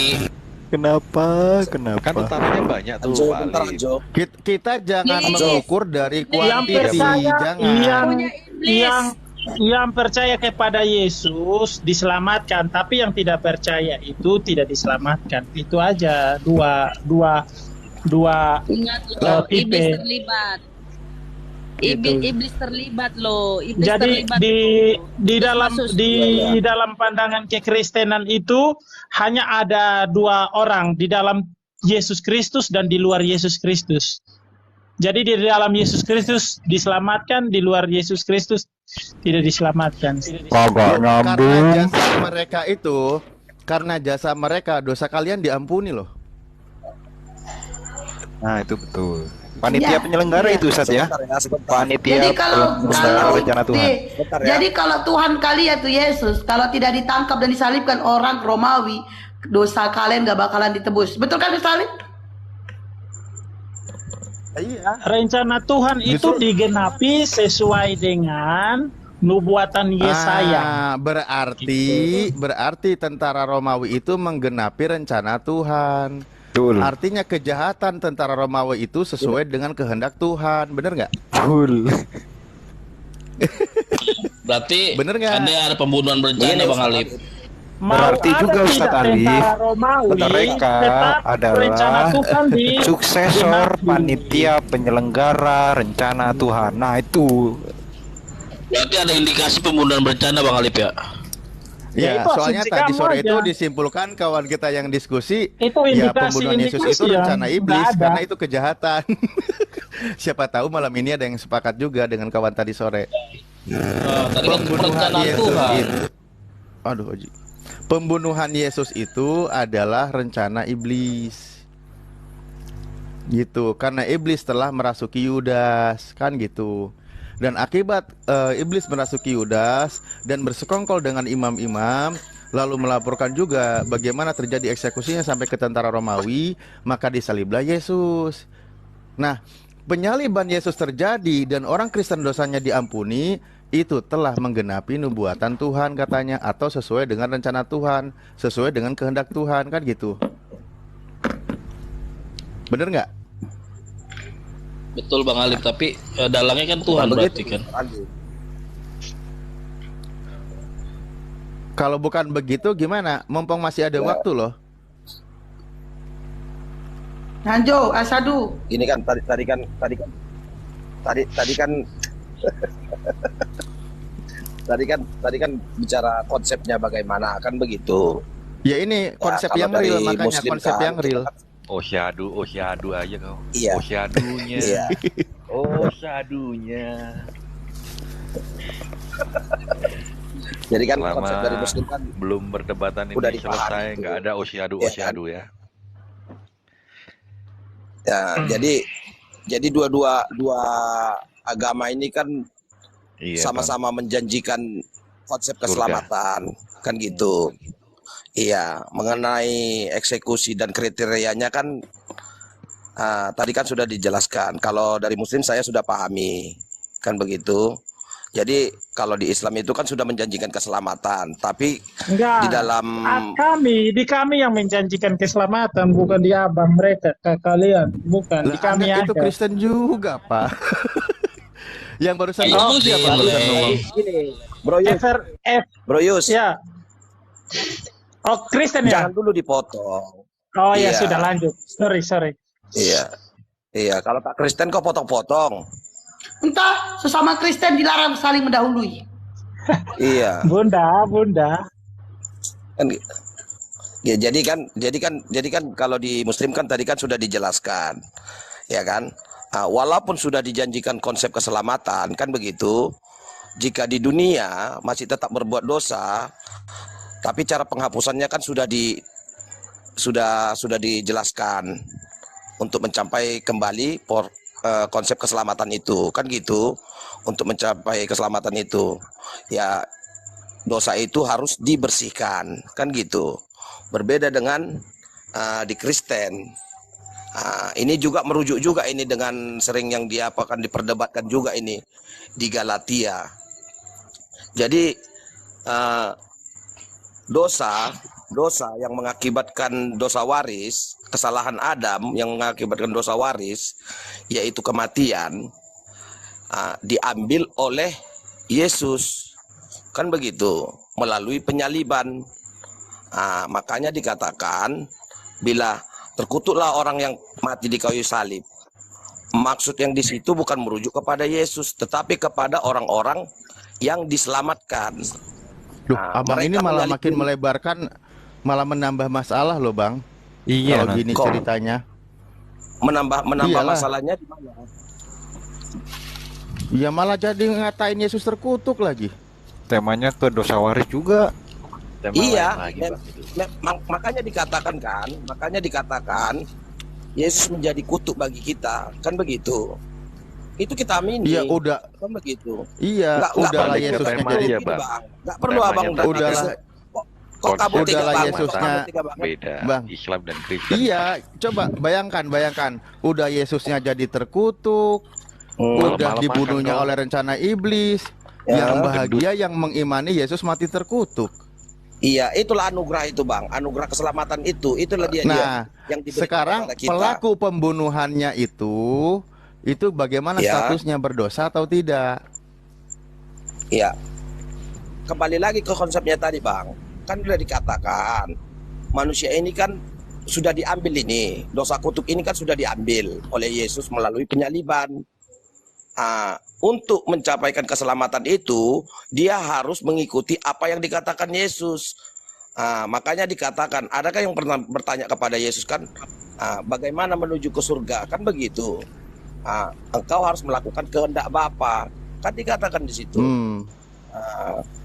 Speaker 6: Kenapa?
Speaker 3: Kan tentaranya banyak tuh,
Speaker 10: Jo,
Speaker 3: Pak
Speaker 10: bentar,
Speaker 3: Ali.
Speaker 10: Jo.
Speaker 2: Kita jangan
Speaker 8: Yang
Speaker 2: mengukur dari
Speaker 1: Yang
Speaker 2: kuantiti,
Speaker 1: percaya,
Speaker 2: jangan.
Speaker 8: Punya iblis.
Speaker 1: yang percaya kepada Yesus diselamatkan, tapi yang tidak percaya itu tidak diselamatkan. Itu aja dua
Speaker 8: Ingat
Speaker 1: Oh,
Speaker 8: loh,
Speaker 1: tipe.
Speaker 8: iblis terlibat. Iblis terlibat loh. Iblis
Speaker 1: Jadi
Speaker 8: terlibat
Speaker 1: di
Speaker 8: Terus masuk
Speaker 1: dalam pandangan kekristenan itu hanya ada dua orang, di dalam Yesus Kristus dan di luar Yesus Kristus. Jadi di dalam Yesus Kristus diselamatkan, di luar Yesus Kristus tidak diselamatkan.
Speaker 6: Kagak nyambung.
Speaker 2: Karena jasa mereka dosa kalian diampuni loh.
Speaker 6: Nah, itu betul. Panitia
Speaker 5: Ya,
Speaker 6: penyelenggara
Speaker 5: ya.
Speaker 6: itu Ustaz ya.
Speaker 10: Sebentar ya, sebentar.
Speaker 6: Panitia
Speaker 5: Jadi kalau
Speaker 6: rencana Tuhan.
Speaker 10: Bentar ya.
Speaker 5: jadi kalau Tuhan kalian tuh Yesus, kalau tidak ditangkap dan disalibkan orang Romawi, dosa kalian gak bakalan ditebus. Betul kan disalib?
Speaker 2: Iya.
Speaker 1: Rencana Tuhan itu digenapi sesuai dengan nubuatan Yesaya.
Speaker 2: Berarti tentara Romawi itu menggenapi rencana Tuhan.
Speaker 6: Betul.
Speaker 2: Artinya kejahatan tentara Romawi itu sesuai dengan kehendak Tuhan, bener nggak?
Speaker 6: Betul.
Speaker 7: Berarti
Speaker 2: Bener nggak?
Speaker 7: ada pembunuhan berencana
Speaker 10: Begini,
Speaker 7: Bang
Speaker 10: Ustaz
Speaker 7: Alif.
Speaker 10: Alif.
Speaker 1: Mau
Speaker 6: Berarti
Speaker 1: ada
Speaker 6: juga Ustaz
Speaker 1: tidak
Speaker 6: Alif,
Speaker 1: tentara Romawi,
Speaker 6: mereka
Speaker 1: tetap rencana
Speaker 6: adalah
Speaker 1: Tuhan di
Speaker 6: suksesor
Speaker 1: genapi.
Speaker 6: panitia penyelenggara rencana Tuhan. Nah itu
Speaker 7: Berarti ada indikasi pembunuhan berencana Bang Alif ya.
Speaker 2: Ya,
Speaker 1: itu
Speaker 2: soalnya
Speaker 1: asumsi
Speaker 2: tadi
Speaker 1: kamu
Speaker 2: sore
Speaker 1: aja.
Speaker 2: itu disimpulkan kawan kita yang diskusi,
Speaker 1: Itu
Speaker 2: ya
Speaker 1: indikasi-
Speaker 2: pembunuhan Yesus itu
Speaker 1: indikasi yang
Speaker 2: rencana iblis
Speaker 1: nggak ada.
Speaker 2: karena itu kejahatan. Siapa tahu malam ini ada yang sepakat juga dengan kawan tadi sore.
Speaker 7: Tadi kan perencanaan Tuhan.
Speaker 2: itu, aduh, Oji. Pembunuhan Yesus itu adalah rencana iblis. Gitu, karena iblis telah merasuki Yudas, kan gitu. Dan akibat iblis merasuki Yudas dan bersekongkol dengan imam-imam, lalu melaporkan juga bagaimana terjadi eksekusinya sampai ke tentara Romawi, maka disaliblah Yesus. Nah, penyaliban Yesus terjadi dan orang Kristen dosanya diampuni, itu telah menggenapi nubuatan Tuhan katanya, atau sesuai dengan rencana Tuhan, sesuai dengan kehendak Tuhan, kan gitu. Bener nggak?
Speaker 7: Betul Bang Alif, tapi dalangnya kan Tuhan berarti kan.
Speaker 2: Kalau bukan begitu gimana? Mumpung masih ada waktu loh.
Speaker 5: Nanjo, asadu.
Speaker 10: Ini kan tadi kan tadi kan bicara konsepnya bagaimana, kan begitu.
Speaker 2: Ya ini konsep
Speaker 10: kalau
Speaker 2: yang real,
Speaker 10: dari
Speaker 2: makanya
Speaker 10: Muslim
Speaker 2: konsep
Speaker 10: kan,
Speaker 2: yang real.
Speaker 3: Osyadu aja kau.
Speaker 10: Iya.
Speaker 3: Osyadunya.
Speaker 10: Iya.
Speaker 3: Osyadunya.
Speaker 10: Jadi kan
Speaker 3: Selama
Speaker 10: konsep dari Muslim kan
Speaker 3: belum perdebatan ini
Speaker 10: udah dipahami
Speaker 3: selesai,
Speaker 10: itu.
Speaker 3: nggak ada
Speaker 10: Iya
Speaker 3: osyadu ya.
Speaker 10: ya jadi dua agama ini kan
Speaker 3: Iya,
Speaker 10: sama-sama menjanjikan konsep keselamatan, kan gitu. Iya, mengenai eksekusi dan kriterianya kan tadi kan sudah dijelaskan. Kalau dari Muslim saya sudah pahami, kan begitu. Jadi kalau di Islam itu kan sudah menjanjikan keselamatan, tapi
Speaker 1: Enggak.
Speaker 10: di dalam
Speaker 1: Di kami yang menjanjikan keselamatan, bukan di abang mereka, ke kalian, bukan di
Speaker 2: Lah,
Speaker 1: kami
Speaker 2: Anda itu
Speaker 1: aja.
Speaker 2: Kristen juga, Pak. Yang barusan
Speaker 7: Iya,
Speaker 2: ngomong siapa
Speaker 7: iya,
Speaker 2: barusan
Speaker 7: iya.
Speaker 2: ngomong?
Speaker 10: Bro Yus, Bro Yus,
Speaker 1: Ya. Oh, Kristen ya?
Speaker 10: jangan dulu dipotong.
Speaker 1: Oh ya,
Speaker 10: Iya.
Speaker 1: sudah lanjut. Sorry.
Speaker 10: Iya, kalau tak Kristen kok potong-potong.
Speaker 5: Entah, sesama Kristen dilarang saling mendahului.
Speaker 10: Iya.
Speaker 1: Bunda.
Speaker 10: Kan ya jadi kan kalau di Muslim kan tadi kan sudah dijelaskan, ya kan. Walaupun sudah dijanjikan konsep keselamatan, kan begitu. Jika di dunia masih tetap berbuat dosa, tapi cara penghapusannya kan sudah dijelaskan untuk mencapai kembali konsep keselamatan itu, kan gitu. Untuk mencapai keselamatan itu, ya dosa itu harus dibersihkan, kan gitu. Berbeda dengan di Kristen. Ini juga merujuk juga ini dengan sering yang akan diperdebatkan juga ini di Galatia. Jadi dosa yang mengakibatkan dosa waris, kesalahan Adam yang mengakibatkan dosa waris, yaitu kematian, diambil oleh Yesus, kan begitu, melalui penyaliban. Makanya dikatakan bila terkutuklah orang yang mati di kayu salib, maksud yang di situ bukan merujuk kepada Yesus, tetapi kepada orang-orang yang diselamatkan.
Speaker 2: Duh, abang ini malah makin melebarkan, malah menambah masalah loh, Bang.
Speaker 6: iya.
Speaker 2: Kalau gini
Speaker 10: Kok?
Speaker 2: ceritanya.
Speaker 10: Menambah
Speaker 2: Iyalah.
Speaker 10: masalahnya di mana?
Speaker 2: Ya malah jadi ngatain Yesus terkutuk lagi.
Speaker 6: Temanya ke dosa waris juga.
Speaker 3: Tema
Speaker 10: Iya,
Speaker 3: lain lagi, Bang, itu.
Speaker 10: makanya dikatakan Yesus menjadi kutuk bagi kita, kan begitu. Itu kita amini.
Speaker 2: Iya, udah.
Speaker 10: Kan begitu.
Speaker 2: Iya,
Speaker 10: Nggak
Speaker 2: udahlah
Speaker 3: balik ke
Speaker 2: Yesusnya
Speaker 3: tema
Speaker 2: jadi
Speaker 3: aja, Bang.
Speaker 10: Nggak perlu
Speaker 3: Temanya
Speaker 10: abang
Speaker 3: tadi
Speaker 2: udahlah.
Speaker 10: Kok kamu tega
Speaker 2: Udahlah
Speaker 10: banget?
Speaker 2: Yesusnya.
Speaker 10: Kok kamu tega banget?
Speaker 3: Beda,
Speaker 2: Bang.
Speaker 3: Islam dan Kristen.
Speaker 2: Iya, coba bayangkan. Udah Yesusnya jadi terkutuk, udah
Speaker 3: Malam-malam
Speaker 2: dibunuhnya
Speaker 3: makan kau.
Speaker 2: oleh rencana iblis.
Speaker 10: Ya.
Speaker 2: Yang bahagia yang mengimani Yesus mati terkutuk.
Speaker 10: Iya, itulah anugerah itu, Bang. Anugerah keselamatan itulah dia
Speaker 2: Nah,
Speaker 10: yang diberikan
Speaker 2: sekarang
Speaker 10: kepada kita.
Speaker 2: pelaku pembunuhannya itu bagaimana
Speaker 10: Ya.
Speaker 2: statusnya, berdosa atau tidak?
Speaker 10: Iya. kembali lagi ke konsepnya tadi Bang, kan sudah dikatakan manusia ini kan sudah diambil ini, dosa kutuk ini kan sudah diambil oleh Yesus melalui penyaliban. Untuk mencapaikan keselamatan itu, dia harus mengikuti apa yang dikatakan Yesus. Makanya dikatakan, adakah yang pernah bertanya kepada Yesus kan, bagaimana menuju ke surga? Kan begitu. Engkau harus melakukan kehendak Bapa. Kan dikatakan di situ.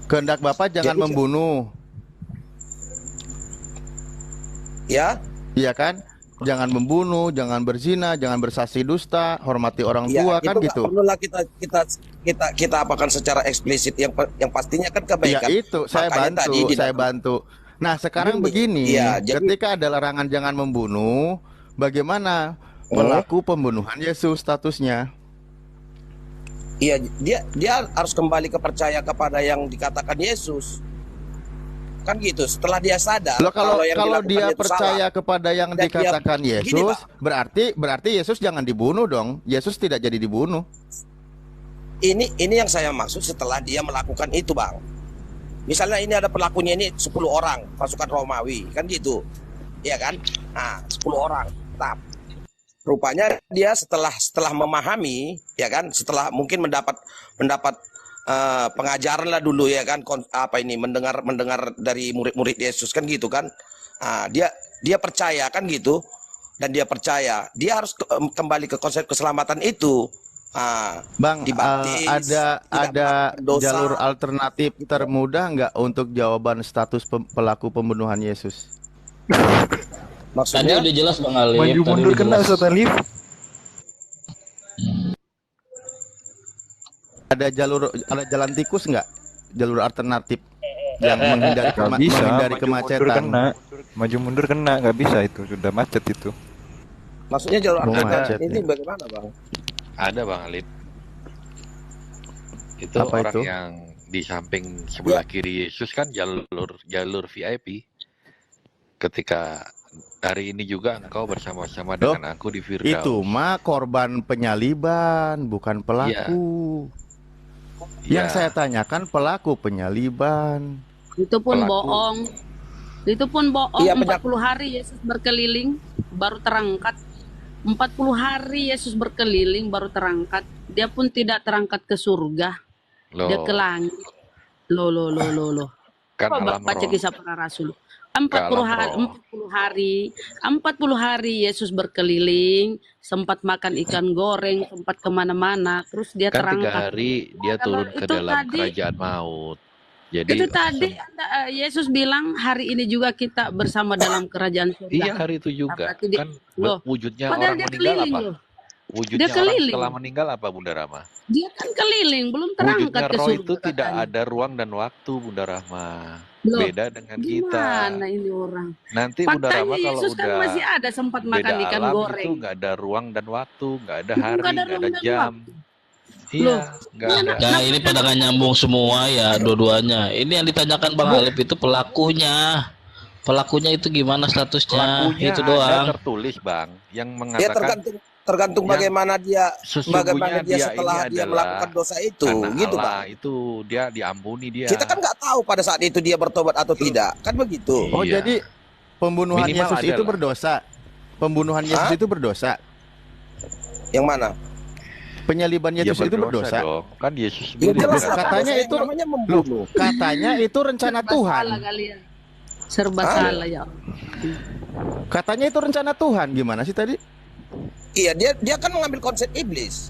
Speaker 2: Kehendak Bapa jangan
Speaker 10: Jadi,
Speaker 2: membunuh.
Speaker 10: Ya,
Speaker 2: Iya kan? Jangan membunuh, jangan berzina, jangan bersaksi dusta, hormati orang tua, kan
Speaker 10: itu nggak
Speaker 2: gitu.
Speaker 10: perlulah kita apakan secara eksplisit, yang pastinya kan
Speaker 2: Ya
Speaker 10: kebaikan.
Speaker 2: itu, saya
Speaker 10: Makanya
Speaker 2: bantu,
Speaker 10: tadi di
Speaker 2: saya
Speaker 10: dalam-
Speaker 2: bantu. Nah sekarang
Speaker 10: Gini,
Speaker 2: begini,
Speaker 10: iya, jadi-
Speaker 2: ketika ada larangan jangan membunuh, bagaimana pelaku pembunuhan Yesus statusnya?
Speaker 10: Iya, dia harus kembali percaya kepada yang dikatakan Yesus. Kan gitu. Setelah dia sadar
Speaker 2: Loh, kalau
Speaker 10: yang
Speaker 2: kalau
Speaker 10: dilakukan
Speaker 2: dia
Speaker 10: itu
Speaker 2: percaya
Speaker 10: salah,
Speaker 2: kepada yang
Speaker 10: dan dia-
Speaker 2: dikatakan
Speaker 10: Gini,
Speaker 2: Yesus,
Speaker 10: Pak.
Speaker 2: berarti Yesus jangan dibunuh dong. Yesus tidak jadi dibunuh.
Speaker 10: ini yang saya maksud setelah dia melakukan itu, Bang. Misalnya ini ada pelakunya ini 10 orang pasukan Romawi, kan gitu. Iya kan? 10 orang. Nah, rupanya dia setelah memahami, ya kan, setelah mungkin mendapat pengajaran lah dulu, ya kan, mendengar dari murid-murid Yesus, kan gitu kan. Dia percaya, kan gitu, dan dia percaya dia harus kembali ke konsep keselamatan itu.
Speaker 2: Bang,
Speaker 10: Dibaptis,
Speaker 2: ada
Speaker 10: melakukan dosa.
Speaker 2: jalur alternatif termudah nggak untuk jawaban status pelaku pembunuhan Yesus?
Speaker 7: Tadi
Speaker 10: Maksudnya
Speaker 7: udah jelas Bang Alif.
Speaker 6: Maju
Speaker 7: Tadi
Speaker 6: mundur
Speaker 7: udah
Speaker 6: kena
Speaker 7: jelas.
Speaker 6: Ustaz Alif.
Speaker 2: Ada jalan tikus nggak? Jalur alternatif yang menghindari
Speaker 6: Nggak bisa.
Speaker 2: menghindari
Speaker 6: Maju mundur
Speaker 2: kemacetan.
Speaker 6: kena. Maju mundur kena, nggak bisa itu. Sudah macet itu.
Speaker 10: maksudnya jalur
Speaker 2: Oh,
Speaker 10: alternatif
Speaker 2: macet,
Speaker 10: ini
Speaker 2: ya.
Speaker 10: bagaimana, Bang?
Speaker 3: Ada Bang Alip. Itu
Speaker 2: Apa
Speaker 3: orang
Speaker 2: itu?
Speaker 3: yang di samping sebelah kiri Yesus kan jalur VIP. Ketika hari ini juga engkau bersama-sama
Speaker 2: Loh,
Speaker 3: dengan aku di Firdaus.
Speaker 2: Itu mah korban penyaliban, bukan pelaku. Yang
Speaker 3: Iya.
Speaker 2: saya tanyakan pelaku penyaliban.
Speaker 8: Itu pun
Speaker 3: Pelaku.
Speaker 8: bohong. Itu pun bohong.
Speaker 10: Iya,
Speaker 8: 40 hari Yesus berkeliling baru terangkat. 40 hari Yesus berkeliling baru terangkat. Dia pun tidak terangkat ke surga.
Speaker 3: Loh,
Speaker 8: Dia ke langit. Loh.
Speaker 3: kan
Speaker 8: Coba
Speaker 3: alam
Speaker 8: baca
Speaker 3: roh.
Speaker 8: kisah para rasul.
Speaker 3: Ke
Speaker 8: 40
Speaker 3: alam
Speaker 8: hari,
Speaker 3: roh.
Speaker 8: 40 hari Yesus berkeliling, sempat makan ikan goreng, sempat kemana-mana, terus dia
Speaker 3: Kan 3
Speaker 8: terangkat.
Speaker 3: hari dia
Speaker 8: Kalau
Speaker 3: turun ke
Speaker 8: itu
Speaker 3: dalam
Speaker 8: tadi-
Speaker 3: kerajaan maut. Jadi
Speaker 8: Itu tadi Yesus bilang hari ini juga kita bersama dalam kerajaan surga.
Speaker 3: iya hari itu juga.
Speaker 8: Berarti dia-
Speaker 3: Kan
Speaker 8: loh,
Speaker 3: wujudnya
Speaker 8: padahal
Speaker 3: orang
Speaker 8: dia
Speaker 3: meninggal
Speaker 8: keliling
Speaker 3: apa?
Speaker 8: loh.
Speaker 3: Wujudnya
Speaker 8: Dia
Speaker 3: orang
Speaker 8: keliling.
Speaker 3: setelah meninggal apa Bunda Rama?
Speaker 8: Dia kan keliling, belum terangkat
Speaker 3: Wujudnya
Speaker 8: ke
Speaker 3: roh
Speaker 8: surga.
Speaker 3: itu tidak
Speaker 8: katanya.
Speaker 3: ada ruang dan waktu Bunda Rahma.
Speaker 8: Loh,
Speaker 3: Beda dengan kita.
Speaker 8: gimana ini orang?
Speaker 3: Nanti Bunda
Speaker 8: Faktanya
Speaker 3: Rama kalau
Speaker 8: Yesus kan
Speaker 3: udah
Speaker 8: masih ada sempat makan
Speaker 3: beda
Speaker 8: ikan
Speaker 3: alam
Speaker 8: goreng.
Speaker 3: itu nggak ada ruang dan waktu, nggak ada
Speaker 8: Itu
Speaker 3: hari,
Speaker 8: nggak ada
Speaker 3: nggak ada
Speaker 8: ruang dan
Speaker 3: jam.
Speaker 8: waktu.
Speaker 3: Iya,
Speaker 8: Loh,
Speaker 3: nggak
Speaker 8: iya,
Speaker 3: ada.
Speaker 7: Nah ini pada nggak nyambung semua ya dua-duanya. Ini yang ditanyakan Bang Alif itu pelakunya. Pelakunya itu gimana statusnya?
Speaker 3: Pelakunya
Speaker 7: Itu
Speaker 3: ada
Speaker 7: doang.
Speaker 3: tertulis Bang, yang
Speaker 10: Ya
Speaker 3: mengatakan
Speaker 10: tergantung
Speaker 3: yang
Speaker 10: bagaimana dia
Speaker 3: sesungguhnya dia
Speaker 10: setelah
Speaker 3: ini
Speaker 10: dia
Speaker 3: adalah
Speaker 10: melakukan dosa itu,
Speaker 3: anak
Speaker 10: gitu,
Speaker 3: Allah.
Speaker 10: Bang.
Speaker 3: Itu dia diampuni dia.
Speaker 10: Kita kan nggak tahu pada saat itu dia bertobat atau tidak, kan begitu.
Speaker 2: Oh,
Speaker 3: Iya.
Speaker 2: jadi pembunuhan
Speaker 3: Minimal
Speaker 2: Yesus itu
Speaker 3: adalah.
Speaker 2: berdosa. Pembunuhan Yesus
Speaker 10: Hah?
Speaker 2: itu berdosa.
Speaker 10: Yang mana?
Speaker 2: Penyaliban
Speaker 3: Ya
Speaker 2: Yesus itu berdosa.
Speaker 3: dong. Kan Yesus
Speaker 10: Ya
Speaker 3: sendiri
Speaker 10: jelas
Speaker 3: bilang,
Speaker 10: lah,
Speaker 2: Katanya
Speaker 10: dosa
Speaker 2: itu-
Speaker 10: namanya membunuh.
Speaker 2: Katanya itu rencana
Speaker 8: Serba
Speaker 2: Tuhan.
Speaker 8: salah kalian. Serba
Speaker 10: Hah?
Speaker 8: salah ya.
Speaker 2: Katanya itu rencana Tuhan. Gimana sih tadi?
Speaker 10: Iya, dia kan mengambil konsep iblis.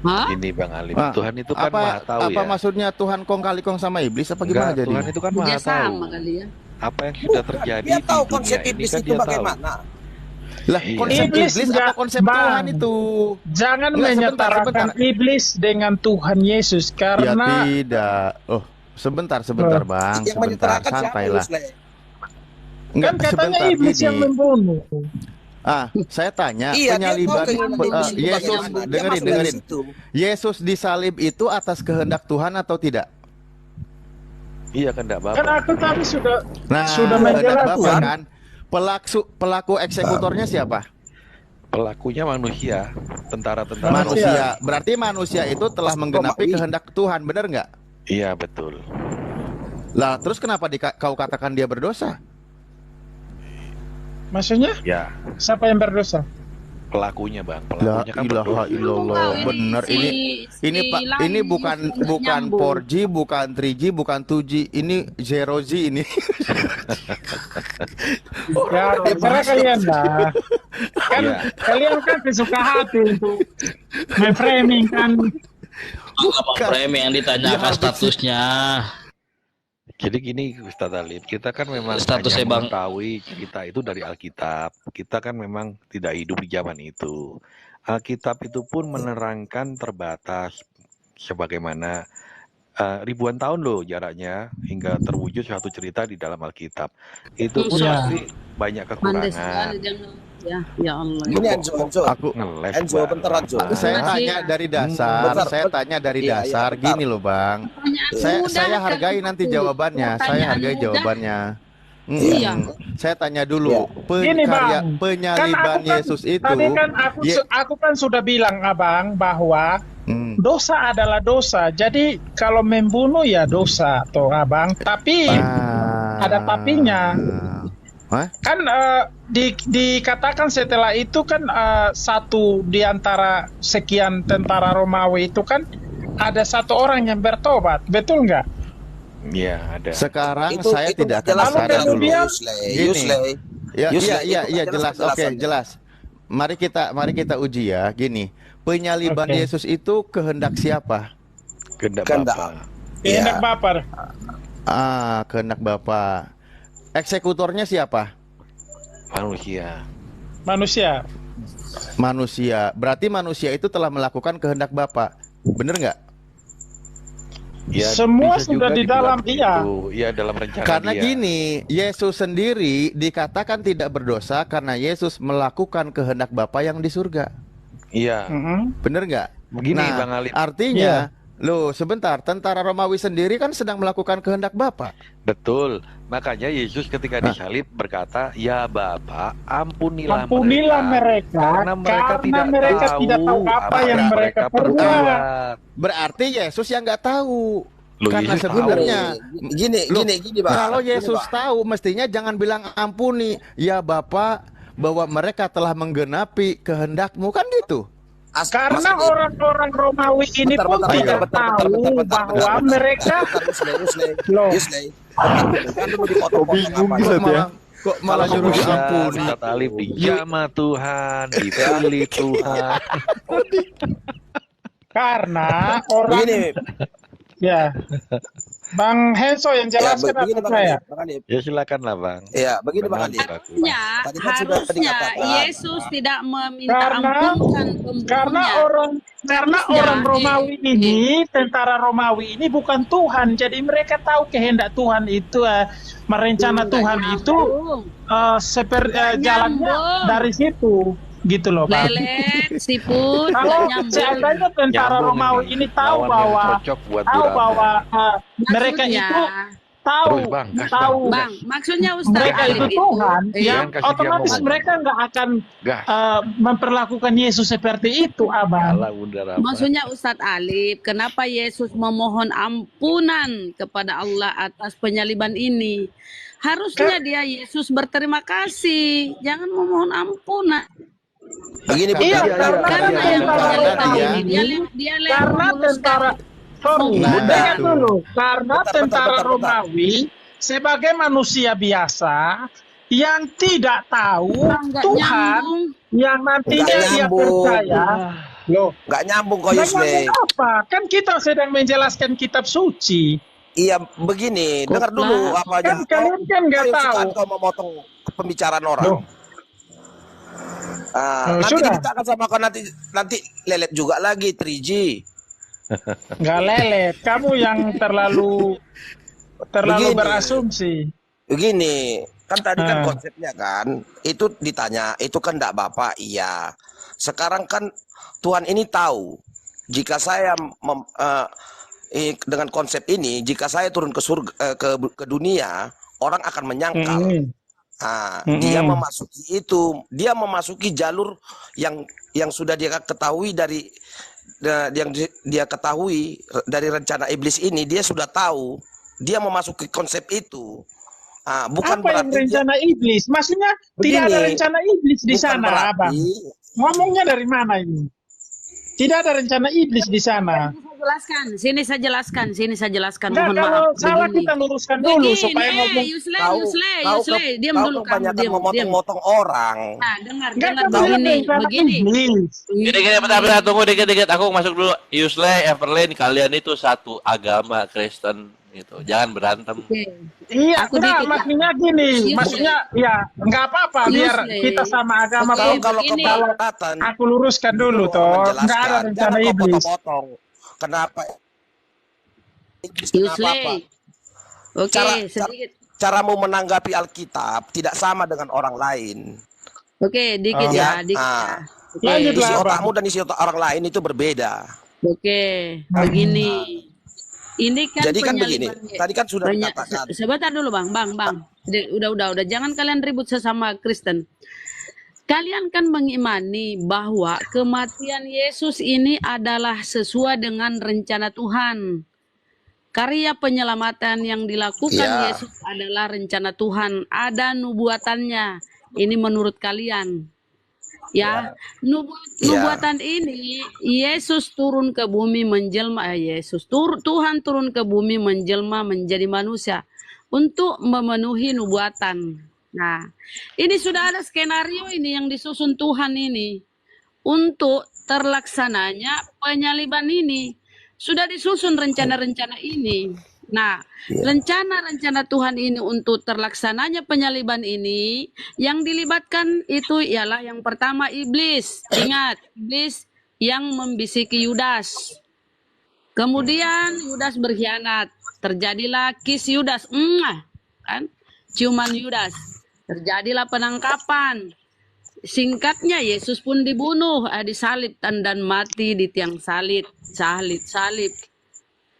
Speaker 8: Hah?
Speaker 3: ini Bang Alif,
Speaker 2: Ah,
Speaker 3: Tuhan itu kan maha tahu
Speaker 2: apa
Speaker 3: ya.
Speaker 2: maksudnya Tuhan kong kali kong sama iblis apa gimana
Speaker 3: Enggak,
Speaker 2: jadi?
Speaker 3: Tuhan itu kan maha
Speaker 8: Dia
Speaker 3: tahu.
Speaker 8: sama kali ya.
Speaker 3: Apa yang sudah terjadi
Speaker 10: Dia
Speaker 3: di
Speaker 10: tahu
Speaker 3: dunia
Speaker 10: konsep
Speaker 3: ini
Speaker 10: iblis
Speaker 3: kan
Speaker 10: itu
Speaker 3: dia tahu.
Speaker 10: bagaimana.
Speaker 2: Lah,
Speaker 3: Iya.
Speaker 2: konsep
Speaker 1: Iblis
Speaker 2: iblis
Speaker 1: enggak,
Speaker 2: apa konsep
Speaker 1: Bang.
Speaker 2: Tuhan itu?
Speaker 1: Jangan
Speaker 2: Enggak,
Speaker 1: menyetarakan
Speaker 2: sebentar.
Speaker 1: iblis dengan Tuhan Yesus
Speaker 2: Ya
Speaker 1: karena
Speaker 2: tidak. Oh, sebentar
Speaker 1: Oh.
Speaker 2: Bang,
Speaker 10: Yang
Speaker 2: sebentar,
Speaker 10: menyetarakan siapa,
Speaker 2: santailah.
Speaker 10: Yusle?
Speaker 2: Enggak,
Speaker 1: kan katanya
Speaker 2: sebentar
Speaker 1: iblis yang
Speaker 2: gini.
Speaker 1: membunuh.
Speaker 2: Saya tanya,
Speaker 10: Iya, dia tahu
Speaker 2: penyaliban
Speaker 10: keinginan iblis itu
Speaker 2: Yesus,
Speaker 10: bagaimana. Dia
Speaker 2: dengerin,
Speaker 10: masuk dari
Speaker 2: dengerin.
Speaker 10: situ.
Speaker 2: Yesus disalib itu atas kehendak Tuhan atau tidak?
Speaker 3: Iya kan enggak
Speaker 1: Kan
Speaker 3: Bapak.
Speaker 1: aku tadi sudah
Speaker 2: Nah,
Speaker 1: menjelaskan.
Speaker 2: kehendak Bapak kan. Pelaku eksekutornya siapa?
Speaker 3: Pelakunya manusia, tentara-tentara
Speaker 1: Manusia.
Speaker 2: Manusia. Berarti manusia itu telah menggenapi
Speaker 10: Romawi.
Speaker 2: kehendak Tuhan, benar nggak?
Speaker 3: Iya betul.
Speaker 2: Lah, terus kenapa kau katakan dia berdosa?
Speaker 1: Maksudnya
Speaker 3: Ya,
Speaker 1: siapa yang berdosa?
Speaker 3: pelakunya Bang,
Speaker 2: La
Speaker 3: pelakunya kan
Speaker 2: ilaha
Speaker 3: berdosa.
Speaker 2: illallah.
Speaker 8: Tahu
Speaker 2: Bener
Speaker 8: si
Speaker 2: ini Pak,
Speaker 8: lain
Speaker 2: ini bukan
Speaker 8: nggak nyambung.
Speaker 2: 4G, bukan 3G, bukan 2G, ini 0G ini.
Speaker 1: Ya terserah kalian lah. Kan
Speaker 3: Iya.
Speaker 1: kalian kan kesuka hati untuk memframing kan.
Speaker 7: Apa frame yang ditanyakan statusnya?
Speaker 3: Jadi gini Ustadz Alif, kita kan memang
Speaker 7: Statusnya,
Speaker 3: hanya
Speaker 7: Bang.
Speaker 3: mengetahui cerita itu dari Alkitab. Kita kan memang tidak hidup di zaman itu. Alkitab itu pun menerangkan terbatas sebagaimana ribuan tahun loh jaraknya hingga terwujud suatu cerita di dalam Alkitab. Itu pun
Speaker 1: Iya.
Speaker 3: pasti banyak
Speaker 8: Pandai
Speaker 3: kekurangan.
Speaker 8: sekali dia. Ya Allah.
Speaker 10: Ini Enzo,
Speaker 2: Aku
Speaker 3: Ngeles
Speaker 10: Enzo,
Speaker 3: Bang.
Speaker 10: bentar Enzo.
Speaker 2: saya
Speaker 8: Masih-
Speaker 2: tanya dari dasar,
Speaker 10: Bentar,
Speaker 2: saya tanya dari
Speaker 10: Iya, iya,
Speaker 2: dasar
Speaker 10: bentar.
Speaker 2: gini loh, Bang.
Speaker 8: Pertanyaan
Speaker 2: Saya
Speaker 8: mudah,
Speaker 2: hargai
Speaker 8: kan?
Speaker 2: nanti jawabannya. Saya
Speaker 8: Pertanyaan
Speaker 2: hargai
Speaker 8: mudah.
Speaker 2: jawabannya.
Speaker 8: Iya.
Speaker 2: Saya tanya dulu,
Speaker 1: Gini,
Speaker 2: karya
Speaker 1: Bang.
Speaker 2: penyaliban Yesus itu.
Speaker 1: Tadi kan
Speaker 2: Ye-
Speaker 1: aku kan sudah bilang Abang bahwa
Speaker 2: Hmm.
Speaker 1: dosa adalah dosa. Jadi kalau membunuh ya dosa toh Abang. Tapi ada tapinya.
Speaker 2: Hah?
Speaker 1: Kan dikatakan setelah itu kan satu di antara sekian tentara Romawi itu kan ada satu orang yang bertobat, betul nggak?
Speaker 3: Iya, ada.
Speaker 2: Sekarang
Speaker 10: Itu
Speaker 2: saya tidak akan
Speaker 10: jelas
Speaker 1: Lalu
Speaker 2: sana dulu.
Speaker 1: kemudian-
Speaker 2: Gini.
Speaker 10: Yusley.
Speaker 2: Ya,
Speaker 10: Yusley,
Speaker 2: iya,
Speaker 10: itu
Speaker 2: iya,
Speaker 10: kan
Speaker 2: jelas. Oke,
Speaker 10: penjelasannya.
Speaker 2: jelas. Mari kita uji ya. Gini, penyaliban
Speaker 1: Oke.
Speaker 2: Yesus itu kehendak siapa?
Speaker 3: Kehendak
Speaker 10: Kehendak.
Speaker 3: Bapa.
Speaker 1: Kehendak
Speaker 10: Iya.
Speaker 1: Bapa.
Speaker 2: Kehendak Bapa. Eksekutornya siapa?
Speaker 3: Manusia.
Speaker 1: Manusia.
Speaker 2: Manusia. Berarti manusia itu telah melakukan kehendak Bapa. Bener nggak?
Speaker 3: Ya,
Speaker 1: Semua
Speaker 3: bisa
Speaker 1: sudah
Speaker 3: juga
Speaker 1: di dalam,
Speaker 3: dibilang
Speaker 1: iya.
Speaker 3: begitu. Iya, dalam rencana
Speaker 2: Karena
Speaker 3: dia.
Speaker 2: gini, Yesus sendiri dikatakan tidak berdosa karena Yesus melakukan kehendak Bapa yang di surga.
Speaker 3: Iya.
Speaker 1: Mhm.
Speaker 2: Bener nggak?
Speaker 3: Begini
Speaker 2: Nah,
Speaker 3: Bang Alif.
Speaker 2: artinya, loh sebentar, tentara Romawi sendiri kan sedang melakukan kehendak Bapa.
Speaker 3: Betul. Makanya Yesus ketika disalib berkata, "Ya Bapa, ampunilah
Speaker 1: mereka
Speaker 3: karena mereka
Speaker 1: tidak tahu apa yang mereka perbuat."
Speaker 2: Berarti Yesus yang nggak tahu.
Speaker 3: Loh,
Speaker 2: Karena
Speaker 3: Yesus
Speaker 2: sebenarnya
Speaker 10: Gini,
Speaker 2: Loh,
Speaker 10: Bang.
Speaker 2: kalau
Speaker 10: Gini,
Speaker 2: Yesus
Speaker 10: Bang.
Speaker 2: tahu, mestinya jangan bilang ampuni, ya Bapa, bahwa mereka telah menggenapi kehendakmu, kan gitu.
Speaker 1: Karena
Speaker 10: Maksudnya-
Speaker 1: orang-orang Romawi ini
Speaker 10: Bentar,
Speaker 1: pun
Speaker 10: bentar,
Speaker 1: tidak
Speaker 10: bentar,
Speaker 1: tahu bahwa mereka Loh.
Speaker 10: Yusley. Kan dulu dipotong-potong apa?
Speaker 2: Kok malah, kok malah
Speaker 3: Kalau
Speaker 2: nyuruh
Speaker 3: bisa
Speaker 2: diampuni?
Speaker 3: Ustadz Alif dijamah Tuhan, dipilih Tuhan.
Speaker 1: karena orang
Speaker 10: Begini,
Speaker 1: ya Bang Henso yang jelaskan
Speaker 10: begini
Speaker 1: apa
Speaker 10: Bang
Speaker 1: saya?
Speaker 10: Alif, Bang Alif.
Speaker 3: Ya silakan lah Bang.
Speaker 10: Ya, begini Bang
Speaker 3: Benar,
Speaker 10: Alif.
Speaker 3: Pak.
Speaker 8: Harusnya,
Speaker 10: Tadi kan sudah
Speaker 8: harusnya
Speaker 10: dikatakan.
Speaker 8: Yesus tidak meminta
Speaker 1: Karena-
Speaker 8: ampunkan
Speaker 1: Karena
Speaker 8: pembunuhnya.
Speaker 1: orang Romawi ini, tentara Romawi ini bukan Tuhan, jadi mereka tahu kehendak Tuhan itu merencana
Speaker 8: Nggak
Speaker 1: Tuhan itu
Speaker 8: nyambung.
Speaker 1: seperti
Speaker 8: Nggak
Speaker 1: jalannya
Speaker 8: nyambung.
Speaker 1: dari situ, gitu loh Bang.
Speaker 8: Lelet, siput, nggak
Speaker 1: Kalau
Speaker 8: nyambung.
Speaker 1: seandainya tentara
Speaker 3: Nyambung
Speaker 1: Romawi ini tahu
Speaker 3: Lawan yang
Speaker 1: bahwa
Speaker 3: cocok buat
Speaker 1: tahu
Speaker 3: Duranda.
Speaker 1: bahwa mereka
Speaker 8: Maksudnya-
Speaker 1: itu tahu
Speaker 3: Terus, Bang, gas,
Speaker 1: tahu
Speaker 8: Bang, maksudnya Ustaz
Speaker 1: mereka
Speaker 8: Alif
Speaker 1: itu Tuhan,
Speaker 8: Iya.
Speaker 1: yang
Speaker 3: Jangan kasih dia
Speaker 1: otomatis
Speaker 3: ngomong.
Speaker 1: mereka nggak akan
Speaker 3: Gas.
Speaker 1: memperlakukan Yesus seperti itu, Abang.
Speaker 3: Kalah bunda apa?
Speaker 8: Maksudnya Ustadz Alif, kenapa Yesus memohon ampunan kepada Allah atas penyaliban ini? Harusnya dia Yesus berterima kasih, jangan memohon ampunan.
Speaker 10: Begini,
Speaker 1: Iya,
Speaker 10: Bang.
Speaker 1: karena
Speaker 8: Karena yang
Speaker 2: Karena
Speaker 8: penyaliban
Speaker 2: dia-
Speaker 8: ini dia
Speaker 1: Karena tentara sorry,
Speaker 2: Nah,
Speaker 1: dengar
Speaker 2: itu.
Speaker 1: dulu. Karena
Speaker 10: Bentar,
Speaker 1: tentara
Speaker 10: bentar.
Speaker 1: Romawi sebagai manusia biasa yang tidak tahu
Speaker 8: nggak
Speaker 1: Tuhan
Speaker 8: nyambung.
Speaker 1: yang nantinya
Speaker 10: Nggak
Speaker 1: dia
Speaker 10: nyambung.
Speaker 1: percaya. Loh,
Speaker 10: Nggak nyambung kok
Speaker 1: nggak
Speaker 10: Yusley.
Speaker 1: nyambung apa? Kan kita sedang menjelaskan kitab suci.
Speaker 10: Iya, begini. Dengar dulu apa aja.
Speaker 1: Kan kalian kan nggak tahu.
Speaker 10: Kau memotong pembicaraan orang.
Speaker 1: Loh.
Speaker 10: Nanti
Speaker 1: Sudah.
Speaker 10: kita akan sama kau nanti lelet juga lagi 3G.
Speaker 1: Nggak lelet. Kamu yang terlalu
Speaker 10: Begini.
Speaker 1: berasumsi.
Speaker 10: Begini, kan tadi kan
Speaker 1: Ah.
Speaker 10: konsepnya kan itu ditanya, itu kan enggak Bapak, iya. Sekarang kan Tuhan ini tahu jika saya dengan konsep ini, jika saya turun ke surga ke dunia, orang akan menyangkal. Dia memasuki itu, dia memasuki jalur yang sudah dia ketahui yang dia ketahui dari rencana iblis ini, dia sudah tahu dia memasuki konsep itu. Bukan
Speaker 1: Apa yang
Speaker 10: berarti dia
Speaker 1: rencana iblis? Maksudnya tidak ada
Speaker 10: begini,
Speaker 1: rencana iblis di
Speaker 10: bukan
Speaker 1: sana,
Speaker 10: berarti
Speaker 1: Abang. Ngomongnya dari mana ini? Tidak ada rencana iblis di sana.
Speaker 8: Sini saya jelaskan.
Speaker 1: Enggak,
Speaker 8: Mohon
Speaker 1: kalau
Speaker 8: maaf.
Speaker 1: salah
Speaker 8: Begini.
Speaker 1: kita luruskan dulu supaya ngomong.
Speaker 8: Yusle,
Speaker 10: kau
Speaker 8: diam
Speaker 10: kau
Speaker 8: dulu kamu,
Speaker 10: kebanyakan
Speaker 8: diam.
Speaker 10: memotong-motong orang.
Speaker 8: Nah, dengar
Speaker 1: Enggak, kan
Speaker 8: begini.
Speaker 1: begini.
Speaker 4: Gini, bentar, tunggu dikit. Aku masuk dulu. Yusle, Everlyn, kalian itu satu agama Kristen gitu. Jangan berantem.
Speaker 1: Iya,
Speaker 8: Aku
Speaker 1: enggak,
Speaker 8: dikit,
Speaker 1: maksudnya gini.
Speaker 8: Yusle.
Speaker 1: Maksudnya, ya, enggak apa-apa biar
Speaker 8: Yusle.
Speaker 1: kita sama agama.
Speaker 10: Kau
Speaker 1: pun.
Speaker 10: kalau
Speaker 8: begini.
Speaker 10: keberatan
Speaker 1: Aku luruskan dulu,
Speaker 10: orang
Speaker 1: toh.
Speaker 10: menjelaskan,
Speaker 1: Enggak ada rencana
Speaker 10: jangan kau
Speaker 1: iblis.
Speaker 10: potong-potong. Kenapa?
Speaker 8: Yusle. Oke,
Speaker 10: Cara,
Speaker 8: sedikit.
Speaker 10: caramu menanggapi Alkitab tidak sama dengan orang lain.
Speaker 8: Oke, dikit ya, dikit ya. Oke.
Speaker 1: Lanjutlah,
Speaker 10: Isi
Speaker 1: Bang.
Speaker 10: otakmu dan isi otak orang lain itu berbeda.
Speaker 8: Oke, begini. Ini kan
Speaker 10: Jadi kan begini,
Speaker 8: penyaliban
Speaker 10: tadi kan sudah
Speaker 8: banyak.
Speaker 10: dikatakan.
Speaker 8: Sebentar dulu, Bang. Udah. Jangan kalian ribut sesama Kristen. Kalian kan mengimani bahwa kematian Yesus ini adalah sesuai dengan rencana Tuhan. Karya penyelamatan yang dilakukan
Speaker 10: Ya.
Speaker 8: Yesus adalah rencana Tuhan. Ada nubuatannya. Ini menurut kalian. Ya, nubuatan ini Yesus turun ke bumi menjelma. Tuhan turun ke bumi menjelma menjadi manusia untuk memenuhi nubuatan. Nah, ini sudah ada skenario ini yang disusun Tuhan ini untuk terlaksananya penyaliban ini. Sudah disusun rencana-rencana ini. Nah, rencana-rencana Tuhan ini untuk terlaksananya penyaliban ini, yang dilibatkan itu ialah yang pertama iblis. Ingat, iblis yang membisiki Yudas. Kemudian Yudas berkhianat. Terjadilah kis Yudas. Kan? Ciuman Yudas. Terjadilah penangkapan. Singkatnya Yesus pun dibunuh, disalib dan mati di tiang salib.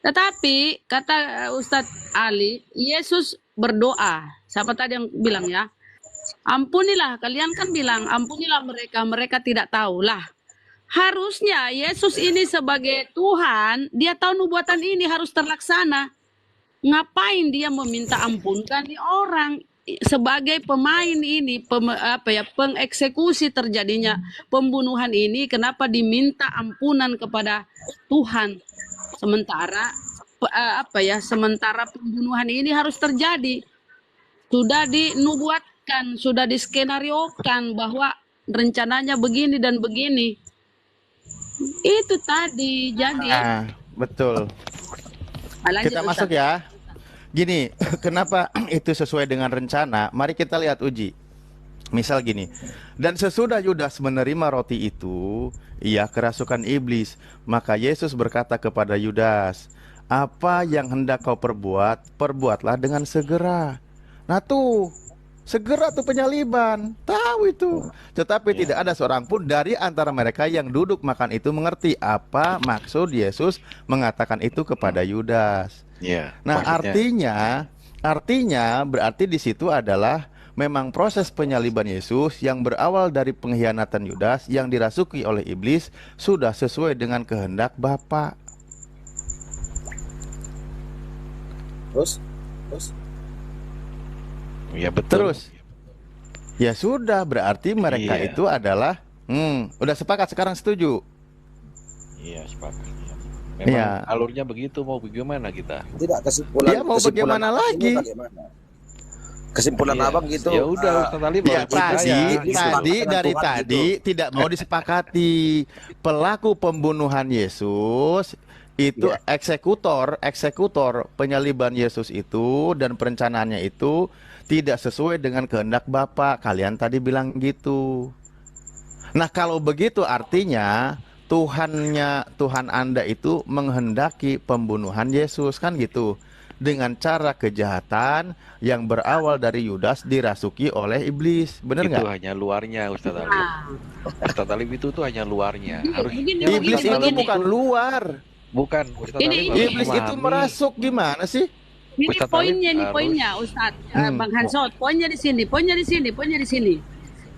Speaker 8: Tetapi kata Ustadz Ali, Yesus berdoa. Siapa tadi yang bilang ya? Ampunilah, kalian kan bilang ampunilah mereka tidak tahu lah. Harusnya Yesus ini sebagai Tuhan, dia tahu nubuatan ini harus terlaksana. Ngapain dia meminta ampunkan di orang? Sebagai pemain ini, pengeksekusi terjadinya pembunuhan ini, kenapa diminta ampunan kepada Tuhan? Sementara pembunuhan ini harus terjadi. Sudah dinubuatkan, sudah diskenariokan bahwa rencananya begini dan begini. Itu tadi. Jadi
Speaker 2: Betul.
Speaker 8: lanjut,
Speaker 2: Kita
Speaker 8: Ustaz.
Speaker 2: masuk ya. Gini, kenapa itu sesuai dengan rencana? Mari kita lihat uji. Misal gini, dan sesudah Yudas menerima roti itu, ia kerasukan iblis. Maka Yesus berkata kepada Yudas, apa yang hendak kau perbuat, perbuatlah dengan segera. Nah tuh, segera tuh penyaliban, tahu itu. Tetapi tidak ada seorang pun dari antara mereka yang duduk makan itu mengerti apa maksud Yesus mengatakan itu kepada Yudas. Nah, artinya berarti di situ adalah memang proses penyaliban Yesus yang berawal dari pengkhianatan Yudas yang dirasuki oleh iblis sudah sesuai dengan kehendak Bapa.
Speaker 6: Terus?
Speaker 3: Ya betul.
Speaker 2: Terus, ya sudah berarti mereka
Speaker 3: Iya.
Speaker 2: itu adalah, udah sepakat sekarang setuju.
Speaker 3: Iya, sepakat. Memang
Speaker 2: Iya.
Speaker 3: alurnya begitu, mau bagaimana kita?
Speaker 10: Tidak, kesimpulan.
Speaker 2: Ya mau bagaimana
Speaker 10: Abang ini
Speaker 2: lagi?
Speaker 10: bagaimana? Kesimpulan
Speaker 3: Iya.
Speaker 10: abang gitu.
Speaker 3: Ya udah, Ustaz Ali
Speaker 2: Ya
Speaker 3: baru percaya.
Speaker 2: tadi
Speaker 10: Tuhan
Speaker 2: dari
Speaker 10: gitu.
Speaker 2: tadi tidak mau disepakati. Pelaku pembunuhan Yesus itu eksekutor penyaliban Yesus itu dan perencanaannya itu tidak sesuai dengan kehendak Bapa. Kalian tadi bilang gitu. Nah, kalau begitu artinya Tuhan Anda itu menghendaki pembunuhan Yesus, kan gitu. Dengan cara kejahatan yang berawal dari Yudas dirasuki oleh iblis. Benar
Speaker 3: Itu
Speaker 2: nggak?
Speaker 3: hanya luarnya, Ustaz Ali. Ustaz Ali itu hanya luarnya.
Speaker 8: Begini,
Speaker 3: Harusnya
Speaker 2: Iblis
Speaker 3: Ustaz
Speaker 2: itu
Speaker 3: Ali-
Speaker 2: bukan luar.
Speaker 3: bukan. Ustaz
Speaker 8: Ini-
Speaker 3: Ali harus
Speaker 2: Iblis itu
Speaker 3: memahami.
Speaker 2: merasuk gimana sih?
Speaker 8: Ini
Speaker 3: Ustadz
Speaker 8: poinnya
Speaker 3: Alif
Speaker 8: nih,
Speaker 3: harus-
Speaker 8: poinnya Ustadz.
Speaker 2: Hmm.
Speaker 8: Bang Hansot, poinnya di sini.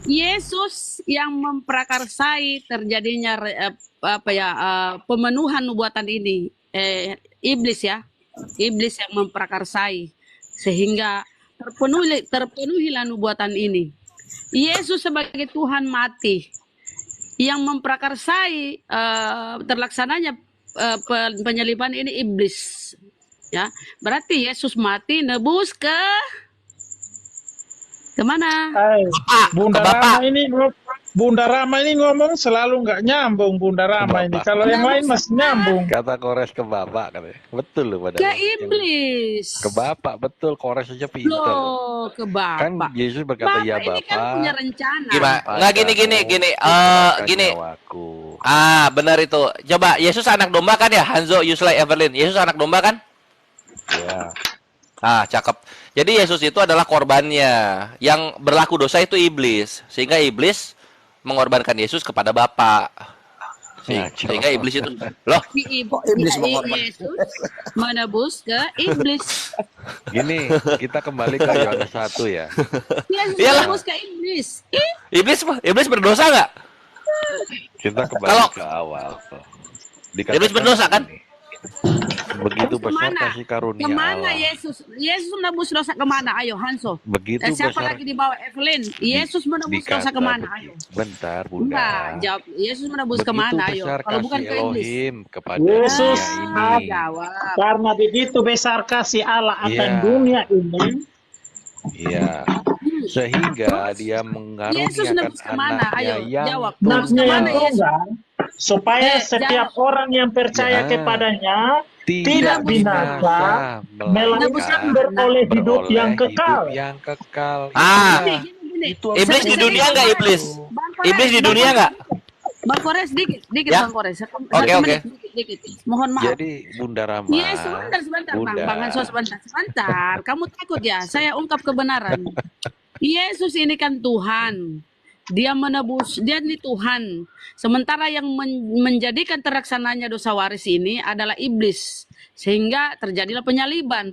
Speaker 8: Yesus yang memprakarsai terjadinya pemenuhan nubuatan ini, iblis ya. Iblis yang memprakarsai sehingga terpenuhilah nubuatan ini. Yesus sebagai Tuhan mati, yang memprakarsai terlaksananya penyaliban ini iblis. Ya, berarti Yesus mati nebus kemana?
Speaker 1: Bunda Rama ini ngomong selalu nggak nyambung. Bunda Rama ini, kalau yang lain masih nyambung.
Speaker 3: Kata Kores ke Bapak katanya. Betul loh padahal.
Speaker 8: Ke iblis.
Speaker 3: Ke Bapak, betul. Kores aja pintar.
Speaker 8: Loh, ke Bapak.
Speaker 3: Kan Yesus berkata,
Speaker 8: Bapak
Speaker 3: ya
Speaker 8: ini
Speaker 3: Bapak.
Speaker 8: kan punya rencana.
Speaker 4: Gimana? Nggak gini.
Speaker 3: Nyawaku.
Speaker 4: Benar itu. Coba, Yesus anak domba kan ya, Hanzo, Yusley, Evelyn. Yesus anak domba kan?
Speaker 3: Ya.
Speaker 4: Cakep. Jadi Yesus itu adalah korbannya. Yang berlaku dosa itu iblis. Sehingga iblis mengorbankan Yesus kepada Bapa. Sehingga iblis itu loh.
Speaker 10: Iblis mengorbankan.
Speaker 8: Yesus menebus ke iblis.
Speaker 3: Gini, kita kembali ke Yohanes 1 ya.
Speaker 8: Yesus
Speaker 4: Iyalah.
Speaker 8: menebus ke iblis.
Speaker 4: Iblis berdosa nggak?
Speaker 3: Kita kembali ke awal. Dikatakan
Speaker 4: Iblis berdosa kan?
Speaker 3: begini, begitu besar
Speaker 8: Kemana?
Speaker 3: kasih karunia
Speaker 8: Kemana
Speaker 3: Allah.
Speaker 8: Yesus menebus dosa kemana? Ayo Hanso.
Speaker 3: Begitu
Speaker 8: Siapa
Speaker 3: besar.
Speaker 8: lagi di bawah Evelyn? Yesus menebus dosa
Speaker 3: Dikata
Speaker 8: kemana?
Speaker 3: begini.
Speaker 8: Ayo.
Speaker 3: Bentar, Bunda.
Speaker 8: Enggak, jawab. Yesus menebus
Speaker 3: Begitu
Speaker 8: kemana? Ayo.
Speaker 3: besar
Speaker 8: Kalau bukan
Speaker 3: kasih
Speaker 8: ke iblis.
Speaker 3: Elohim kepada
Speaker 1: Yesus
Speaker 3: dunia ini.
Speaker 8: Jawab.
Speaker 1: Karena begitu besar kasih Allah akan
Speaker 3: Iya.
Speaker 1: dunia ini,
Speaker 3: Iya. Sehingga dia
Speaker 8: Yesus
Speaker 3: mengaruniakan
Speaker 8: menebus kemana?
Speaker 3: anaknya
Speaker 8: Ayo,
Speaker 3: yang
Speaker 8: jawab. Menebus
Speaker 1: anaknya yang
Speaker 8: kemana Yesus?
Speaker 1: tunggal, supaya setiap orang yang percaya
Speaker 3: Ya.
Speaker 1: kepadanya
Speaker 3: tidak
Speaker 1: binasa, melainkan beroleh hidup yang kekal.
Speaker 3: yang kekal.
Speaker 8: Gini.
Speaker 3: Itu
Speaker 4: Iblis di dunia nggak iblis? Iblis di dunia nggak?
Speaker 8: Bang Kores dikit
Speaker 4: Ya.
Speaker 8: Bang Kores. Satu
Speaker 4: Oke.
Speaker 8: menit, dikit. Mohon maaf.
Speaker 3: Jadi Bunda Rama.
Speaker 8: Yes, sebentar, Bang Hanso, sebentar. Kamu takut ya? Saya ungkap kebenaran. Yesus ini kan Tuhan. Dia menebus, dia ini Tuhan. Sementara yang menjadikan terlaksananya dosa waris ini adalah iblis. Sehingga terjadilah penyaliban,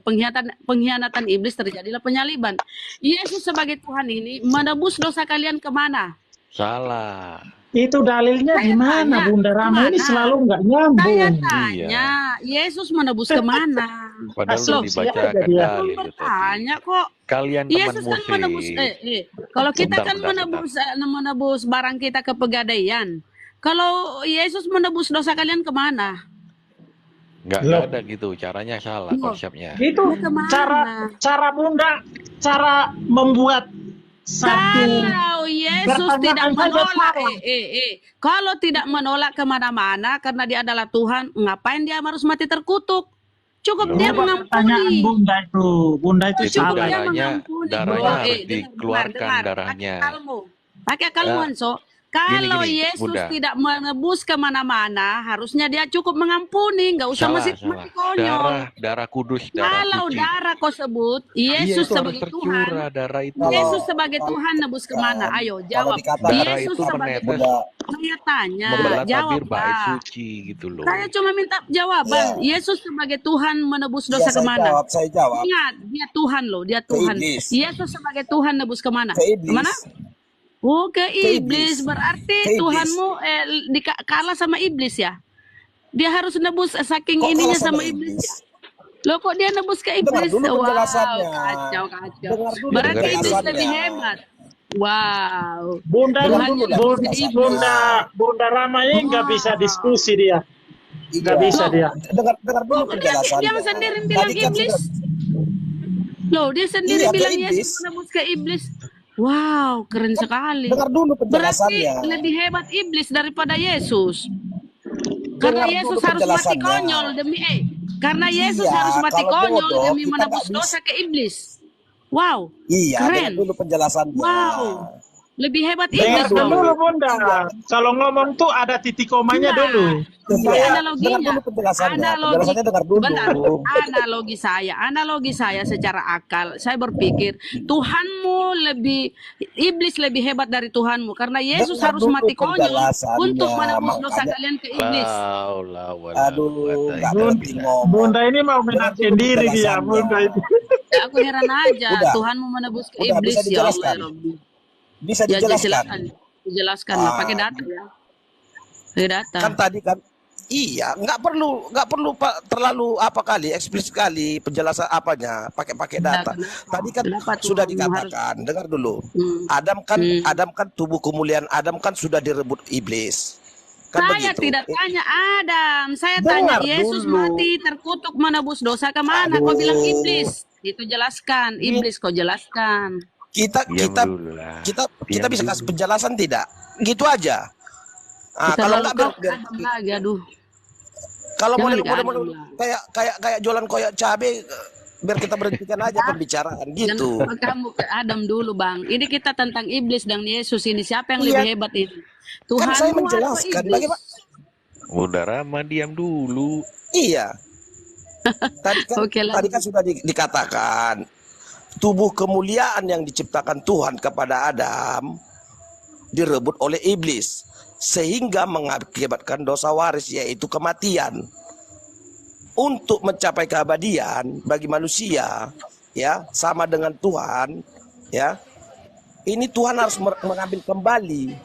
Speaker 8: pengkhianatan iblis terjadilah penyaliban. Yesus sebagai Tuhan ini menebus dosa kalian kemana?
Speaker 3: Salah.
Speaker 1: Itu dalilnya di mana, Bunda Rama ini selalu nggak
Speaker 8: Saya
Speaker 1: nyambung.
Speaker 8: tanya, Yesus menebus kemana?
Speaker 3: Padahal
Speaker 1: Asal
Speaker 3: udah dibacakan
Speaker 1: siapa dia?
Speaker 3: dalil itu tadi.
Speaker 8: Bertanya kok.
Speaker 3: Kalian teman
Speaker 8: Yesus kan menebus,
Speaker 3: musik.
Speaker 8: kalau kita
Speaker 3: Bentar,
Speaker 8: kan
Speaker 3: bentar.
Speaker 8: menebus barang kita ke pegadaian. Kalau Yesus menebus dosa kalian kemana?
Speaker 3: Nggak ada gitu. Caranya salah
Speaker 8: Loh.
Speaker 3: konsepnya.
Speaker 1: Itu
Speaker 8: Kemana?
Speaker 1: cara Bunda, cara membuat satu
Speaker 8: Kalau Yesus
Speaker 1: pertanyaan
Speaker 8: tidak
Speaker 1: saja
Speaker 8: menolak,
Speaker 1: salah.
Speaker 8: kalau tidak menolak kemana-mana karena dia adalah Tuhan, ngapain dia harus mati terkutuk? Cukup dia
Speaker 1: pertanyaan
Speaker 8: mengampuni.
Speaker 1: Bunda itu
Speaker 3: Itu
Speaker 8: Cukup
Speaker 1: salah.
Speaker 8: dia
Speaker 3: darahnya
Speaker 8: mengampuni.
Speaker 3: harus
Speaker 8: Dengar,
Speaker 3: dikeluarkan
Speaker 8: dengar.
Speaker 3: darahnya.
Speaker 8: Pakai akalmu,
Speaker 3: Ya.
Speaker 8: Hanso. Kalau
Speaker 3: Gini,
Speaker 8: Yesus
Speaker 3: Bunda.
Speaker 8: tidak menebus kemana-mana, harusnya dia cukup mengampuni, nggak usah
Speaker 3: Salah,
Speaker 8: mati
Speaker 3: salah.
Speaker 8: konyol.
Speaker 3: Darah kudus, darah
Speaker 8: Kalau
Speaker 3: suci.
Speaker 8: darah kau sebut,
Speaker 3: Iya,
Speaker 8: Yesus
Speaker 3: itu harus
Speaker 8: sebagai Tuhan,
Speaker 3: tercurah darah itu.
Speaker 8: Yesus sebagai Tuhan nebus kemana? Ayo jawab.
Speaker 3: Darah
Speaker 8: Yesus
Speaker 3: itu
Speaker 8: sebagai
Speaker 3: menetes
Speaker 8: Saya tanya,
Speaker 3: membelah
Speaker 8: jawab
Speaker 3: tabir bait
Speaker 8: Pak.
Speaker 3: suci gitu loh.
Speaker 8: Saya cuma minta jawaban. Yesus sebagai Tuhan menebus dosa kemana?
Speaker 10: Saya jawab.
Speaker 8: Ingat, dia Tuhan loh, dia Tuhan.
Speaker 10: iblis.
Speaker 8: Yesus sebagai Tuhan nebus kemana?
Speaker 10: Ke iblis.
Speaker 8: Kemana? Oh, ke iblis.
Speaker 10: iblis.
Speaker 8: Berarti
Speaker 10: Ke iblis.
Speaker 8: Tuhanmu kalah sama iblis ya? Dia harus nebus saking
Speaker 10: Kok
Speaker 8: ininya
Speaker 10: kalah sama
Speaker 8: sama iblis
Speaker 10: iblis?
Speaker 8: ya? Loh kok dia nebus ke
Speaker 10: Dengar
Speaker 8: iblis?
Speaker 10: dulu
Speaker 8: Wow,
Speaker 10: penjelasannya.
Speaker 8: kacau.
Speaker 10: Dengar dulu
Speaker 8: Berarti iblis
Speaker 10: penjelasannya.
Speaker 8: lebih hebat. Wow.
Speaker 1: Bunda
Speaker 10: Dengar dulu lah
Speaker 1: Bunda Rama ini nggak bisa diskusi dia. Nggak bisa dia.
Speaker 10: Dengar dulu
Speaker 8: Oh, dia
Speaker 10: penjelasannya.
Speaker 8: sendiri bilang
Speaker 10: Tadi kan
Speaker 8: iblis.
Speaker 10: sudah-
Speaker 8: Loh, dia sendiri
Speaker 10: Iya, ke
Speaker 8: bilang
Speaker 10: iblis.
Speaker 8: Yesus menebus ke iblis. Wow, keren sekali.
Speaker 10: Dengar dulu
Speaker 8: Berarti
Speaker 10: penjelasannya.
Speaker 8: lebih hebat iblis daripada Yesus. Karena
Speaker 10: Dengar
Speaker 8: Yesus
Speaker 10: dulu
Speaker 8: harus mati
Speaker 10: penjelasannya.
Speaker 8: konyol demi Karena Yesus
Speaker 10: Iya,
Speaker 8: harus mati
Speaker 10: kalau
Speaker 8: konyol
Speaker 10: bodoh,
Speaker 8: demi
Speaker 10: kita
Speaker 8: menebus
Speaker 10: nggak
Speaker 8: dosa ke iblis. Wow,
Speaker 10: Iya,
Speaker 8: keren.
Speaker 10: dengar dulu penjelasannya.
Speaker 8: Wow. Lebih hebat iblis
Speaker 1: Dengarkan
Speaker 8: dong.
Speaker 1: dulu Bunda. Kalau ngomong tuh ada titik komanya
Speaker 8: Nah,
Speaker 1: dulu.
Speaker 10: Iya,
Speaker 8: analoginya.
Speaker 10: dengar dulu penjelasannya.
Speaker 8: Analogi.
Speaker 10: Penjelasannya dengar dulu.
Speaker 8: Bentar. Analogi saya secara akal. Saya berpikir Tuhanmu iblis lebih hebat dari Tuhanmu karena Yesus
Speaker 10: Dengar
Speaker 8: harus
Speaker 10: dulu
Speaker 8: mati konyol
Speaker 10: penjelasannya,
Speaker 8: untuk menebus dosa
Speaker 10: makanya-
Speaker 8: kalian ke iblis.
Speaker 10: Aduh, nggak ngerti ngomong.
Speaker 1: Bunda ini mau menaikkan diri dia,
Speaker 10: penjelasannya.
Speaker 1: Bunda itu.
Speaker 8: Ya, aku heran aja
Speaker 10: Udah.
Speaker 8: Tuhanmu menebus ke
Speaker 10: Udah,
Speaker 8: iblis
Speaker 10: bisa
Speaker 8: ya Allah
Speaker 10: dijelaskan?
Speaker 8: ya Rabbi.
Speaker 10: Bisa
Speaker 8: Ya
Speaker 10: dijelaskan.
Speaker 8: silakan. Dijelaskan lah pakai data ya. Pakai data.
Speaker 10: Kan tadi kan Iya, nggak perlu Pak terlalu apa kali eksplisit kali penjelasan apanya, pakai
Speaker 8: Nah,
Speaker 10: data. Tadi kan
Speaker 8: kenapa
Speaker 10: sudah
Speaker 8: Tuhan harus
Speaker 10: dikatakan, dengar dulu.
Speaker 8: hmm, hmm.
Speaker 10: Adam kan tubuh kemuliaan Adam kan sudah direbut iblis. Kan
Speaker 8: Saya
Speaker 10: begitu.
Speaker 8: tidak tanya Adam, saya tanya
Speaker 10: Dengar
Speaker 8: Yesus
Speaker 10: dulu.
Speaker 8: mati terkutuk menebus dosa kemana? Kau bilang
Speaker 10: Aduh.
Speaker 8: iblis. Itu jelaskan,
Speaker 10: Ini
Speaker 8: iblis kau jelaskan.
Speaker 10: kita
Speaker 3: Diam
Speaker 10: kita
Speaker 3: dulu lah.
Speaker 10: kita kita
Speaker 3: Diam
Speaker 10: bisa kasih
Speaker 3: dulu.
Speaker 10: penjelasan tidak? Gitu aja. Ah,
Speaker 8: Kita
Speaker 10: kalau
Speaker 8: lalu
Speaker 10: enggak
Speaker 8: kau
Speaker 10: biar
Speaker 8: Adam lagi, aduh.
Speaker 10: kalau
Speaker 8: Jangan
Speaker 10: model
Speaker 8: ke
Speaker 10: model,
Speaker 8: Adam
Speaker 10: model
Speaker 8: lah.
Speaker 10: kayak jualan koyak cabe, biar kita berhentikan aja pembicaraan gitu.
Speaker 8: Jangan kamu ke Adam dulu, Bang. Ini kita tentang iblis dan Yesus ini. Siapa yang
Speaker 10: Iya,
Speaker 8: lebih hebat ini?
Speaker 10: kan saya
Speaker 8: Tuhanmu atau
Speaker 10: menjelaskan
Speaker 8: iblis?
Speaker 10: bagaimana.
Speaker 3: Udah Rama, diam dulu.
Speaker 10: Iya,
Speaker 8: Oke lah.
Speaker 10: tadi kan sudah dikatakan tubuh kemuliaan yang diciptakan Tuhan kepada Adam direbut oleh iblis sehingga mengakibatkan dosa waris yaitu kematian. Untuk mencapai keabadian bagi manusia ya sama dengan Tuhan ya. Ini Tuhan harus mengambil kembali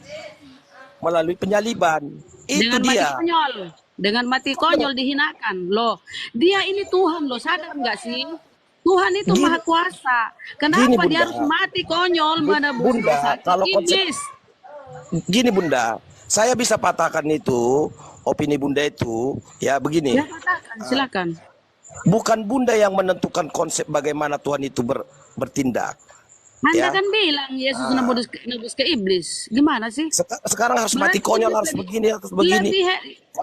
Speaker 10: melalui penyaliban. Itu
Speaker 8: Dengan mati
Speaker 10: dia.
Speaker 8: konyol. Dengan mati konyol dihinakan. Loh, dia ini Tuhan loh. Sadar nggak sih? Tuhan itu
Speaker 10: Gini,
Speaker 8: maha kuasa.
Speaker 10: gini
Speaker 8: Kenapa dia
Speaker 10: Bunda,
Speaker 8: harus mati konyol menebus
Speaker 10: Bunda,
Speaker 8: dosa ke
Speaker 10: kalau konsep
Speaker 8: iblis?
Speaker 10: gini Bunda, saya bisa patahkan itu opini Bunda itu ya begini.
Speaker 8: Ya katakan, silakan.
Speaker 10: Bukan Bunda yang menentukan konsep bagaimana Tuhan itu bertindak.
Speaker 8: Anda
Speaker 10: Ya,
Speaker 8: kan bilang Yesus nebus ke iblis. Gimana sih?
Speaker 10: sekarang harus mati
Speaker 8: Berarti
Speaker 10: konyol,
Speaker 8: iblis
Speaker 10: harus
Speaker 8: lebih
Speaker 10: begini, harus begini.
Speaker 8: lebih ya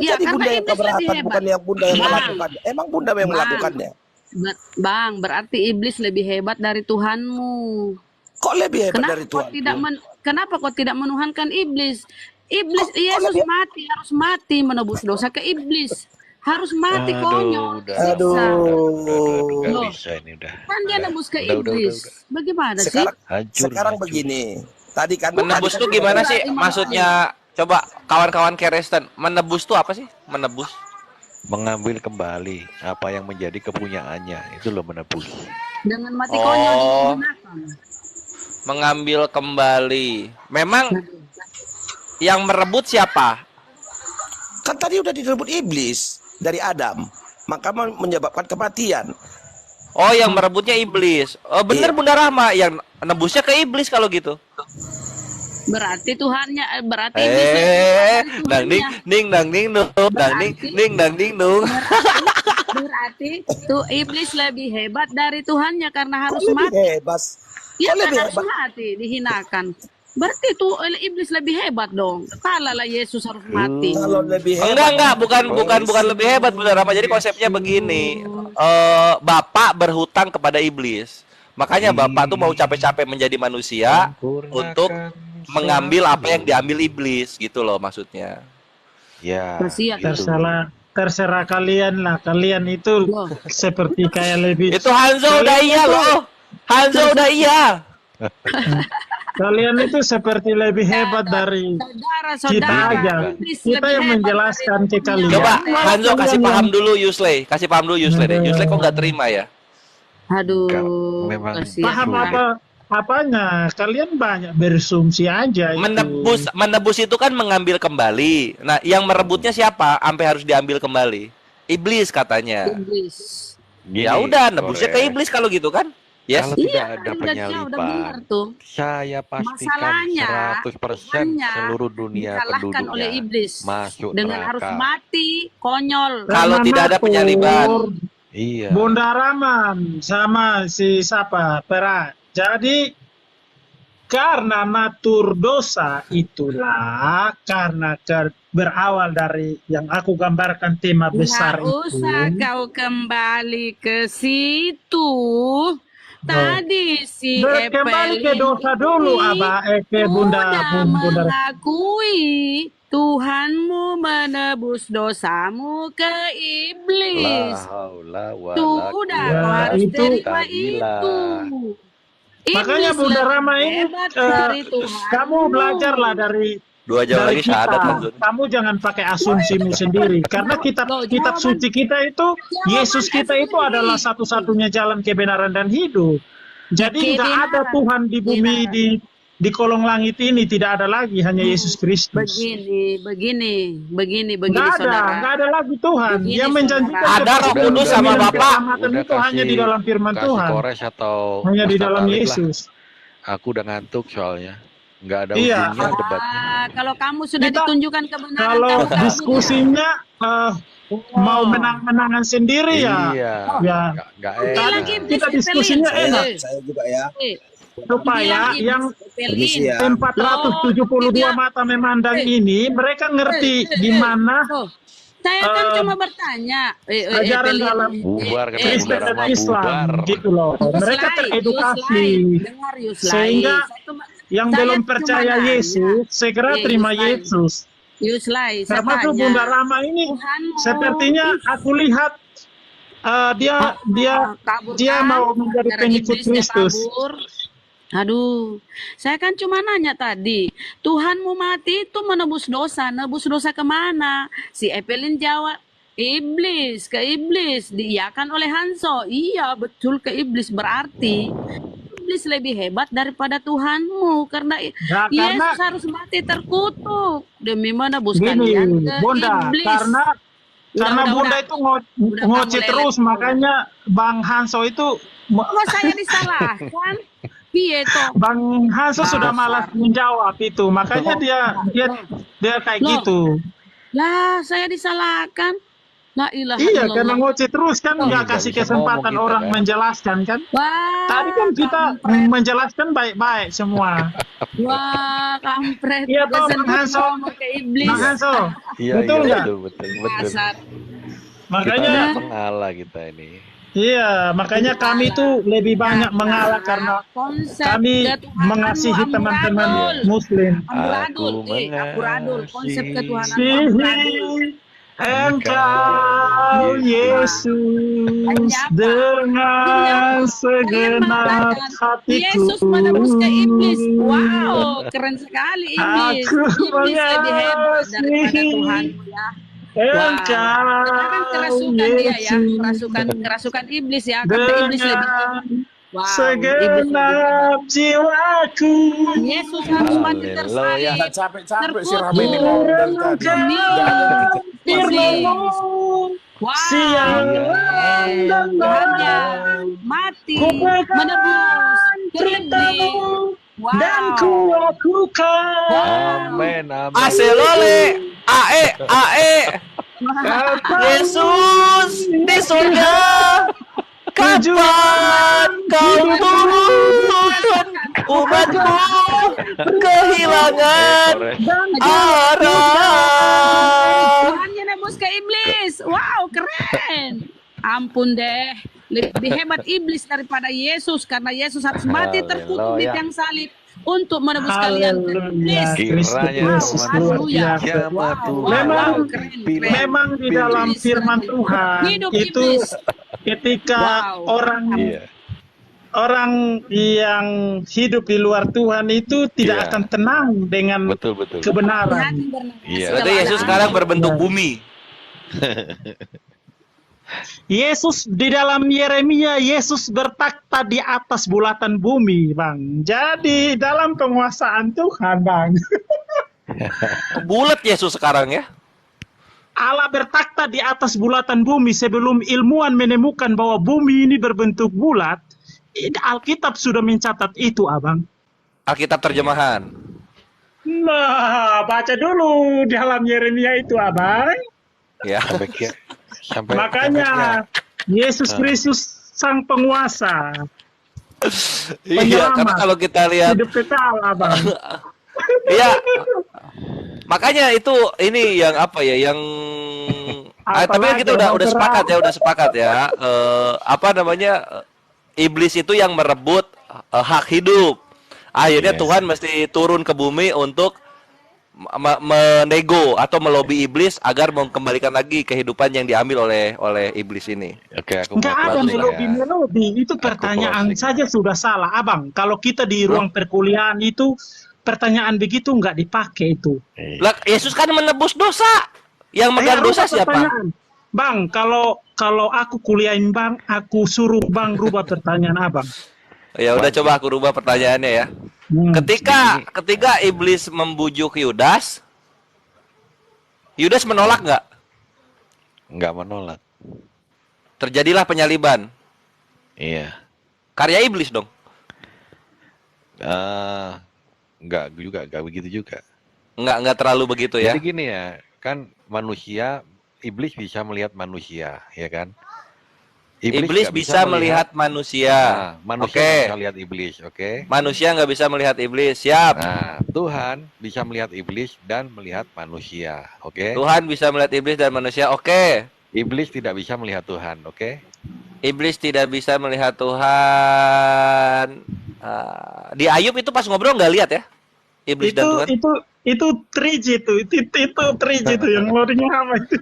Speaker 10: Jadi
Speaker 8: karena
Speaker 10: Bunda yang
Speaker 8: iblis lebih
Speaker 10: keberatan,
Speaker 8: hebat.
Speaker 10: bukan yang Bunda yang
Speaker 8: Bang,
Speaker 10: melakukannya. Emang Bunda yang
Speaker 8: Bang,
Speaker 10: melakukannya.
Speaker 8: Bang, berarti iblis lebih hebat dari Tuhanmu.
Speaker 10: Kok lebih hebat dari Tuhan?
Speaker 8: Kenapa kau tidak menuhankan iblis? Iblis
Speaker 10: Kok
Speaker 8: Yesus
Speaker 10: lebih?
Speaker 8: harus mati menebus dosa ke iblis. Harus mati konyol,
Speaker 3: Udah,
Speaker 8: siksa.
Speaker 3: nggak
Speaker 8: Loh,
Speaker 3: bisa ini udah.
Speaker 8: kan dia nebus ke
Speaker 3: Udah.
Speaker 8: iblis. Bagaimana sih?
Speaker 10: Sekarang begini. Tadi kan
Speaker 4: Menebus tuh gimana sih? Maksudnya coba kawan-kawan Kristen, menebus tuh apa sih? Menebus.
Speaker 3: Mengambil kembali apa yang menjadi kepunyaannya, itu loh menebus.
Speaker 8: Dengan mati konyol
Speaker 4: Oh,
Speaker 8: digunakan.
Speaker 4: mengambil kembali. Memang yang merebut siapa?
Speaker 10: Kan tadi udah direbut iblis dari Adam, maka menyebabkan kematian.
Speaker 4: Oh, yang merebutnya iblis. Oh, bener
Speaker 10: Iya.
Speaker 4: Bunda Rahma, yang nebusnya ke iblis kalau gitu.
Speaker 8: Berarti Tuhannya, berarti iblis lebih hebat dari
Speaker 4: Dang ning
Speaker 8: Tuhannya.
Speaker 4: ning dang ning nung, dang ning
Speaker 8: Berarti
Speaker 4: ning dang ning nung.
Speaker 8: berarti tuh iblis lebih hebat dari Tuhannya karena
Speaker 10: Kok
Speaker 8: harus
Speaker 10: lebih
Speaker 8: mati.
Speaker 10: hebat?
Speaker 8: Iya
Speaker 10: Kok
Speaker 8: kan
Speaker 10: lebih
Speaker 8: harus
Speaker 10: hebat?
Speaker 8: mati, dihinakan. Berarti tuh iblis lebih hebat dong. Kalalah Yesus harus mati.
Speaker 10: Kalau lebih hebat,
Speaker 4: Enggak, bukan lebih hebat Bunda Rahma. Jadi konsepnya begini. Bapak berhutang kepada iblis. Makanya Bapak tuh mau capek-capek menjadi manusia untuk mengambil apa yang diambil iblis gitu loh maksudnya.
Speaker 3: Ya,
Speaker 8: Kasihan.
Speaker 3: itu.
Speaker 1: Terserah kalian lah. Kalian itu
Speaker 8: Loh,
Speaker 1: seperti kayak lebih.
Speaker 4: Itu Hanzo udah
Speaker 1: Kalian
Speaker 4: iya
Speaker 1: itu,
Speaker 4: loh. Hanzo udah iya.
Speaker 1: kalian itu seperti lebih hebat dari kita
Speaker 8: saudara-saudara,
Speaker 1: aja.
Speaker 8: iblis
Speaker 1: Kita
Speaker 8: lebih
Speaker 1: yang
Speaker 8: hebat
Speaker 1: menjelaskan
Speaker 8: dari
Speaker 1: ke kalian.
Speaker 8: Tuhannya.
Speaker 4: Coba
Speaker 8: Berarti-
Speaker 4: Hanzo kasih
Speaker 1: Kalian
Speaker 4: paham
Speaker 1: yang-
Speaker 4: dulu Yusley. Kasih paham dulu Yusley deh. Yusley kok nggak terima ya?
Speaker 8: Aduh,
Speaker 3: Memang
Speaker 8: kasihan.
Speaker 1: Paham apanya? Kalian banyak berasumsi aja itu.
Speaker 4: Menebus itu kan mengambil kembali. Nah, yang merebutnya siapa? Sampai harus diambil kembali. Iblis katanya.
Speaker 8: Iblis.
Speaker 3: Gini,
Speaker 4: Ya udah, nebusnya ke
Speaker 3: Korek.
Speaker 4: iblis kalau gitu kan? Yes.
Speaker 3: Kalau
Speaker 8: Iya,
Speaker 3: tidak ada
Speaker 8: udah benar
Speaker 3: penyaliban,
Speaker 8: tuh.
Speaker 3: saya pastikan
Speaker 8: Masalahnya,
Speaker 3: 100%
Speaker 8: Tuhannya
Speaker 3: seluruh dunia
Speaker 8: dikalahkan
Speaker 3: penduduknya
Speaker 8: oleh iblis
Speaker 3: masuk
Speaker 8: dengan
Speaker 3: neraka.
Speaker 8: harus mati, konyol.
Speaker 4: Kalau
Speaker 1: Karena
Speaker 4: tidak ada
Speaker 1: Matur,
Speaker 4: penyaliban.
Speaker 3: Iya.
Speaker 1: Bunda Raman sama si siapa Pera. Jadi karena natur dosa itulah karena berawal dari yang aku gambarkan tema besar
Speaker 8: Nggak usah
Speaker 1: itu.
Speaker 8: kau kembali ke situ. Tadi si
Speaker 1: Kembali ke
Speaker 8: Epel
Speaker 1: dosa dulu, Abah. Ke Bunda
Speaker 8: sudah
Speaker 1: Bunda.
Speaker 8: mengakui Tuhanmu menebus dosamu ke
Speaker 3: La
Speaker 8: iblis.
Speaker 3: haula wa la
Speaker 8: Sudah, kau
Speaker 1: Ya,
Speaker 8: harus
Speaker 1: itu.
Speaker 8: terima
Speaker 3: quwwata
Speaker 8: itu.
Speaker 1: Makanya
Speaker 8: Iblis
Speaker 1: Bunda
Speaker 8: lebih
Speaker 1: Rama ini
Speaker 8: hebat dari Tuhanmu.
Speaker 1: kamu belajarlah dari
Speaker 4: 2 jam lagi
Speaker 1: kita.
Speaker 4: syahadat Hanzo.
Speaker 1: Kamu jangan pakai asumsimu sendiri karena kitab suci kita itu Yesus kita itu adalah satu-satunya jalan kebenaran dan hidup. Jadi nggak ada
Speaker 8: Kebenaran.
Speaker 1: Tuhan di bumi di kolong langit ini tidak ada lagi, hanya Yesus Kristus.
Speaker 8: Begini,
Speaker 1: Nggak
Speaker 8: saudara.
Speaker 1: ada lagi Tuhan.
Speaker 8: Begini,
Speaker 1: Yang menjanjikan
Speaker 8: saudara.
Speaker 4: Ada Roh Kudus sama
Speaker 1: keselamatan
Speaker 4: Bapak.
Speaker 1: itu hanya di dalam firman
Speaker 3: kasih
Speaker 1: Tuhan,
Speaker 3: Kores atau
Speaker 1: hanya di
Speaker 3: Ustadz
Speaker 1: dalam
Speaker 3: Alif lah.
Speaker 1: Yesus.
Speaker 3: Aku udah ngantuk soalnya. Nggak ada
Speaker 1: Iya,
Speaker 3: ujungnya debatnya.
Speaker 8: Kalau kamu sudah
Speaker 1: Kita-
Speaker 8: ditunjukkan kebenaran,
Speaker 1: Kalau
Speaker 8: kamu kabur.
Speaker 1: diskusinya mau menang-menangan sendiri ya.
Speaker 3: Iya.
Speaker 1: Ya.
Speaker 3: Nggak
Speaker 8: Bilang
Speaker 3: enak.
Speaker 8: iblis
Speaker 1: Kita
Speaker 8: Epelin.
Speaker 1: diskusinya enak.
Speaker 10: Saya juga ya.
Speaker 1: Supaya
Speaker 8: Bilang
Speaker 1: yang
Speaker 8: iblis Epelin.
Speaker 10: Permisi ya.
Speaker 1: 472 mata memandang ini, mereka ngerti di mana
Speaker 8: Oh, saya kan cuma bertanya.
Speaker 1: ajaran
Speaker 8: Epelin.
Speaker 1: dalam
Speaker 3: Bubar kan
Speaker 1: Kristen
Speaker 3: udah
Speaker 1: dan
Speaker 3: mah
Speaker 1: Islam,
Speaker 3: bubar.
Speaker 1: gitu loh. Mereka teredukasi.
Speaker 8: Dengar Yuslai.
Speaker 1: Sehingga yang
Speaker 8: Saya
Speaker 1: belum
Speaker 8: cuma
Speaker 1: percaya
Speaker 8: nanya.
Speaker 1: Yesus, segera terima
Speaker 8: Yuslai.
Speaker 1: Yesus.
Speaker 8: Yuslai, saya
Speaker 1: Termasuk
Speaker 8: tanya.
Speaker 1: Bunda Rama ini,
Speaker 8: Tuhanmu.
Speaker 1: sepertinya aku lihat
Speaker 8: Kabur
Speaker 1: dia
Speaker 8: kan?
Speaker 1: mau menjadi
Speaker 8: Gara
Speaker 1: pengikut
Speaker 8: iblis dia
Speaker 1: Kristus.
Speaker 8: kabur. Aduh, saya kan cuma nanya tadi, Tuhanmu mati itu menebus dosa kemana? Si Evelyn jawab, iblis, ke iblis, diiyakan oleh Hanso. Iya, betul, ke iblis, berarti iblis lebih hebat daripada Tuhanmu, karena
Speaker 1: Nah,
Speaker 8: Yesus
Speaker 1: karena
Speaker 8: harus mati terkutuk demi menebus kalian
Speaker 1: gini,
Speaker 8: ke
Speaker 1: Bunda,
Speaker 8: iblis.
Speaker 1: karena
Speaker 8: Udah,
Speaker 1: Bunda itu
Speaker 8: Udah,
Speaker 1: ngoci
Speaker 8: kamu
Speaker 1: terus,
Speaker 8: lelet.
Speaker 1: makanya Bang Hanso itu
Speaker 8: Kok saya disalahkan? Piye toh?
Speaker 1: Bang Hanso sudah malas menjawab itu, makanya dia kayak
Speaker 8: Loh.
Speaker 1: gitu.
Speaker 8: Lah, saya disalahkan. La ilaha
Speaker 1: Iya,
Speaker 8: illallah.
Speaker 1: karena ngoci terus kan
Speaker 3: Oh,
Speaker 1: nggak
Speaker 3: nggak
Speaker 1: kasih
Speaker 3: bisa
Speaker 1: kesempatan
Speaker 3: ngomong kita,
Speaker 1: orang
Speaker 3: kan?
Speaker 1: menjelaskan kan.
Speaker 8: Wah,
Speaker 1: Tadi kan kita
Speaker 8: kampret.
Speaker 1: menjelaskan baik-baik semua.
Speaker 8: Wah, kampret.
Speaker 1: Iya, toh,
Speaker 8: Kesenang
Speaker 1: Bang Hanso.
Speaker 8: ngomong ke iblis.
Speaker 1: Bang Hanso,
Speaker 3: Iya,
Speaker 1: betul
Speaker 3: iya,
Speaker 1: nggak?
Speaker 3: betul.
Speaker 8: Dasar.
Speaker 3: Kita
Speaker 1: Makanya,
Speaker 3: mengalah kita ini.
Speaker 1: iya, makanya kami tuh lebih banyak mengalah karena
Speaker 8: Konsep
Speaker 1: kami
Speaker 8: ketuhananmu
Speaker 1: mengasihi teman-teman
Speaker 8: amburadul.
Speaker 1: Muslim.
Speaker 8: Amburadul,
Speaker 3: Aku
Speaker 8: amburadul. Konsep
Speaker 3: mengasihi.
Speaker 8: ketuhananmu amburadul.
Speaker 1: Engkau Yesus dengan segenap hatiku.
Speaker 8: Yesus menebus ke iblis. Wow, keren sekali iblis.
Speaker 1: Aku
Speaker 8: Iblis lebih hebat daripada
Speaker 1: mengasihi
Speaker 8: Tuhan ya.
Speaker 1: Engkau
Speaker 8: Sekarang kerasukan dia ya,
Speaker 1: Yesus
Speaker 8: kerasukan iblis ya, kata iblis lebih.
Speaker 1: dengan
Speaker 8: Wow, iblis lebih
Speaker 1: segenap jiwaku.
Speaker 8: hebat. Yesus harus mati
Speaker 3: Haleluya.
Speaker 8: tersalib,
Speaker 11: Capek-capek si Rame ini
Speaker 8: terkutuk
Speaker 11: ngomong dari tadi.
Speaker 8: demi
Speaker 1: Firman-Mu
Speaker 8: wow,
Speaker 1: siang dan
Speaker 8: Tuhannya
Speaker 1: malam,
Speaker 8: mati
Speaker 1: ku pegang
Speaker 8: menebus ke
Speaker 1: cerita-Mu
Speaker 8: iblis.
Speaker 1: dan ku
Speaker 8: Wow.
Speaker 1: lakukan
Speaker 3: Amin, amin.
Speaker 4: Aselole, ae. Yesus di surga. Kapan kau turun, umatku kehilangan arah.
Speaker 8: Tuhannya nebus ke iblis. Wow, keren. Ampun deh. Lebih hebat iblis daripada Yesus karena Yesus harus mati terkutuk di
Speaker 3: Haleluya.
Speaker 8: tiang salib untuk menebus kalian ke iblis.
Speaker 3: Kiranya
Speaker 1: Kristus
Speaker 3: Tuhan
Speaker 1: luar
Speaker 8: Haleluya.
Speaker 1: biasa.
Speaker 3: kiamat Tuhan.
Speaker 1: Memang
Speaker 8: keren.
Speaker 1: memang di dalam firman Tuhan
Speaker 8: Hidup
Speaker 1: itu
Speaker 8: iblis.
Speaker 1: ketika
Speaker 8: Wow.
Speaker 3: Iya.
Speaker 1: orang yang hidup di luar Tuhan itu tidak
Speaker 3: Iya.
Speaker 1: akan tenang dengan
Speaker 3: Betul, betul.
Speaker 1: kebenaran.
Speaker 3: Iya.
Speaker 4: Berarti Yesus sekarang berbentuk bumi.
Speaker 1: Yesus di dalam Yeremia, Yesus bertakhta di atas bulatan bumi, Bang. Jadi dalam penguasaan Tuhan, Bang.
Speaker 4: Bulat Yesus sekarang ya.
Speaker 1: Allah bertakhta di atas bulatan bumi sebelum ilmuwan menemukan bahwa bumi ini berbentuk bulat. Alkitab sudah mencatat itu, Abang.
Speaker 4: Alkitab terjemahan.
Speaker 1: Nah, baca dulu di dalam Yeremia itu, Abang.
Speaker 4: Ya.
Speaker 3: Sampai
Speaker 1: Makanya Yesus Kristus sang penguasa.
Speaker 4: Iya, karena kalau kita lihat
Speaker 1: Hidup kekal, Abang.
Speaker 4: iya. Makanya itu ini yang apa ya yang tapi kan kita udah sepakat ya. Apa namanya? Iblis itu yang merebut hak hidup. Akhirnya
Speaker 3: Yes.
Speaker 4: Tuhan mesti turun ke bumi untuk menego atau melobi iblis agar mengembalikan lagi kehidupan yang diambil oleh iblis ini.
Speaker 3: Oke, aku
Speaker 1: Nggak
Speaker 3: mau
Speaker 1: ada
Speaker 3: closing ya.
Speaker 1: melobi. Itu pertanyaan
Speaker 3: closing.
Speaker 1: saja sudah salah, Abang. Kalau kita di ruang perkuliahan itu, pertanyaan begitu nggak dipakai itu.
Speaker 4: Lah, Yesus kan menebus dosa. Yang megang dosa
Speaker 1: rubah
Speaker 4: siapa?
Speaker 1: pertanyaan. Bang, kalau aku kuliahin Bang, aku suruh Bang rubah pertanyaan Abang.
Speaker 4: Ya udah, coba aku rubah pertanyaannya ya. Ketika iblis membujuk Yudas, Yudas menolak nggak?
Speaker 3: Nggak menolak.
Speaker 4: Terjadilah penyaliban.
Speaker 3: Iya.
Speaker 4: Karya iblis dong.
Speaker 3: Nggak begitu juga.
Speaker 4: Nggak terlalu begitu ya.
Speaker 3: Jadi gini ya, kan manusia, iblis bisa melihat manusia, ya kan?
Speaker 4: Iblis
Speaker 3: nggak
Speaker 4: bisa melihat manusia.
Speaker 3: Nah, manusia
Speaker 4: Oke.
Speaker 3: nggak bisa lihat iblis, oke?
Speaker 4: Manusia nggak bisa melihat iblis. Siap.
Speaker 3: Nah, Tuhan bisa melihat iblis dan melihat manusia, oke?
Speaker 4: Tuhan bisa melihat iblis dan manusia. Oke.
Speaker 3: Iblis tidak bisa melihat Tuhan, oke?
Speaker 4: Iblis tidak bisa melihat Tuhan. Di Ayub itu pas ngobrol nggak lihat ya? Iblis dan Tuhan.
Speaker 1: Itu 3G itu 3G itu yang loadingnya lama itu.